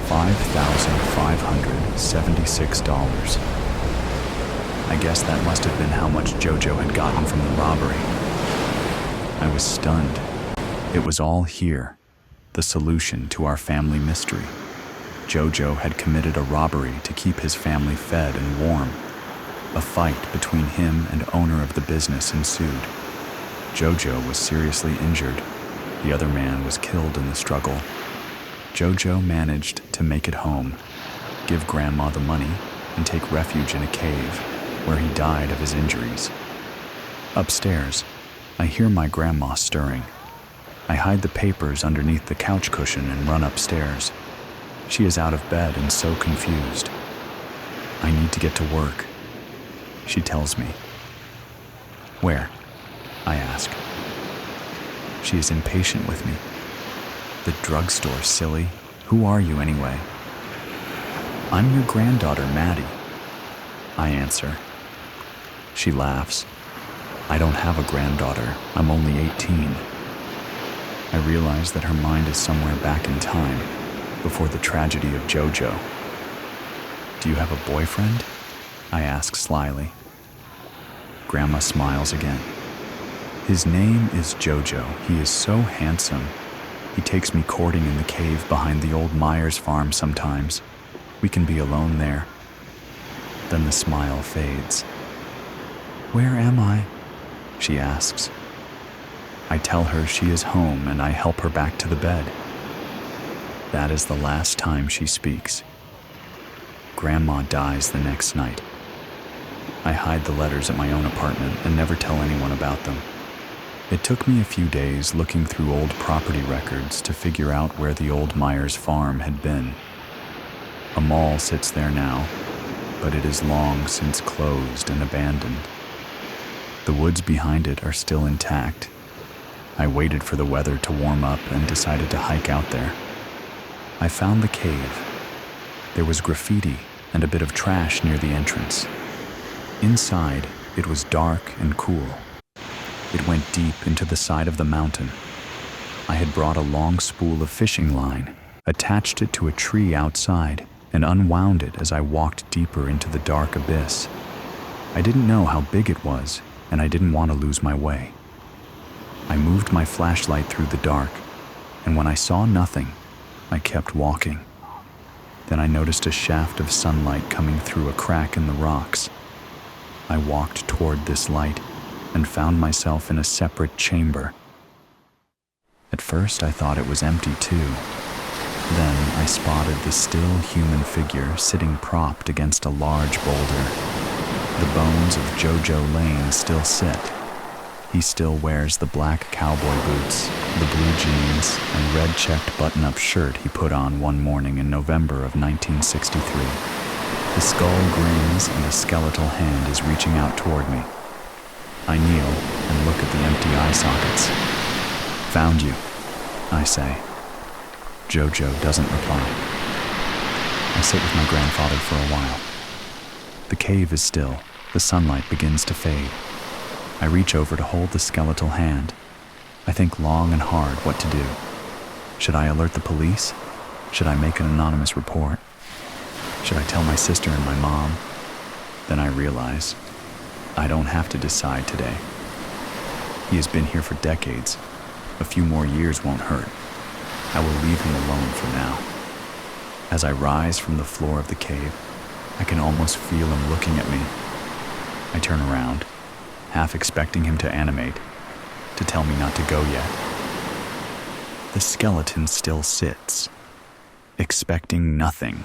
$5,576. I guess that must have been how much Jojo had gotten from the robbery. I was stunned. It was all here, the solution to our family mystery. Jojo had committed a robbery to keep his family fed and warm. A fight between him and owner of the business ensued. Jojo was seriously injured. The other man was killed in the struggle. Jojo managed to make it home, give Grandma the money, and take refuge in a cave, where he died of his injuries. Upstairs, I hear my grandma stirring. I hide the papers underneath the couch cushion and run upstairs. She is out of bed and so confused. I need to get to work, she tells me. Where? I ask. She is impatient with me. The drugstore, silly. Who are you anyway? I'm your granddaughter, Maddie, I answer. She laughs. I don't have a granddaughter. I'm only 18. I realize that her mind is somewhere back in time, before the tragedy of Jojo. Do you have a boyfriend? I ask slyly. Grandma smiles again. His name is Jojo. He is so handsome. He takes me courting in the cave behind the old Myers farm sometimes. We can be alone there. Then the smile fades. Where am I? She asks. I tell her she is home and I help her back to the bed. That is the last time she speaks. Grandma dies the next night. I hide the letters at my own apartment and never tell anyone about them. It took me a few days looking through old property records to figure out where the old Myers farm had been. A mall sits there now, but it is long since closed and abandoned. The woods behind it are still intact. I waited for the weather to warm up and decided to hike out there. I found the cave. There was graffiti and a bit of trash near the entrance. Inside, it was dark and cool. It went deep into the side of the mountain. I had brought a long spool of fishing line, attached it to a tree outside, and unwound it as I walked deeper into the dark abyss. I didn't know how big it was, and I didn't want to lose my way. I moved my flashlight through the dark, and when I saw nothing, I kept walking. Then I noticed a shaft of sunlight coming through a crack in the rocks. I walked toward this light and found myself in a separate chamber. At first, I thought it was empty too. Then I spotted the still human figure sitting propped against a large boulder. The bones of Jojo Lane still sit. He still wears the black cowboy boots, the blue jeans, and red checked button-up shirt he put on one morning in November of 1963. The skull grins and a skeletal hand is reaching out toward me. I kneel and look at the empty eye sockets. Found you, I say. Jojo doesn't reply. I sit with my grandfather for a while. The cave is still. The sunlight begins to fade. I reach over to hold the skeletal hand. I think long and hard what to do. Should I alert the police? Should I make an anonymous report? Should I tell my sister and my mom? Then I realize I don't have to decide today. He has been here for decades. A few more years won't hurt. I will leave him alone for now. As I rise from the floor of the cave, I can almost feel him looking at me. I turn around, half expecting him to animate, to tell me not to go yet. The skeleton still sits, expecting nothing,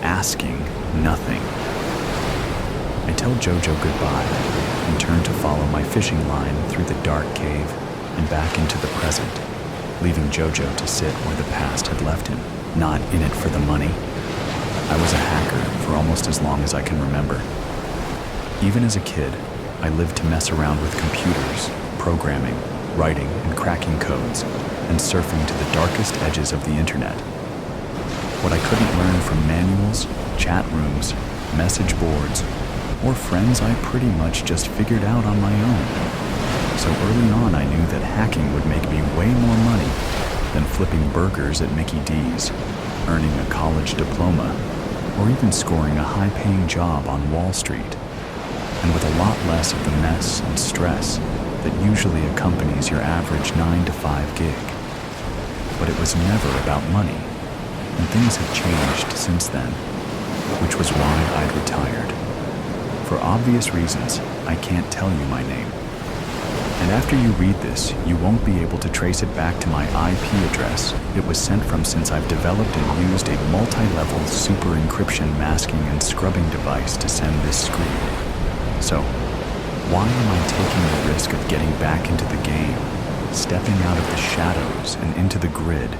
asking nothing. I tell Jojo goodbye and turn to follow my fishing line through the dark cave and back into the present, leaving Jojo to sit where the past had left him, not in it for the money. I was a hacker for almost as long as I can remember. Even as a kid, I lived to mess around with computers, programming, writing, and cracking codes, and surfing to the darkest edges of the internet. What I couldn't learn from manuals, chat rooms, message boards, or friends I pretty much just figured out on my own. So early on I knew that hacking would make me way more money than flipping burgers at Mickey D's, earning a college diploma, or even scoring a high-paying job on Wall Street, and with a lot less of the mess and stress that usually accompanies your average 9-to-5 gig. But it was never about money, and things have changed since then, which was why I'd retired. For obvious reasons, I can't tell you my name. And after you read this, you won't be able to trace it back to my IP address it was sent from, since I've developed and used a multi-level super encryption masking and scrubbing device to send this screen. So, why am I taking the risk of getting back into the game, stepping out of the shadows and into the grid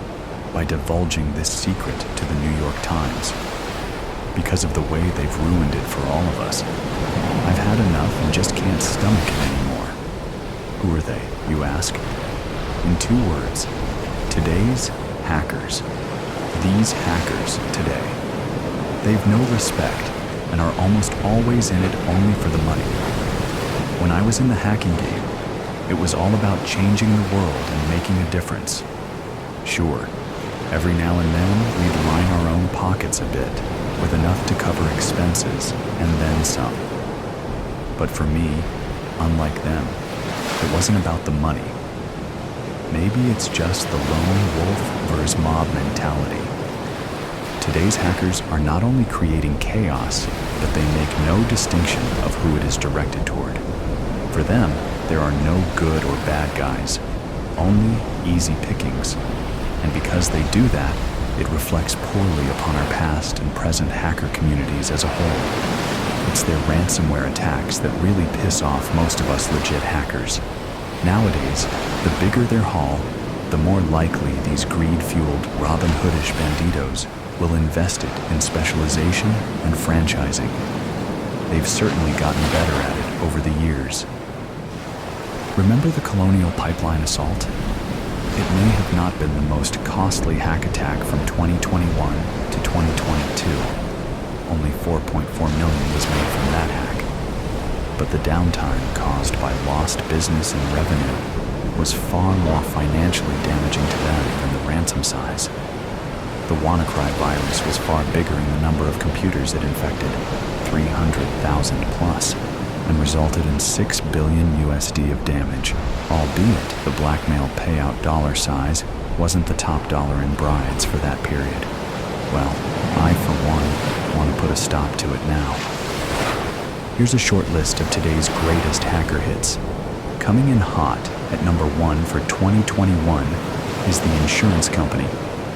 by divulging this secret to the New York Times? Because of the way they've ruined it for all of us. I've had enough and just can't stomach it anymore. Who are they, you ask? In 2 words, today's hackers. These hackers today. They've no respect and are almost always in it only for the money. When I was in the hacking game, it was all about changing the world and making a difference. Sure, every now and then we'd line our own pockets a bit, with enough to cover expenses and then some. But for me, unlike them, it wasn't about the money. Maybe it's just the lone wolf versus mob mentality. Today's hackers are not only creating chaos, but they make no distinction of who it is directed toward. For them, there are no good or bad guys, only easy pickings. And because they do that, it reflects poorly upon our past and present hacker communities as a whole. It's their ransomware attacks that really piss off most of us legit hackers. Nowadays, the bigger their haul, the more likely these greed-fueled Robin Hoodish banditos will invest it in specialization and franchising. They've certainly gotten better at it over the years. Remember the Colonial Pipeline assault? It may have not been the most costly hack attack from 2021 to 2022. Only $4.4 million was made from that hack. But the downtime caused by lost business and revenue was far more financially damaging to them than the ransom size. The WannaCry virus was far bigger in the number of computers it infected, 300,000 plus, and resulted in $6 billion USD of damage, albeit the blackmail payout dollar size wasn't the top dollar in brides for that period. Well, I, for one, want to put a stop to it now. Here's a short list of today's greatest hacker hits. Coming in hot at number 1 for 2021 is the insurance company,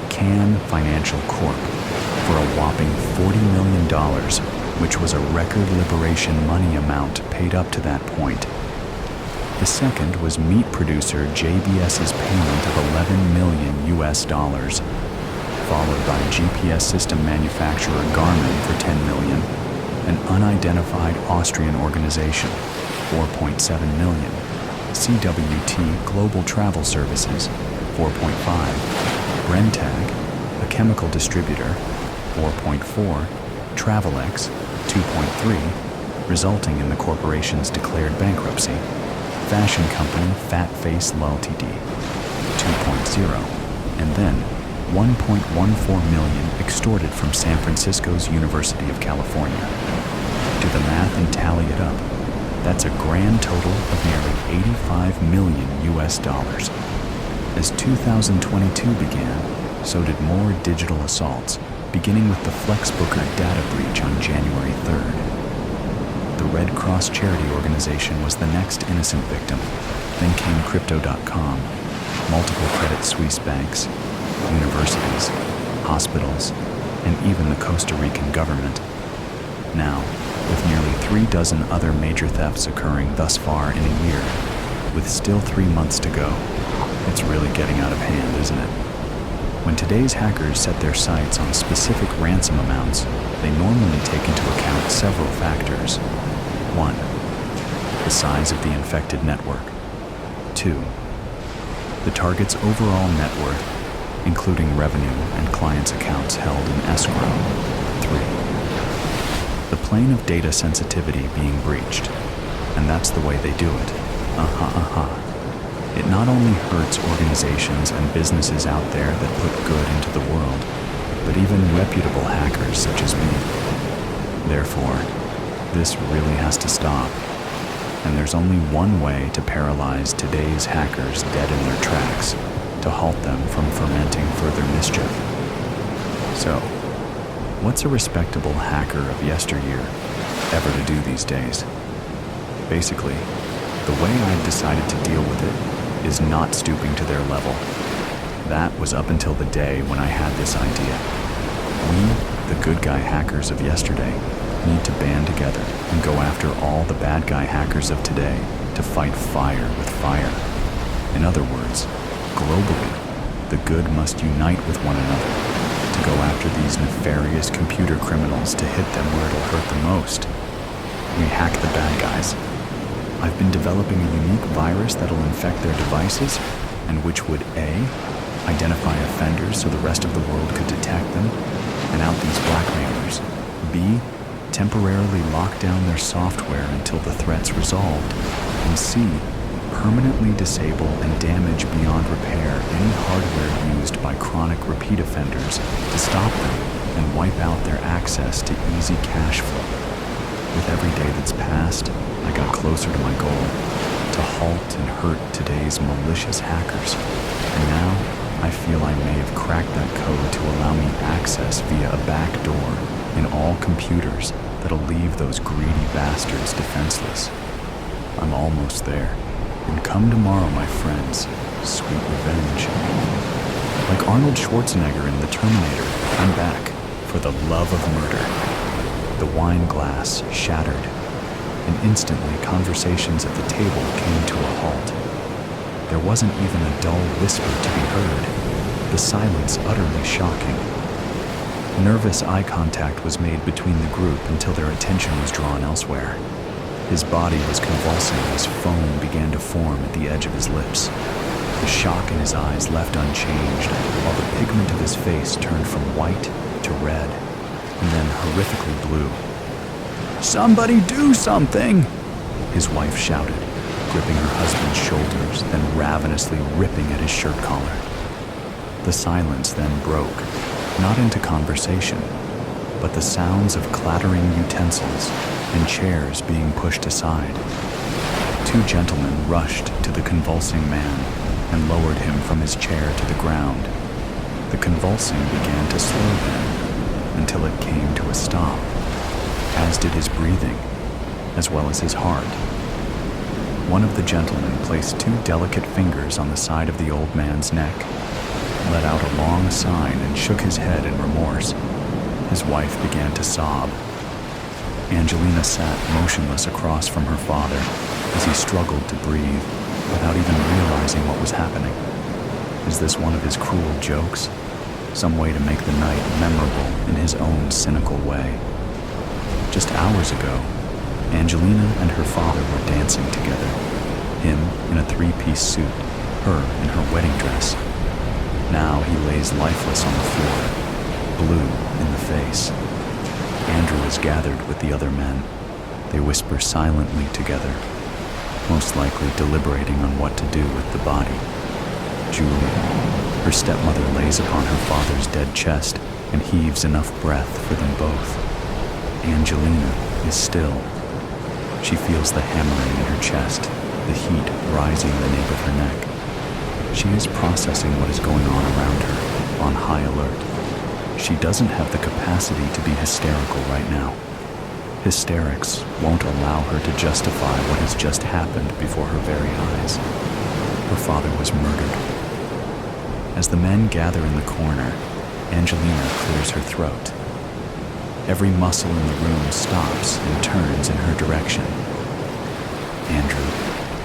Can Financial Corp, for a whopping $40 million, which was a record liberation money amount paid up to that point. The second was meat producer JBS's payment of $11 million US, followed by GPS system manufacturer Garmin for $10 million, an unidentified Austrian organization, $4.7 million, CWT Global Travel Services, $4.5, Brenntag, a chemical distributor, $4.4, Travelex, $2.3, resulting in the corporation's declared bankruptcy. Fashion company Fat Face Ltd, $2.0, and then $1.14 million extorted from San Francisco's University of California. Do the math and tally it up. That's a grand total of nearly $85 million US. As 2022 began, so did more digital assaults, beginning with the FlexBooker data breach on January 3rd. The Red Cross charity organization was the next innocent victim. Then came Crypto.com, multiple Credit Suisse banks, universities, hospitals, and even the Costa Rican government. Now, with nearly 36 other major thefts occurring thus far in a year, with still 3 months to go, it's really getting out of hand, isn't it? When today's hackers set their sights on specific ransom amounts, they normally take into account several factors. 1. The size of the infected network. 2. The target's overall net worth, including revenue and clients' accounts held in escrow. 3. The plane of data sensitivity being breached, and that's the way they do it. It not only hurts organizations and businesses out there that put good into the world, but even reputable hackers such as me. Therefore, this really has to stop. And there's only one way to paralyze today's hackers dead in their tracks, to halt them from fermenting further mischief. So, what's a respectable hacker of yesteryear ever to do these days? Basically, the way I've decided to deal with it is not stooping to their level. That was up until the day when I had this idea. We, the good guy hackers of yesterday, need to band together and go after all the bad guy hackers of today to fight fire with fire. In other words, globally, the good must unite with one another to go after these nefarious computer criminals to hit them where it'll hurt the most. We hack the bad guys. I've been developing a unique virus that'll infect their devices and which would A, identify offenders so the rest of the world could detect them and out these blackmailers, B, temporarily lock down their software until the threat's resolved, and C, permanently disable and damage beyond repair any hardware used by chronic repeat offenders to stop them and wipe out their access to easy cash flow. With every day that's passed, I got closer to my goal, to halt and hurt today's malicious hackers. And now, I feel I may have cracked that code to allow me access via a back door in all computers that'll leave those greedy bastards defenseless. I'm almost there. And come tomorrow, my friends, sweet revenge. Like Arnold Schwarzenegger in The Terminator, I'm back for the love of murder. The wine glass shattered, and instantly conversations at the table came to a halt. There wasn't even a dull whisper to be heard, the silence utterly shocking. Nervous eye contact was made between the group until their attention was drawn elsewhere. His body was convulsing as foam began to form at the edge of his lips. The shock in his eyes left unchanged, while the pigment of his face turned from white to red, and then horrifically blue. "Somebody do something!" his wife shouted, gripping her husband's shoulders, then ravenously ripping at his shirt collar. The silence then broke, not into conversation, but the sounds of clattering utensils and chairs being pushed aside. Two gentlemen rushed to the convulsing man and lowered him from his chair to the ground. The convulsing began to slow then, until it came to a stop, as did his breathing, as well as his heart. One of the gentlemen placed two delicate fingers on the side of the old man's neck, let out a long sigh and shook his head in remorse. His wife began to sob. Angelina sat motionless across from her father as he struggled to breathe without even realizing what was happening. Is this one of his cruel jokes? Some way to make the night memorable in his own cynical way? Just hours ago, Angelina and her father were dancing together, him in a three-piece suit, her in her wedding dress. Now he lays lifeless on the floor, blue in the face. Andrew is gathered with the other men. They whisper silently together, most likely deliberating on what to do with the body. Julia, her stepmother, lays upon her father's dead chest and heaves enough breath for them both. Angelina is still. She feels the hammering in her chest, the heat rising the nape of her neck. She is processing what is going on around her, on high alert. She doesn't have the capacity to be hysterical right now. Hysterics won't allow her to justify what has just happened before her very eyes. Her father was murdered. As the men gather in the corner, Angelina clears her throat. Every muscle in the room stops and turns in her direction. Andrew,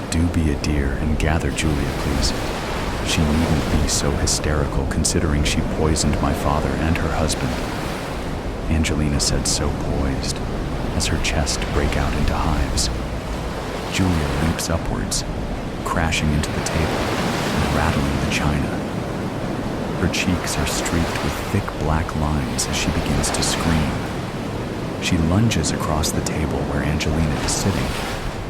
do be a dear and gather Julia, please. She needn't be so hysterical considering she poisoned my father and her husband. Angelina said, so poised, as her chest break out into hives. Julia leaps upwards, crashing into the table and rattling the china. Her cheeks are streaked with thick black lines as she begins to scream. She lunges across the table where Angelina is sitting,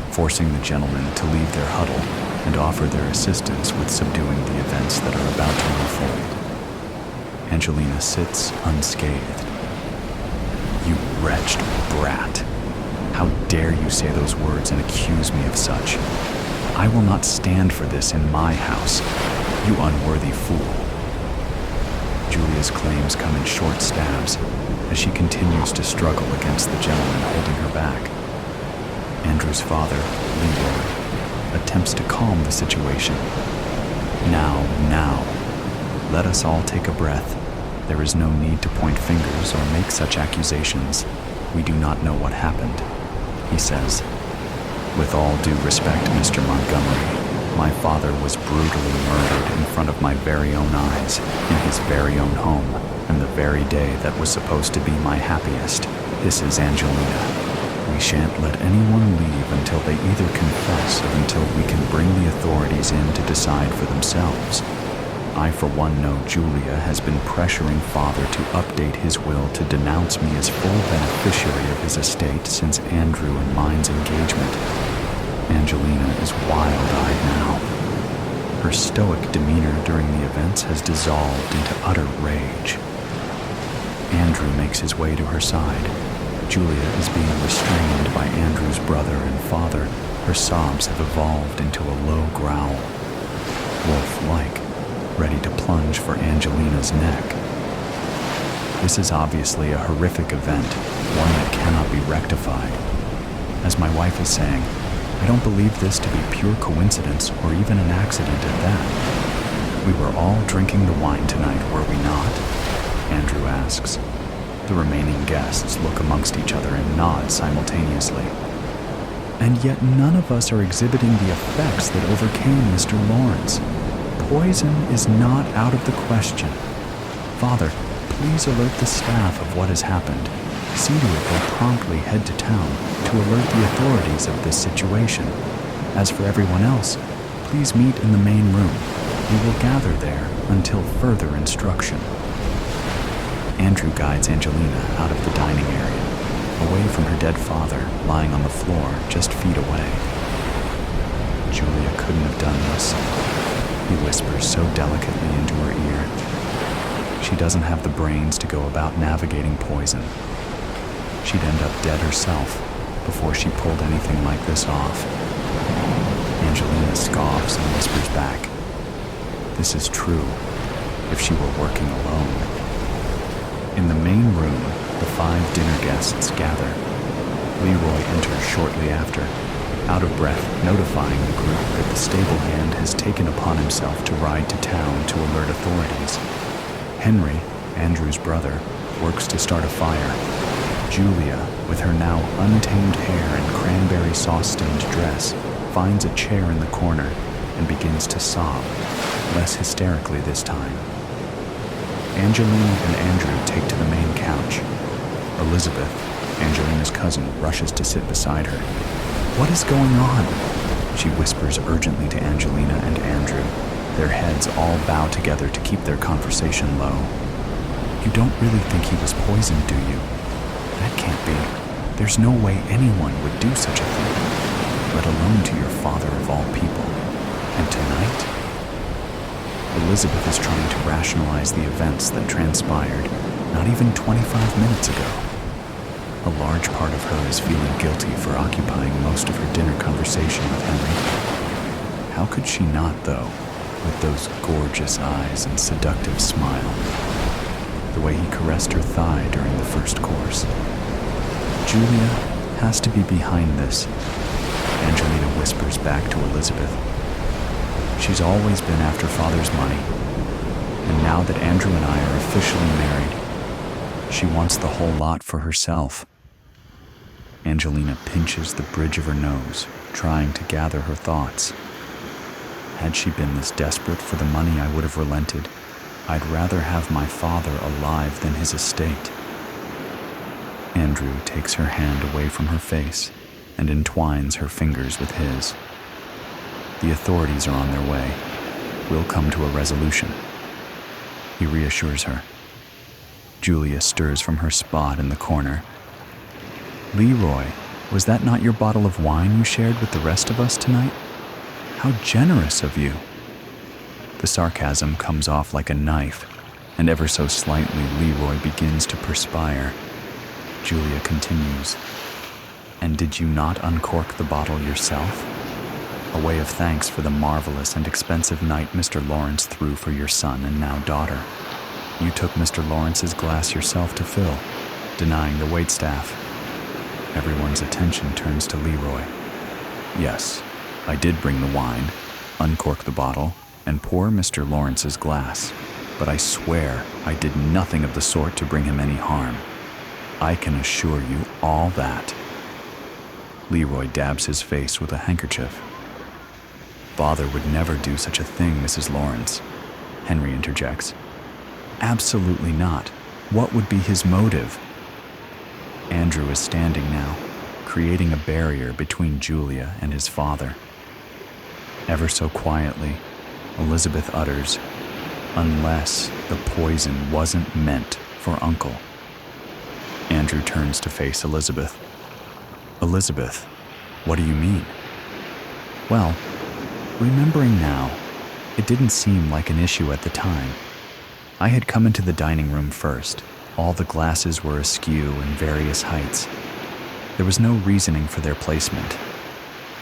forcing the gentlemen to leave their huddle and offer their assistance with subduing the events that are about to unfold. Angelina sits unscathed. You wretched brat! How dare you say those words and accuse me of such? I will not stand for this in my house, you unworthy fool. Julia's claims come in short stabs as she continues to struggle against the gentleman holding her back. Andrew's father, Leroy, attempts to calm the situation. Now, let us all take a breath. There is no need to point fingers or make such accusations. We do not know what happened, he says. With all due respect, Mr. Montgomery, my father was brutally murdered in front of my very own eyes, in his very own home, and the very day that was supposed to be my happiest. This is Angelina. We shan't let anyone leave until they either confess or until we can bring the authorities in to decide for themselves. I, for one, know Julia has been pressuring father to update his will to denounce me as full beneficiary of his estate since Andrew and mine's engagement. Angelina is wild-eyed now. Her stoic demeanor during the events has dissolved into utter rage. Andrew makes his way to her side. Julia is being restrained by Andrew's brother and father. Her sobs have evolved into a low growl, wolf-like, ready to plunge for Angelina's neck. This is obviously a horrific event, one that cannot be rectified. As my wife is saying, I don't believe this to be pure coincidence or even an accident at that. We were all drinking the wine tonight, were we not? Andrew asks. The remaining guests look amongst each other and nod simultaneously. And yet none of us are exhibiting the effects that overcame Mr. Lawrence. Poison is not out of the question. Father, please alert the staff of what has happened. See to it they promptly head to town to alert the authorities of this situation. As for everyone else, please meet in the main room. We will gather there until further instruction. Andrew guides Angelina out of the dining area, away from her dead father lying on the floor just feet away. Julia couldn't have done this, he whispers so delicately into her ear. She doesn't have the brains to go about navigating poison. She'd end up dead herself before she pulled anything like this off. Angelina scoffs and whispers back, this is true, if she were working alone. In the main room, the 5 dinner guests gather. Leroy enters shortly after, out of breath, notifying the group that the stable hand has taken upon himself to ride to town to alert authorities. Henry, Andrew's brother, works to start a fire. Julia, with her now untamed hair and cranberry sauce-stained dress, finds a chair in the corner and begins to sob, less hysterically this time. Angelina and Andrew take to the main couch. Elizabeth, Angelina's cousin, rushes to sit beside her. What is going on? She whispers urgently to Angelina and Andrew. Their heads all bow together to keep their conversation low. You don't really think he was poisoned, do you? That can't be. There's no way anyone would do such a thing, let alone to your father of all people. And tonight? Elizabeth is trying to rationalize the events that transpired not even 25 minutes ago. A large part of her is feeling guilty for occupying most of her dinner conversation with Henry. How could she not, though, with those gorgeous eyes and seductive smile? The way he caressed her thigh during the first course. Julia has to be behind this, Angelina whispers back to Elizabeth. She's always been after Father's money, and now that Andrew and I are officially married, she wants the whole lot for herself. Angelina pinches the bridge of her nose, trying to gather her thoughts. Had she been this desperate for the money, I would have relented. I'd rather have my father alive than his estate. Andrew takes her hand away from her face and entwines her fingers with his. The authorities are on their way. We'll come to a resolution. He reassures her. Julia stirs from her spot in the corner. Leroy, was that not your bottle of wine you shared with the rest of us tonight? How generous of you. The sarcasm comes off like a knife, and ever so slightly Leroy begins to perspire. Julia continues. And did you not uncork the bottle yourself? A way of thanks for the marvelous and expensive night Mr. Lawrence threw for your son and now daughter. You took Mr. Lawrence's glass yourself to fill, denying the waitstaff. Everyone's attention turns to Leroy. Yes, I did bring the wine, uncork the bottle, and pour Mr. Lawrence's glass, but I swear I did nothing of the sort to bring him any harm. I can assure you all that. Leroy dabs his face with a handkerchief. Father would never do such a thing, Mrs. Lawrence, Henry interjects. Absolutely not. What would be his motive? Andrew is standing now, creating a barrier between Julia and his father. Ever so quietly, Elizabeth utters, unless the poison wasn't meant for Uncle. Andrew turns to face Elizabeth. Elizabeth, what do you mean? Well, remembering now, it didn't seem like an issue at the time. I had come into the dining room first, All the glasses were askew in various heights. There was no reasoning for their placement.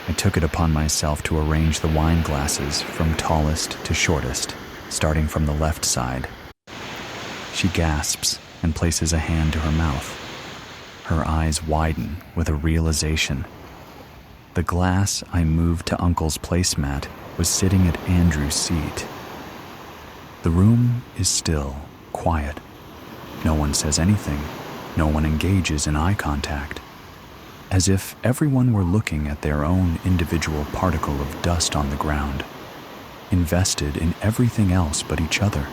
I took it upon myself to arrange the wine glasses from tallest to shortest, starting from the left side. She gasps and places a hand to her mouth. Her eyes widen with a realization. The glass I moved to Uncle's placemat was sitting at Andrew's seat. The room is still, quiet. No one says anything. No one engages in eye contact. As if everyone were looking at their own individual particle of dust on the ground, invested in everything else but each other.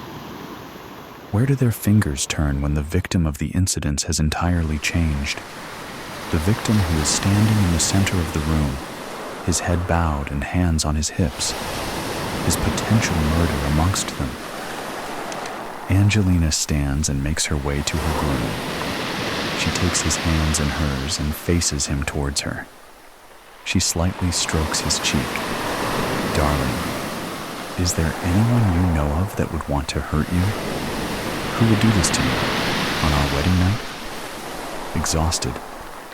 Where do their fingers turn when the victim of the incidents has entirely changed? The victim who is standing in the center of the room, his head bowed and hands on his hips, his potential murder amongst them. Angelina stands and makes her way to her groom. She takes his hands in hers and faces him towards her. She slightly strokes his cheek. Darling, is there anyone you know of that would want to hurt you? Who would do this to you on our wedding night? Exhausted,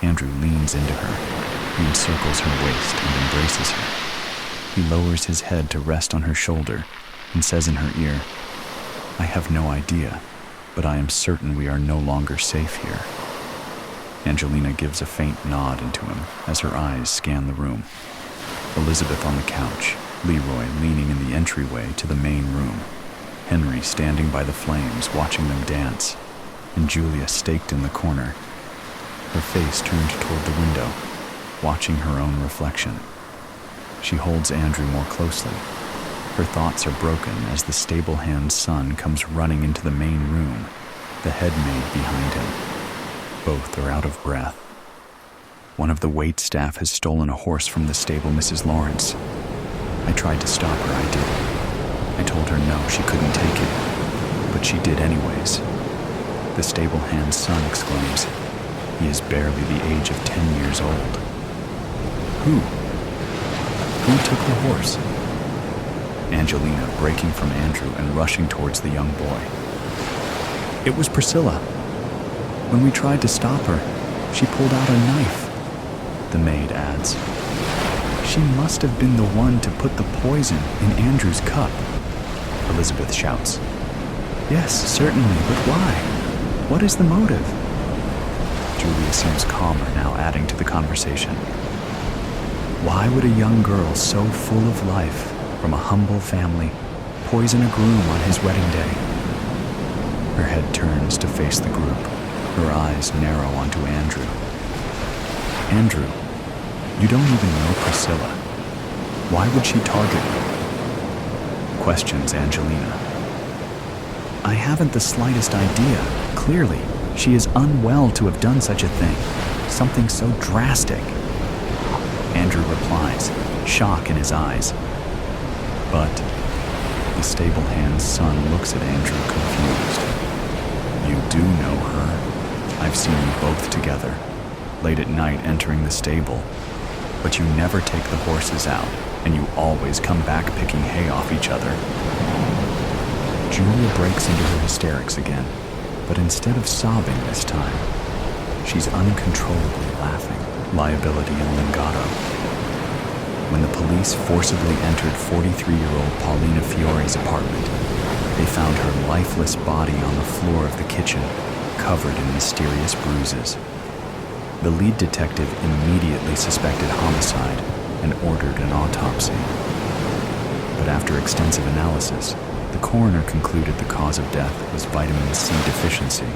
Andrew leans into her. He encircles her waist and embraces her. He lowers his head to rest on her shoulder and says in her ear, I have no idea, but I am certain we are no longer safe here. Angelina gives a faint nod into him as her eyes scan the room. Elizabeth on the couch, Leroy leaning in the entryway to the main room, Henry standing by the flames watching them dance, and Julia staked in the corner, her face turned toward the window, watching her own reflection. She holds Andrew more closely. Her thoughts are broken as the stable-hand son comes running into the main room, the head maid behind him. Both are out of breath. One of the wait staff has stolen a horse from the stable, Mrs. Lawrence. I tried to stop her, I did. I told her no, she couldn't take it, but she did anyways. The stable-hand son exclaims. He is barely the age of 10 years old. Who? Who took the horse? Angelina breaking from Andrew and rushing towards the young boy. It was Priscilla. When we tried to stop her, she pulled out a knife, the maid adds. She must have been the one to put the poison in Andrew's cup, Elizabeth shouts. Yes, certainly, but why? What is the motive? Julia seems calmer now, adding to the conversation. Why would a young girl so full of life, from a humble family, poison a groom on his wedding day? Her head turns to face the group. Her eyes narrow onto Andrew. Andrew, you don't even know Priscilla. Why would she target you? Questions Angelina. I haven't the slightest idea. Clearly, she is unwell to have done such a thing. Something so drastic. Andrew replies, shock in his eyes. But the stable-hand's son looks at Andrew confused. You do know her. I've seen you both together, late at night entering the stable. But you never take the horses out, and you always come back picking hay off each other. Julia breaks into her hysterics again, but instead of sobbing this time, she's uncontrollably laughing, liability and lingato. When the police forcibly entered 43-year-old Paulina Fiore's apartment, they found her lifeless body on the floor of the kitchen, covered in mysterious bruises. The lead detective immediately suspected homicide and ordered an autopsy. But after extensive analysis, the coroner concluded the cause of death was vitamin C deficiency.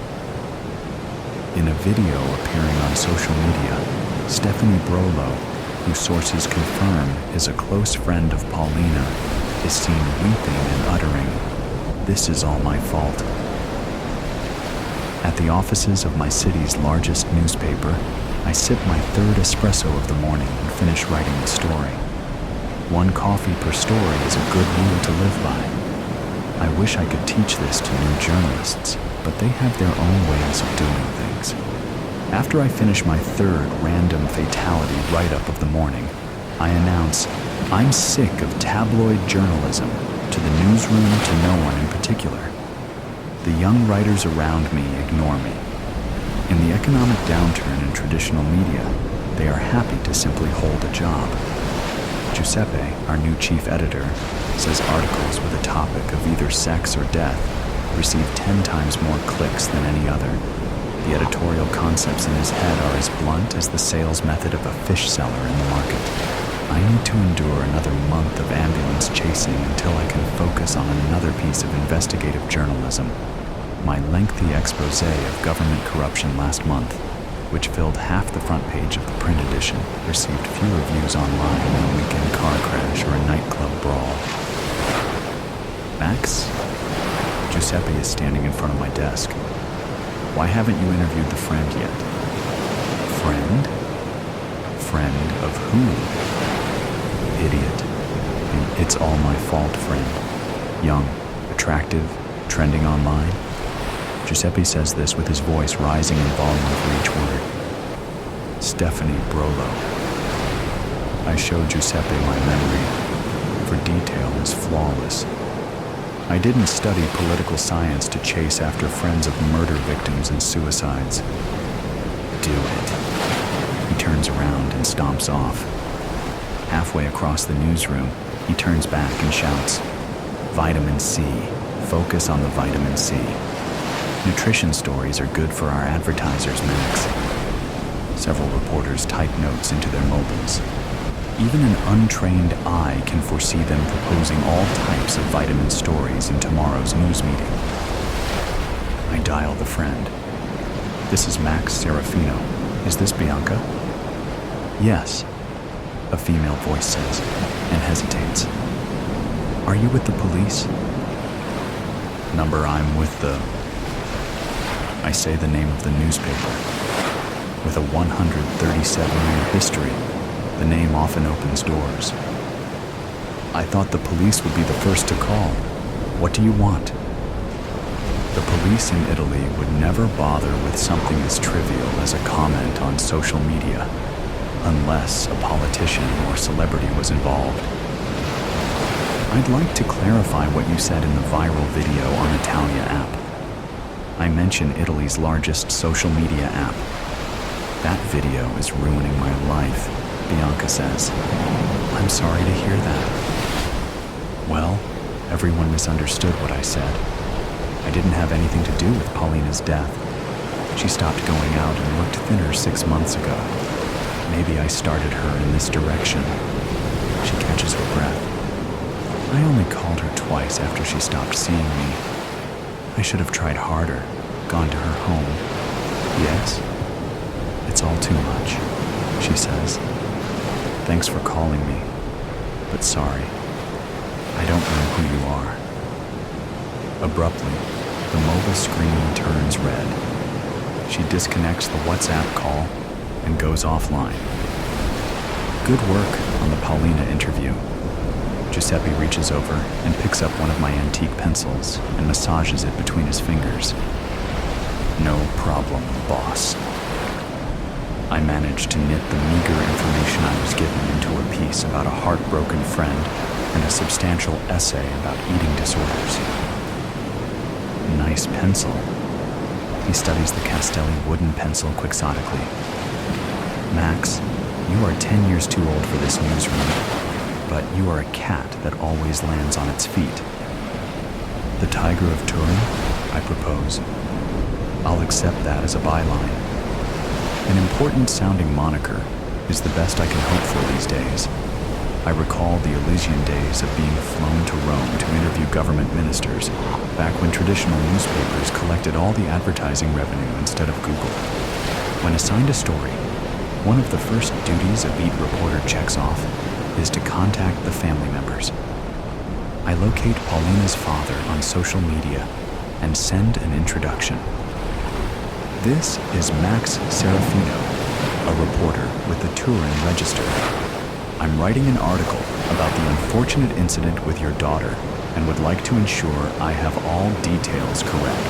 In a video appearing on social media, Stephanie Brolo, who sources confirm is a close friend of Paulina, is seen weeping and uttering, "This is all my fault." At the offices of my city's largest newspaper, I sip my third espresso of the morning and finish writing the story. 1 coffee per story is a good rule to live by. I wish I could teach this to new journalists, but they have their own ways of doing things. After I finish my third random fatality write-up of the morning, I announce, I'm sick of tabloid journalism, to the newsroom, to no one in particular. The young writers around me ignore me. In the economic downturn in traditional media, they are happy to simply hold a job. Giuseppe, our new chief editor, says articles with a topic of either sex or death receive 10 times more clicks than any other. The editorial concepts in his head are as blunt as the sales method of a fish seller in the market. I need to endure another month of ambulance chasing until I can focus on another piece of investigative journalism. My lengthy expose of government corruption last month, which filled half the front page of the print edition, received fewer views online than a weekend car crash or a nightclub brawl. Max? Giuseppe is standing in front of my desk. Why haven't you interviewed the friend yet? Friend? Friend of who? Idiot. It's all my fault, friend. Young, attractive, trending online. Giuseppe says this with his voice rising in volume for each word. Stephanie Brolo. I show Giuseppe my memory, for detail is flawless. I didn't study political science to chase after friends of murder victims and suicides. Do it. He turns around and stomps off. Halfway across the newsroom, he turns back and shouts, "Vitamin C. Focus on the vitamin C. Nutrition stories are good for our advertisers, Max." Several reporters type notes into their mobiles. Even an untrained eye can foresee them proposing all types of vitamin stories in tomorrow's news meeting. I dial the friend. This is Max Serafino. Is this Bianca? Yes, a female voice says, and hesitates. Are you with the police? Number I'm with the... I say the name of the newspaper. With a 137-year history, the name often opens doors. I thought the police would be the first to call. What do you want? The police in Italy would never bother with something as trivial as a comment on social media, unless a politician or celebrity was involved. I'd like to clarify what you said in the viral video on Italia app. I mention Italy's largest social media app. That video is ruining my life, Bianca says. I'm sorry to hear that. Well, everyone misunderstood what I said. I didn't have anything to do with Paulina's death. She stopped going out and looked thinner 6 months ago. Maybe I started her in this direction. She catches her breath. I only called her twice after she stopped seeing me. I should have tried harder, gone to her home. Yes? It's all too much, she says. Thanks for calling me, but sorry. I don't know who you are. Abruptly, the mobile screen turns red. She disconnects the WhatsApp call and goes offline. Good work on the Paulina interview. Giuseppe reaches over and picks up one of my antique pencils and massages it between his fingers. No problem, boss. I managed to knit the meager information I was given into a piece about a heartbroken friend and a substantial essay about eating disorders. Nice pencil. He studies the Castelli wooden pencil quixotically. Max, you are 10 years too old for this newsroom, but you are a cat that always lands on its feet. The Tiger of Turin, I propose. I'll accept that as a byline. An important sounding moniker is the best I can hope for these days. I recall the Elysian days of being flown to Rome to interview government ministers, back when traditional newspapers collected all the advertising revenue instead of Google. When assigned a story, one of the first duties a beat reporter checks off is to contact the family members. I locate Paulina's father on social media and send an introduction. This is Max Serafino, a reporter with the Turin Register. I'm writing an article about the unfortunate incident with your daughter and would like to ensure I have all details correct.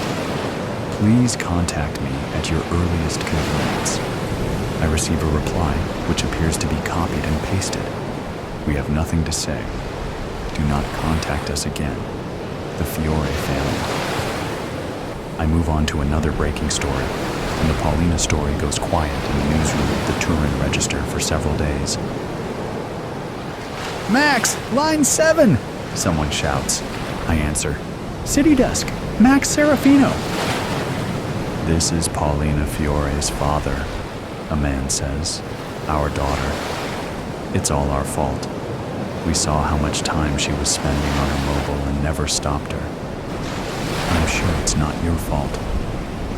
Please contact me at your earliest convenience. I receive a reply, which appears to be copied and pasted. We have nothing to say. Do not contact us again. The Fiore family. I move on to another breaking story, and the Paulina story goes quiet in the newsroom of the Turin Register for several days. "Max, line 7!" someone shouts. I answer, "City desk, Max Serafino." "This is Paulina Fiore's father," a man says. "Our daughter. It's all our fault. We saw how much time she was spending on her mobile and never stopped her. I'm sure it's not your fault,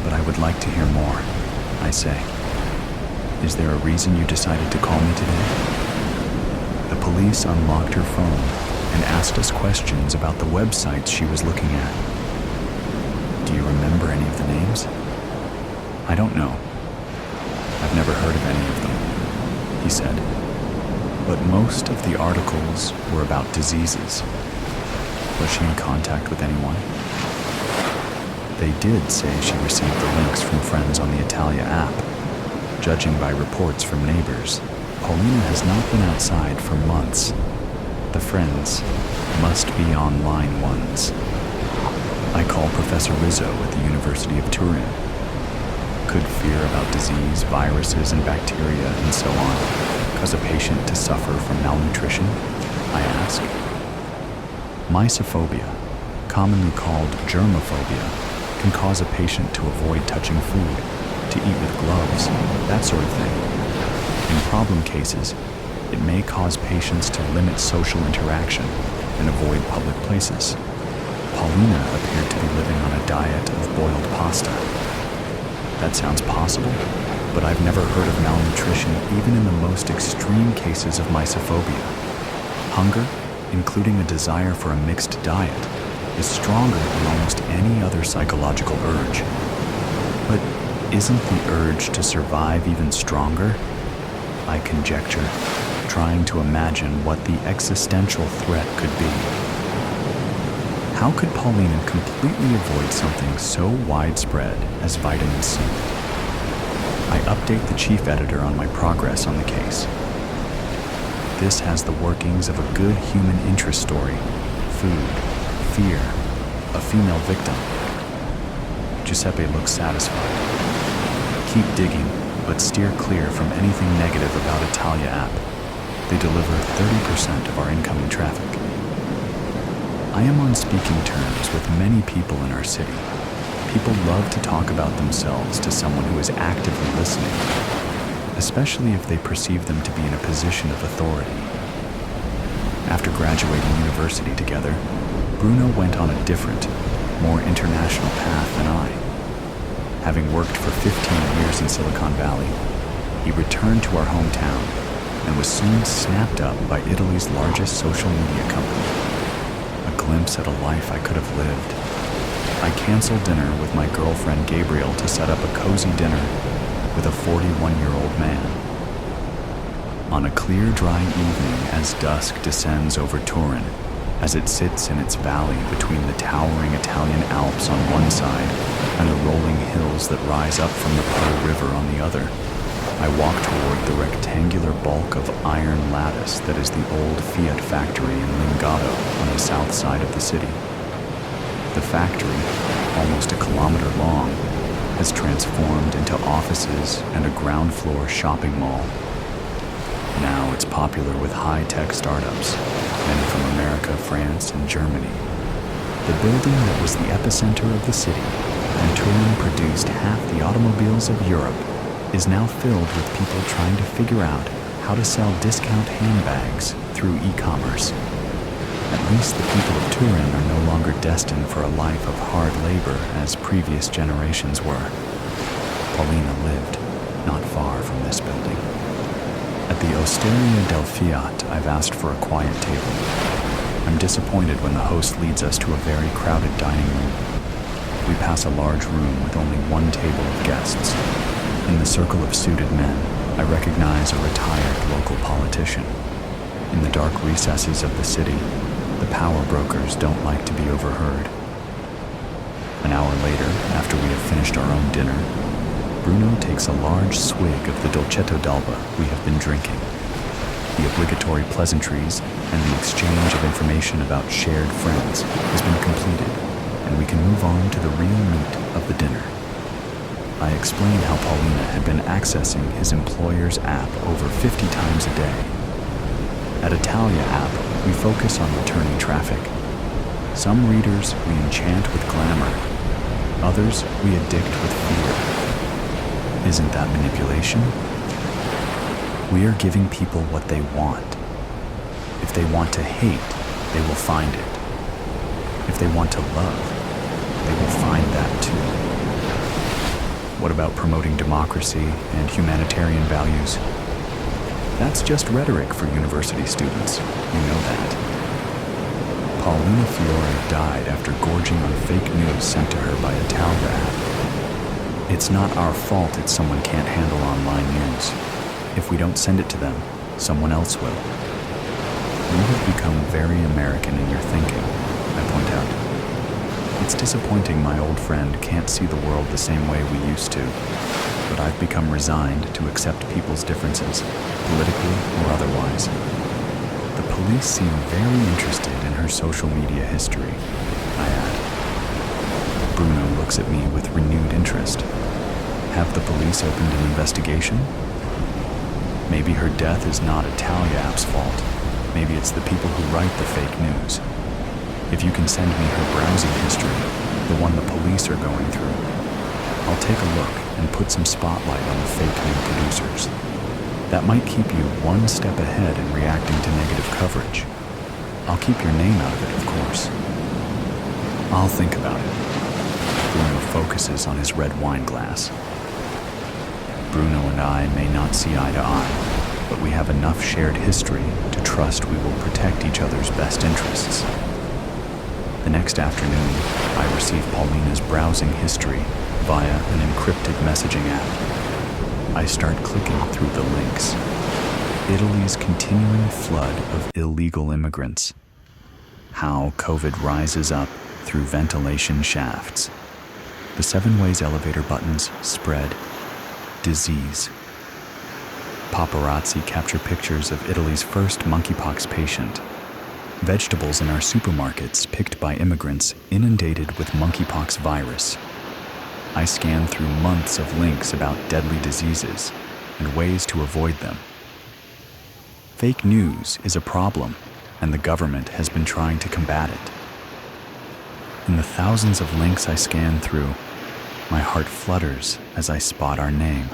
but I would like to hear more," I say. "Is there a reason you decided to call me today?" The police unlocked her phone and asked us questions about the websites she was looking at. "Do you remember any of the names?" "I don't know. I've never heard of any of them," he said. "But most of the articles were about diseases. Was she in contact with anyone?" They did say she received the links from friends on the Italia app. Judging by reports from neighbors, Paulina has not been outside for months. The friends must be online ones. I call Professor Rizzo at the University of Turin. Could fear about disease, viruses, and bacteria, and so on, cause a patient to suffer from malnutrition? I ask. Mysophobia, commonly called germophobia, can cause a patient to avoid touching food, to eat with gloves, that sort of thing. In problem cases, it may cause patients to limit social interaction and avoid public places. Paulina appeared to be living on a diet of boiled pasta. That sounds possible, but I've never heard of malnutrition even in the most extreme cases of mysophobia. Hunger, including a desire for a mixed diet, is stronger than almost any other psychological urge. But isn't the urge to survive even stronger? I conjecture, trying to imagine what the existential threat could be. How could Paulina completely avoid something so widespread as vitamin C? I update the chief editor on my progress on the case. This has the workings of a good human interest story: food, fear, a female victim. Giuseppe looks satisfied. Keep digging, but steer clear from anything negative about Italia app. They deliver 30% of our incoming traffic. I am on speaking terms with many people in our city. People love to talk about themselves to someone who is actively listening, especially if they perceive them to be in a position of authority. After graduating university together, Bruno went on a different, more international path than I. Having worked for 15 years in Silicon Valley, he returned to our hometown and was soon snapped up by Italy's largest social media company. A glimpse at a life I could have lived. I canceled dinner with my girlfriend Gabriel to set up a cozy dinner with a 41-year-old man. On a clear, dry evening as dusk descends over Turin, as it sits in its valley between the towering Italian Alps on one side and the rolling hills that rise up from the Po River on the other, I walk toward the rectangular bulk of iron lattice that is the old Fiat factory in Lingotto on the south side of the city. The factory, almost a kilometer long, has transformed into offices and a ground floor shopping mall. Now it's popular with high-tech startups, many from America, France, and Germany. The building that was the epicenter of the city, and Turin produced half the automobiles of Europe, is now filled with people trying to figure out how to sell discount handbags through e-commerce. At least the people of Turin are no longer destined for a life of hard labor as previous generations were. Paulina lived not far from this building. At the Osteria del Fiat, I've asked for a quiet table. I'm disappointed when the host leads us to a very crowded dining room. We pass a large room with only one table of guests. In the circle of suited men, I recognize a retired local politician. In the dark recesses of the city, the power brokers don't like to be overheard. An hour later, after we have finished our own dinner, Bruno takes a large swig of the dolcetto d'alba we have been drinking. The obligatory pleasantries and the exchange of information about shared friends has been completed, and and we can move on to the real meat of the dinner. I explained how Paulina had been accessing his employer's app over 50 times a day. At Italia app, we focus on returning traffic. Some readers we enchant with glamour. Others we addict with fear. Isn't that manipulation? We are giving people what they want. If they want to hate, they will find it. If they want to love, they will find that too. What about promoting democracy and humanitarian values? That's just rhetoric for university students. You know that. Paulina Fiore died after gorging on fake news sent to her by a Italia app. It's not our fault that someone can't handle online news. If we don't send it to them, someone else will. You have become very American in your thinking, I point out. It's disappointing my old friend can't see the world the same way we used to, but I've become resigned to accept people's differences, politically or otherwise. The police seem very interested in her social media history, I add. Bruno looks at me with renewed interest. Have the police opened an investigation? Maybe her death is not Italia app's fault. Maybe it's the people who write the fake news. If you can send me her browsing history, the one the police are going through, I'll take a look and put some spotlight on the fake news producers. That might keep you one step ahead in reacting to negative coverage. I'll keep your name out of it, of course. I'll think about it. Bruno focuses on his red wine glass. Bruno and I may not see eye to eye, but we have enough shared history to trust we will protect each other's best interests. The next afternoon, I receive Paulina's browsing history via an encrypted messaging app. I start clicking through the links. Italy's continuing flood of illegal immigrants. How COVID rises up through ventilation shafts. The 7 ways elevator buttons spread. Disease. Paparazzi capture pictures of Italy's first monkeypox patient. Vegetables in our supermarkets picked by immigrants inundated with monkeypox virus. I scan through months of links about deadly diseases and ways to avoid them. Fake news is a problem, and the government has been trying to combat it. In the thousands of links I scan through, my heart flutters as I spot our name.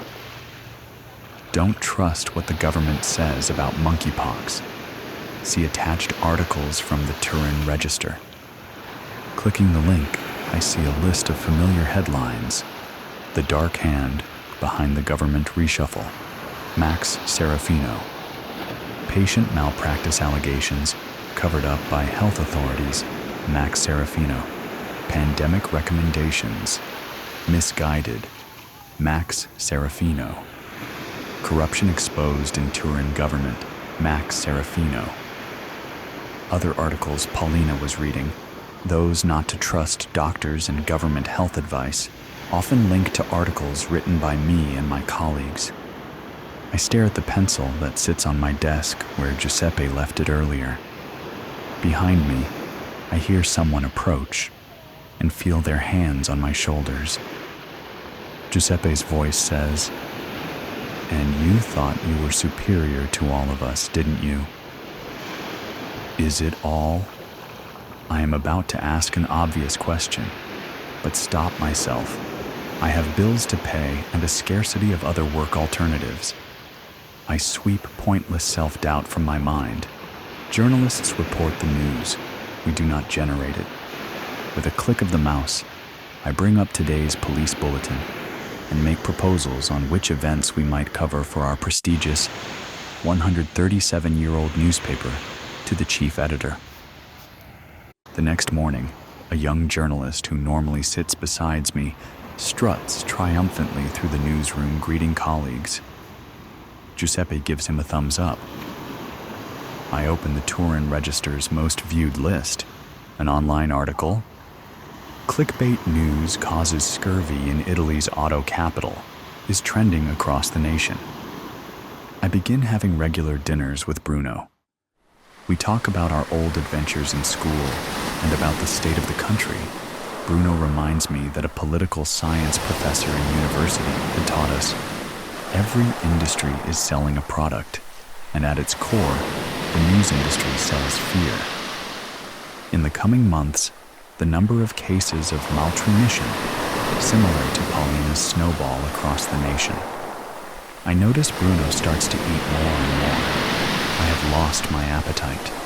Don't trust what the government says about monkeypox. See attached articles from the Turin Register. Clicking the link, I see a list of familiar headlines. The dark hand behind the government reshuffle. Max Serafino. Patient malpractice allegations covered up by health authorities. Max Serafino. Pandemic recommendations. Misguided. Max Serafino. Corruption exposed in Turin government. Max Serafino. Other articles Paulina was reading, those not to trust doctors and government health advice, often link to articles written by me and my colleagues. I stare at the pencil that sits on my desk where Giuseppe left it earlier. Behind me, I hear someone approach and feel their hands on my shoulders. Giuseppe's voice says, "And you thought you were superior to all of us, didn't you?" Is it all? I am about to ask an obvious question, but stop myself. I have bills to pay and a scarcity of other work alternatives. I sweep pointless self-doubt from my mind. Journalists report the news. We do not generate it. With a click of the mouse, I bring up today's police bulletin and make proposals on which events we might cover for our prestigious 137-year-old newspaper to the chief editor. The next morning, a young journalist who normally sits beside me struts triumphantly through the newsroom greeting colleagues. Giuseppe gives him a thumbs up. I open the Turin Register's most viewed list, an online article. Clickbait news causes scurvy in Italy's auto capital is trending across the nation. I begin having regular dinners with Bruno. We talk about our old adventures in school and about the state of the country. Bruno reminds me that a political science professor in university had taught us, every industry is selling a product, and at its core, the news industry sells fear. In the coming months, the number of cases of malnutrition, similar to Paulina's snowball across the nation. I notice Bruno starts to eat more and more. I have lost my appetite.